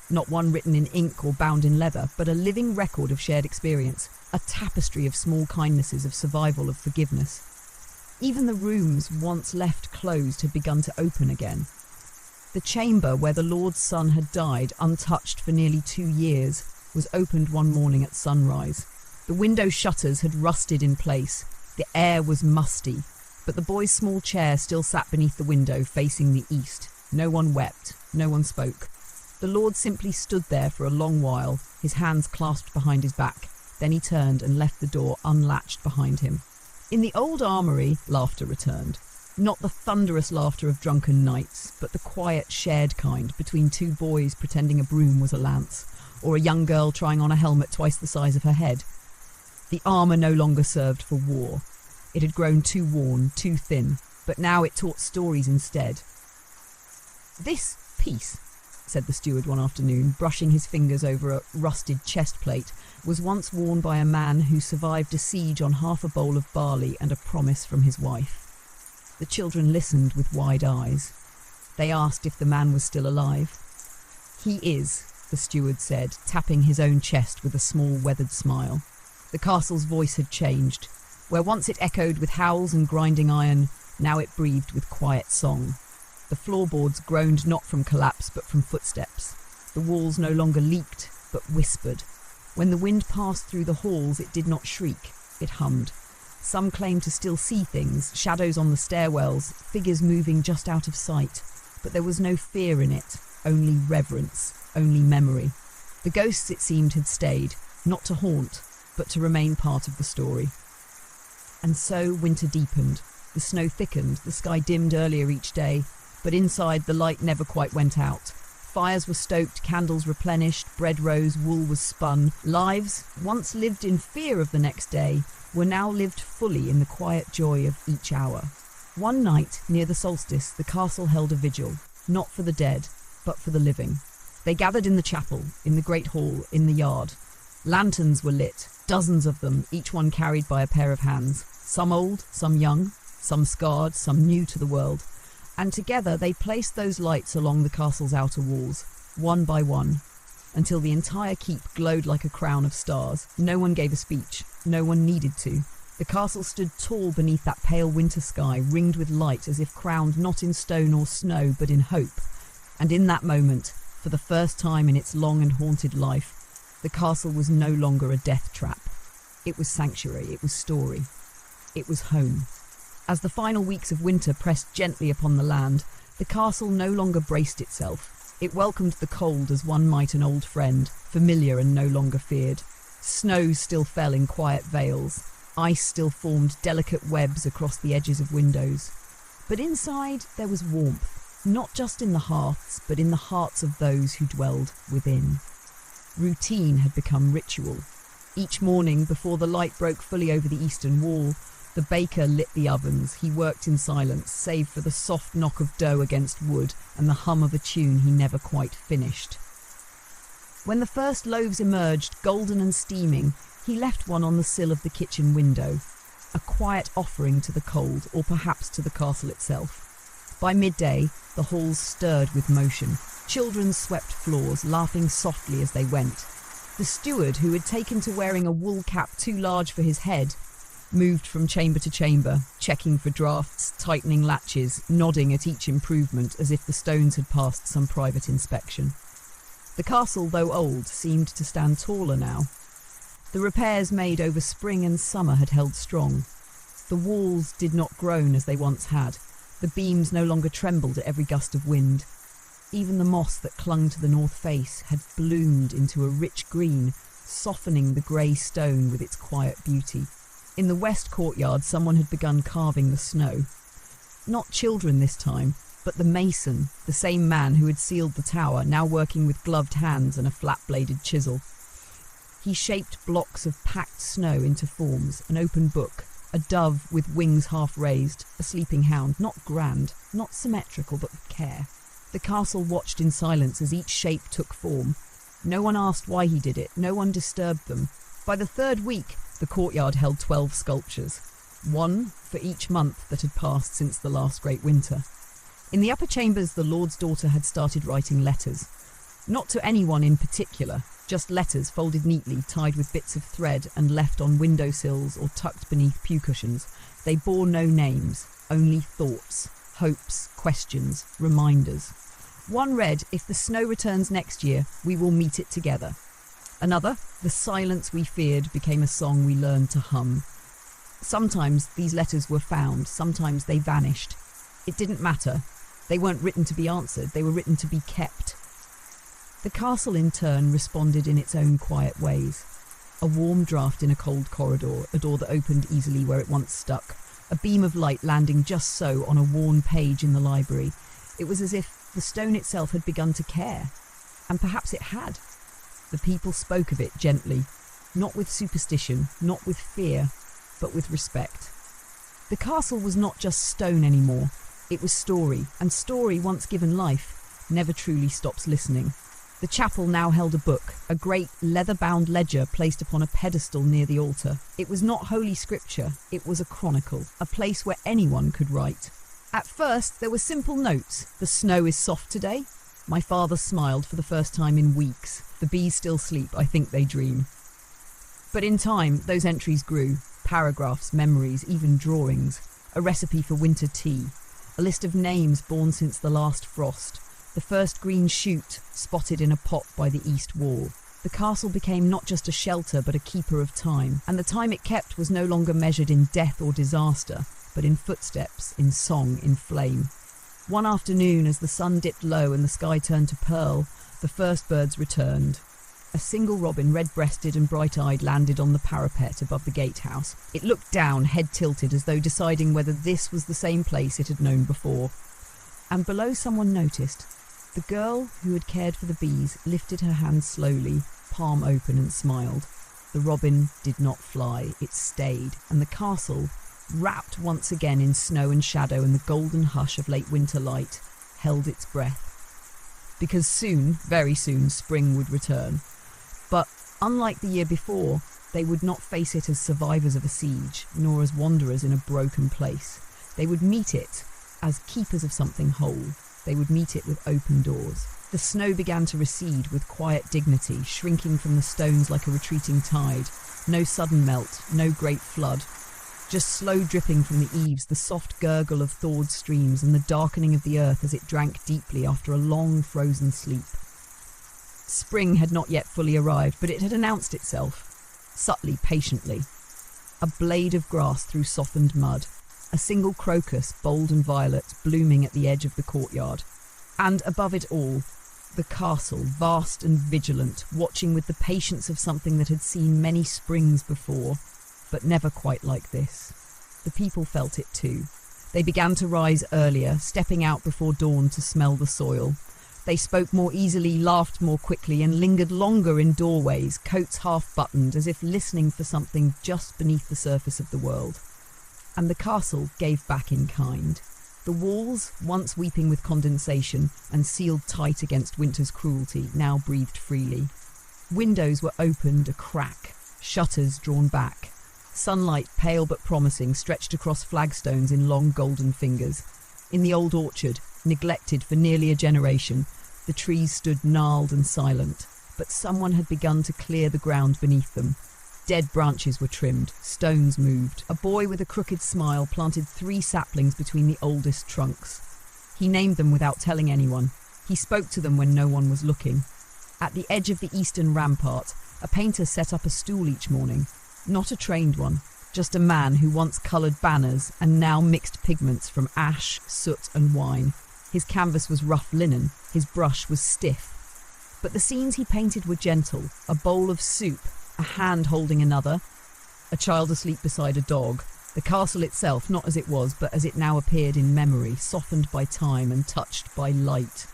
not one written in ink or bound in leather, but a living record of shared experience, a tapestry of small kindnesses, of survival, of forgiveness. Even the rooms once left closed had begun to open again. The chamber where the Lord's son had died, untouched for nearly 2 years, was opened one morning at sunrise. The window shutters had rusted in place. The air was musty, but the boy's small chair still sat beneath the window facing the east. No one wept, no one spoke. The Lord simply stood there for a long while, his hands clasped behind his back. Then he turned and left the door unlatched behind him. In the old armoury, laughter returned. Not the thunderous laughter of drunken knights, but the quiet, shared kind between 2 boys pretending a broom was a lance, or a young girl trying on a helmet twice the size of her head. The armour no longer served for war. It had grown too worn, too thin, but now it taught stories instead. "This piece," said the steward one afternoon, brushing his fingers over a rusted chest plate, "was once worn by a man who survived a siege on half a bowl of barley and a promise from his wife." The children listened with wide eyes. They asked if the man was still alive. "He is," the steward said, tapping his own chest with a small weathered smile. The castle's voice had changed. Where once it echoed with howls and grinding iron, now it breathed with quiet song. The floorboards groaned not from collapse but from footsteps. The walls no longer leaked but whispered. When the wind passed through the halls, it did not shriek, it hummed. Some claimed to still see things, shadows on the stairwells, figures moving just out of sight. But there was no fear in it, only reverence, only memory. The ghosts, it seemed, had stayed, not to haunt, but to remain part of the story. And so winter deepened. The snow thickened, the sky dimmed earlier each day, but inside the light never quite went out. Fires were stoked, candles replenished, bread rose, wool was spun. Lives, once lived in fear of the next day, were now lived fully in the quiet joy of each hour. One night, near the solstice, the castle held a vigil, not for the dead, but for the living. They gathered in the chapel, in the great hall, in the yard. Lanterns were lit, dozens of them, each one carried by a pair of hands, some old, some young, some scarred, some new to the world. And together they placed those lights along the castle's outer walls, one by one, until the entire keep glowed like a crown of stars. No one gave a speech, no one needed to. The castle stood tall beneath that pale winter sky, ringed with light as if crowned not in stone or snow, but in hope. And in that moment, for the first time in its long and haunted life, the castle was no longer a death trap. It was sanctuary, it was story, it was home. As the final weeks of winter pressed gently upon the land, the castle no longer braced itself. It welcomed the cold as one might an old friend, familiar and no longer feared. Snow still fell in quiet veils. Ice still formed delicate webs across the edges of windows. But inside there was warmth, not just in the hearths, but in the hearts of those who dwelled within. Routine had become ritual. Each morning, before the light broke fully over the eastern wall, the baker lit the ovens. He worked in silence, save for the soft knock of dough against wood and the hum of a tune he never quite finished. When the first loaves emerged, golden and steaming, he left one on the sill of the kitchen window, a quiet offering to the cold, or perhaps to the castle itself. By midday, the halls stirred with motion. Children swept floors, laughing softly as they went. The steward, who had taken to wearing a wool cap too large for his head, moved from chamber to chamber, checking for drafts, tightening latches, nodding at each improvement as if the stones had passed some private inspection. The castle, though old, seemed to stand taller now. The repairs made over spring and summer had held strong. The walls did not groan as they once had. The beams no longer trembled at every gust of wind. Even the moss that clung to the north face had bloomed into a rich green, softening the grey stone with its quiet beauty. In the west courtyard, someone had begun carving the snow. Not children this time, but the mason, the same man who had sealed the tower, now working with gloved hands and a flat-bladed chisel. He shaped blocks of packed snow into forms, an open book, a dove with wings half raised, a sleeping hound, not grand, not symmetrical, but with care. The castle watched in silence as each shape took form. No one asked why he did it, no one disturbed them. By the third week, the courtyard held 12 sculptures, one for each month that had passed since the last great winter. In the upper chambers, the Lord's daughter had started writing letters. Not to anyone in particular, just letters folded neatly, tied with bits of thread and left on windowsills or tucked beneath pew cushions. They bore no names, only thoughts, hopes, questions, reminders. One read, "If the snow returns next year, we will meet it together." Another, "The silence we feared became a song we learned to hum." Sometimes these letters were found, sometimes they vanished. It didn't matter. They weren't written to be answered, they were written to be kept. The castle, in turn, responded in its own quiet ways. A warm draught in a cold corridor, a door that opened easily where it once stuck, a beam of light landing just so on a worn page in the library. It was as if the stone itself had begun to care. And perhaps it had. The people spoke of it gently, not with superstition, not with fear, but with respect. The castle was not just stone anymore. It was story, and story, once given life, never truly stops listening. The chapel now held a book, a great leather-bound ledger placed upon a pedestal near the altar. It was not holy scripture, it was a chronicle, a place where anyone could write. At first, there were simple notes. "The snow is soft today." My father smiled for the first time in weeks. "The bees still sleep, I think they dream." But in time, those entries grew. Paragraphs, memories, even drawings. A recipe for winter tea. A list of names born since the last frost. The first green shoot spotted in a pot by the east wall. The castle became not just a shelter, but a keeper of time. And the time it kept was no longer measured in death or disaster, but in footsteps, in song, in flame. One afternoon, as the sun dipped low and the sky turned to pearl, the first birds returned. A single robin, red-breasted and bright-eyed, landed on the parapet above the gatehouse. It looked down, head tilted, as though deciding whether this was the same place it had known before. And below, someone noticed. The girl who had cared for the bees lifted her hand slowly, palm open, and smiled. The robin did not fly, it stayed, and the castle, wrapped once again in snow and shadow and the golden hush of late winter light, held its breath. Because soon, very soon, spring would return. But unlike the year before, they would not face it as survivors of a siege, nor as wanderers in a broken place. They would meet it as keepers of something whole. They would meet it with open doors. The snow began to recede with quiet dignity, shrinking from the stones like a retreating tide. No sudden melt, no great flood. Just slow dripping from the eaves, the soft gurgle of thawed streams and the darkening of the earth as it drank deeply after a long frozen sleep. Spring had not yet fully arrived, but it had announced itself, subtly, patiently. A blade of grass through softened mud, a single crocus, bold and violet, blooming at the edge of the courtyard. And above it all, the castle, vast and vigilant, watching with the patience of something that had seen many springs before, but never quite like this. The people felt it too. They began to rise earlier, stepping out before dawn to smell the soil. They spoke more easily, laughed more quickly, and lingered longer in doorways, coats half-buttoned, as if listening for something just beneath the surface of the world. And the castle gave back in kind. The walls, once weeping with condensation and sealed tight against winter's cruelty, now breathed freely. Windows were opened a crack, shutters drawn back. Sunlight, pale but promising, stretched across flagstones in long golden fingers. In the old orchard, neglected for nearly a generation, the trees stood gnarled and silent, but someone had begun to clear the ground beneath them. Dead branches were trimmed, stones moved. A boy with a crooked smile planted 3 saplings between the oldest trunks. He named them without telling anyone. He spoke to them when no one was looking. At the edge of the eastern rampart, a painter set up a stool each morning. Not a trained one, just a man who once coloured banners and now mixed pigments from ash, soot and wine. His canvas was rough linen, his brush was stiff. But the scenes he painted were gentle, a bowl of soup, a hand holding another, a child asleep beside a dog. The castle itself, not as it was, but as it now appeared in memory, softened by time and touched by light.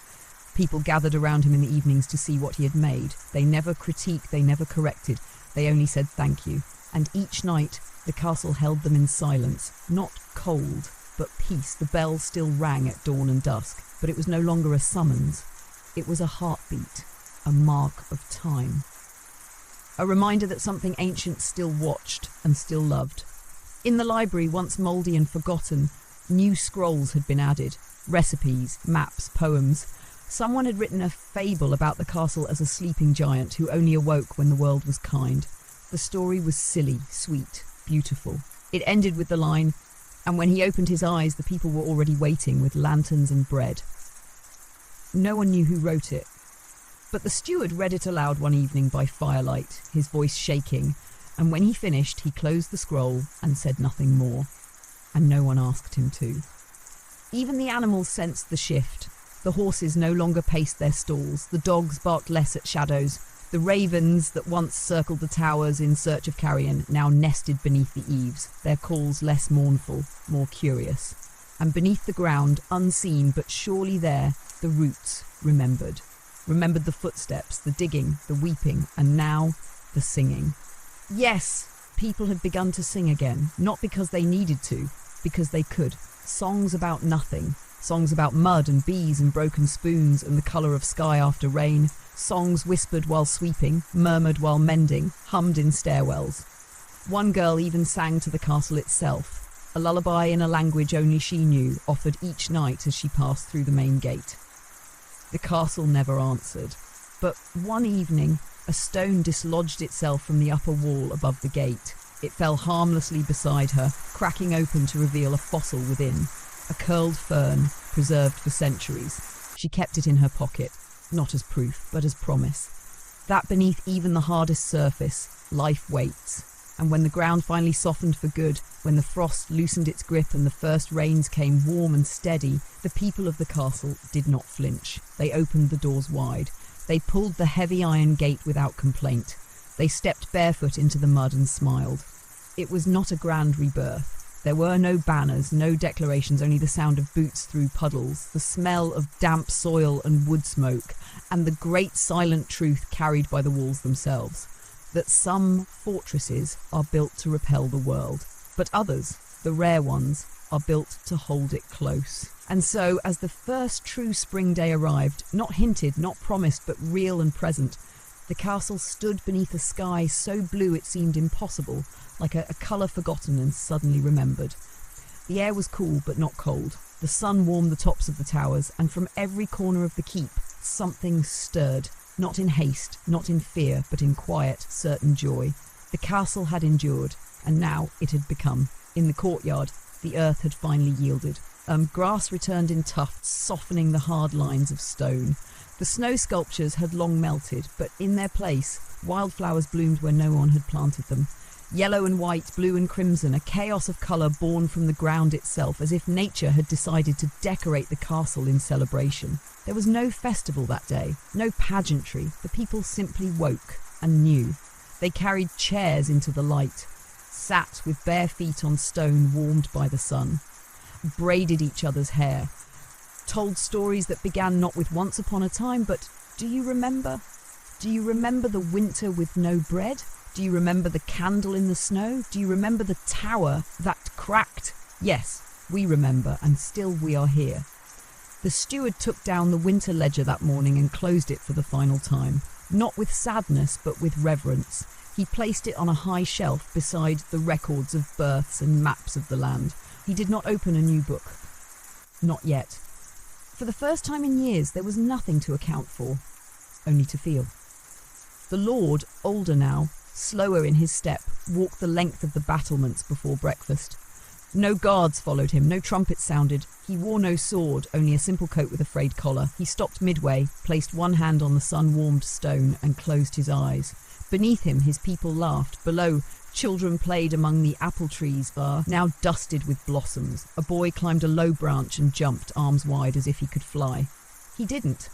People gathered around him in the evenings to see what he had made. They never critiqued, they never corrected, they only said thank you. And each night, the castle held them in silence, not cold, but peace. The bell still rang at dawn and dusk, but it was no longer a summons. It was a heartbeat, a mark of time. A reminder that something ancient still watched and still loved. In the library, once mouldy and forgotten, new scrolls had been added. Recipes, maps, poems. Someone had written a fable about the castle as a sleeping giant who only awoke when the world was kind. The story was silly, sweet, beautiful. It ended with the line, "And when he opened his eyes, the people were already waiting with lanterns and bread." No one knew who wrote it, but the steward read it aloud one evening by firelight, his voice shaking, and when he finished, he closed the scroll and said nothing more, and no one asked him to. Even the animals sensed the shift. The horses no longer paced their stalls, the dogs barked less at shadows, the ravens that once circled the towers in search of carrion now nested beneath the eaves, their calls less mournful, more curious. And beneath the ground, unseen but surely there, the roots remembered the footsteps, the digging, the weeping, and now the singing. Yes, people had begun to sing again, not because they needed to, because they could. Songs about nothing. Songs about mud and bees and broken spoons and the colour of sky after rain. Songs whispered while sweeping, murmured while mending, hummed in stairwells. One girl even sang to the castle itself, a lullaby in a language only she knew, offered each night as she passed through the main gate. The castle never answered, but one evening a stone dislodged itself from the upper wall above the gate. It fell harmlessly beside her, cracking open to reveal a fossil within. A curled fern, preserved for centuries. She kept it in her pocket, not as proof, but as promise. That beneath even the hardest surface, life waits. And when the ground finally softened for good, when the frost loosened its grip and the first rains came warm and steady, the people of the castle did not flinch. They opened the doors wide. They pulled the heavy iron gate without complaint. They stepped barefoot into the mud and smiled. It was not a grand rebirth. There were no banners, no declarations, only the sound of boots through puddles, the smell of damp soil and wood smoke, and the great silent truth carried by the walls themselves, that some fortresses are built to repel the world, but others, the rare ones, are built to hold it close. And so, as the first true spring day arrived, not hinted, not promised, but real and present, the castle stood beneath a sky so blue it seemed impossible, like a colour forgotten and suddenly remembered. The air was cool but not cold. The sun warmed the tops of the towers, and from every corner of the keep, something stirred, not in haste, not in fear, but in quiet, certain joy. The castle had endured, and now it had become. In the courtyard, the earth had finally yielded. Grass returned in tufts, softening the hard lines of stone. The snow sculptures had long melted, but in their place, wildflowers bloomed where no one had planted them. Yellow and white, blue and crimson, a chaos of colour born from the ground itself, as if nature had decided to decorate the castle in celebration. There was no festival that day, no pageantry. The people simply woke and knew. They carried chairs into the light, sat with bare feet on stone warmed by the sun, braided each other's hair, told stories that began not with once upon a time, but do you remember? Do you remember the winter with no bread? Do you remember the candle in the snow? Do you remember the tower that cracked? Yes, we remember, and still we are here. The steward took down the winter ledger that morning and closed it for the final time. Not with sadness, but with reverence. He placed it on a high shelf beside the records of births and maps of the land. He did not open a new book. Not yet. For the first time in years, there was nothing to account for, only to feel. The Lord, older now, slower in his step, walked the length of the battlements before breakfast. No guards followed him, no trumpets sounded. He wore no sword, only a simple coat with a frayed collar. He stopped midway, placed one hand on the sun-warmed stone, and closed his eyes. Beneath him, his people laughed. Below, children played among the apple trees, now dusted with blossoms. A boy climbed a low branch and jumped, arms wide, as if he could fly. He didn't,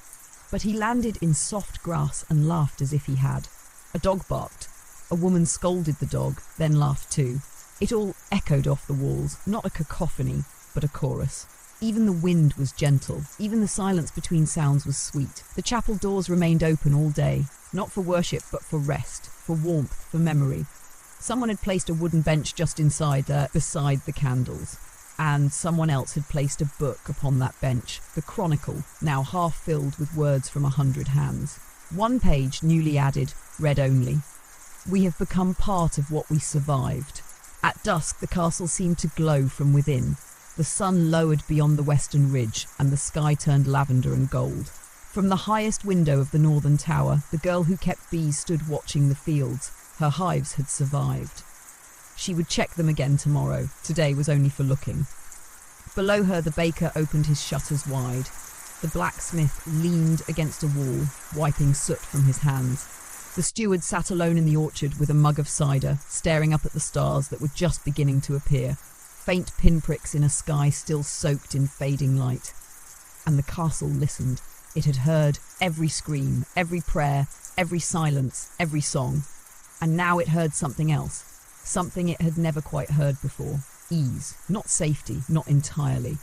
but he landed in soft grass and laughed as if he had. A dog barked. A woman scolded the dog, then laughed too. It all echoed off the walls, not a cacophony, but a chorus. Even the wind was gentle. Even the silence between sounds was sweet. The chapel doors remained open all day, not for worship, but for rest, for warmth, for memory. Someone had placed a wooden bench just inside there, beside the candles, and someone else had placed a book upon that bench, the Chronicle, now half filled with words from 100 hands. One page, newly added, read only, "We have become part of what we survived." At dusk, the castle seemed to glow from within. The sun lowered beyond the western ridge, and the sky turned lavender and gold. From the highest window of the northern tower, the girl who kept bees stood watching the fields. Her hives had survived. She would check them again tomorrow. Today was only for looking. Below her, the baker opened his shutters wide. The blacksmith leaned against a wall, wiping soot from his hands. The steward sat alone in the orchard with a mug of cider, staring up at the stars that were just beginning to appear, faint pinpricks in a sky still soaked in fading light. And the castle listened. It had heard every scream, every prayer, every silence, every song. And now it heard something else, something it had never quite heard before. Ease, not safety, not entirely.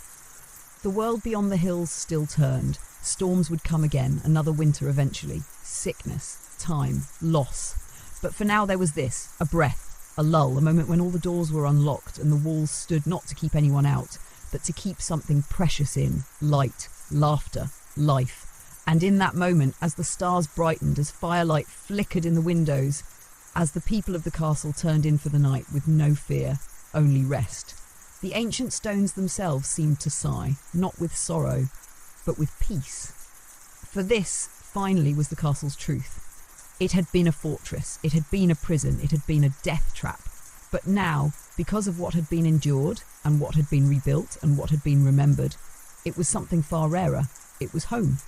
The world beyond the hills still turned. Storms would come again, another winter eventually. Sickness, time, loss. But for now there was this, a breath, a lull, a moment when all the doors were unlocked and the walls stood not to keep anyone out, but to keep something precious in, light, laughter, life. And in that moment, as the stars brightened, as firelight flickered in the windows, as the people of the castle turned in for the night with no fear, only rest, the ancient stones themselves seemed to sigh, not with sorrow, but with peace. For this, finally, was the castle's truth. It had been a fortress, it had been a prison, it had been a death trap. But now, because of what had been endured, and what had been rebuilt, and what had been remembered, it was something far rarer. It was home.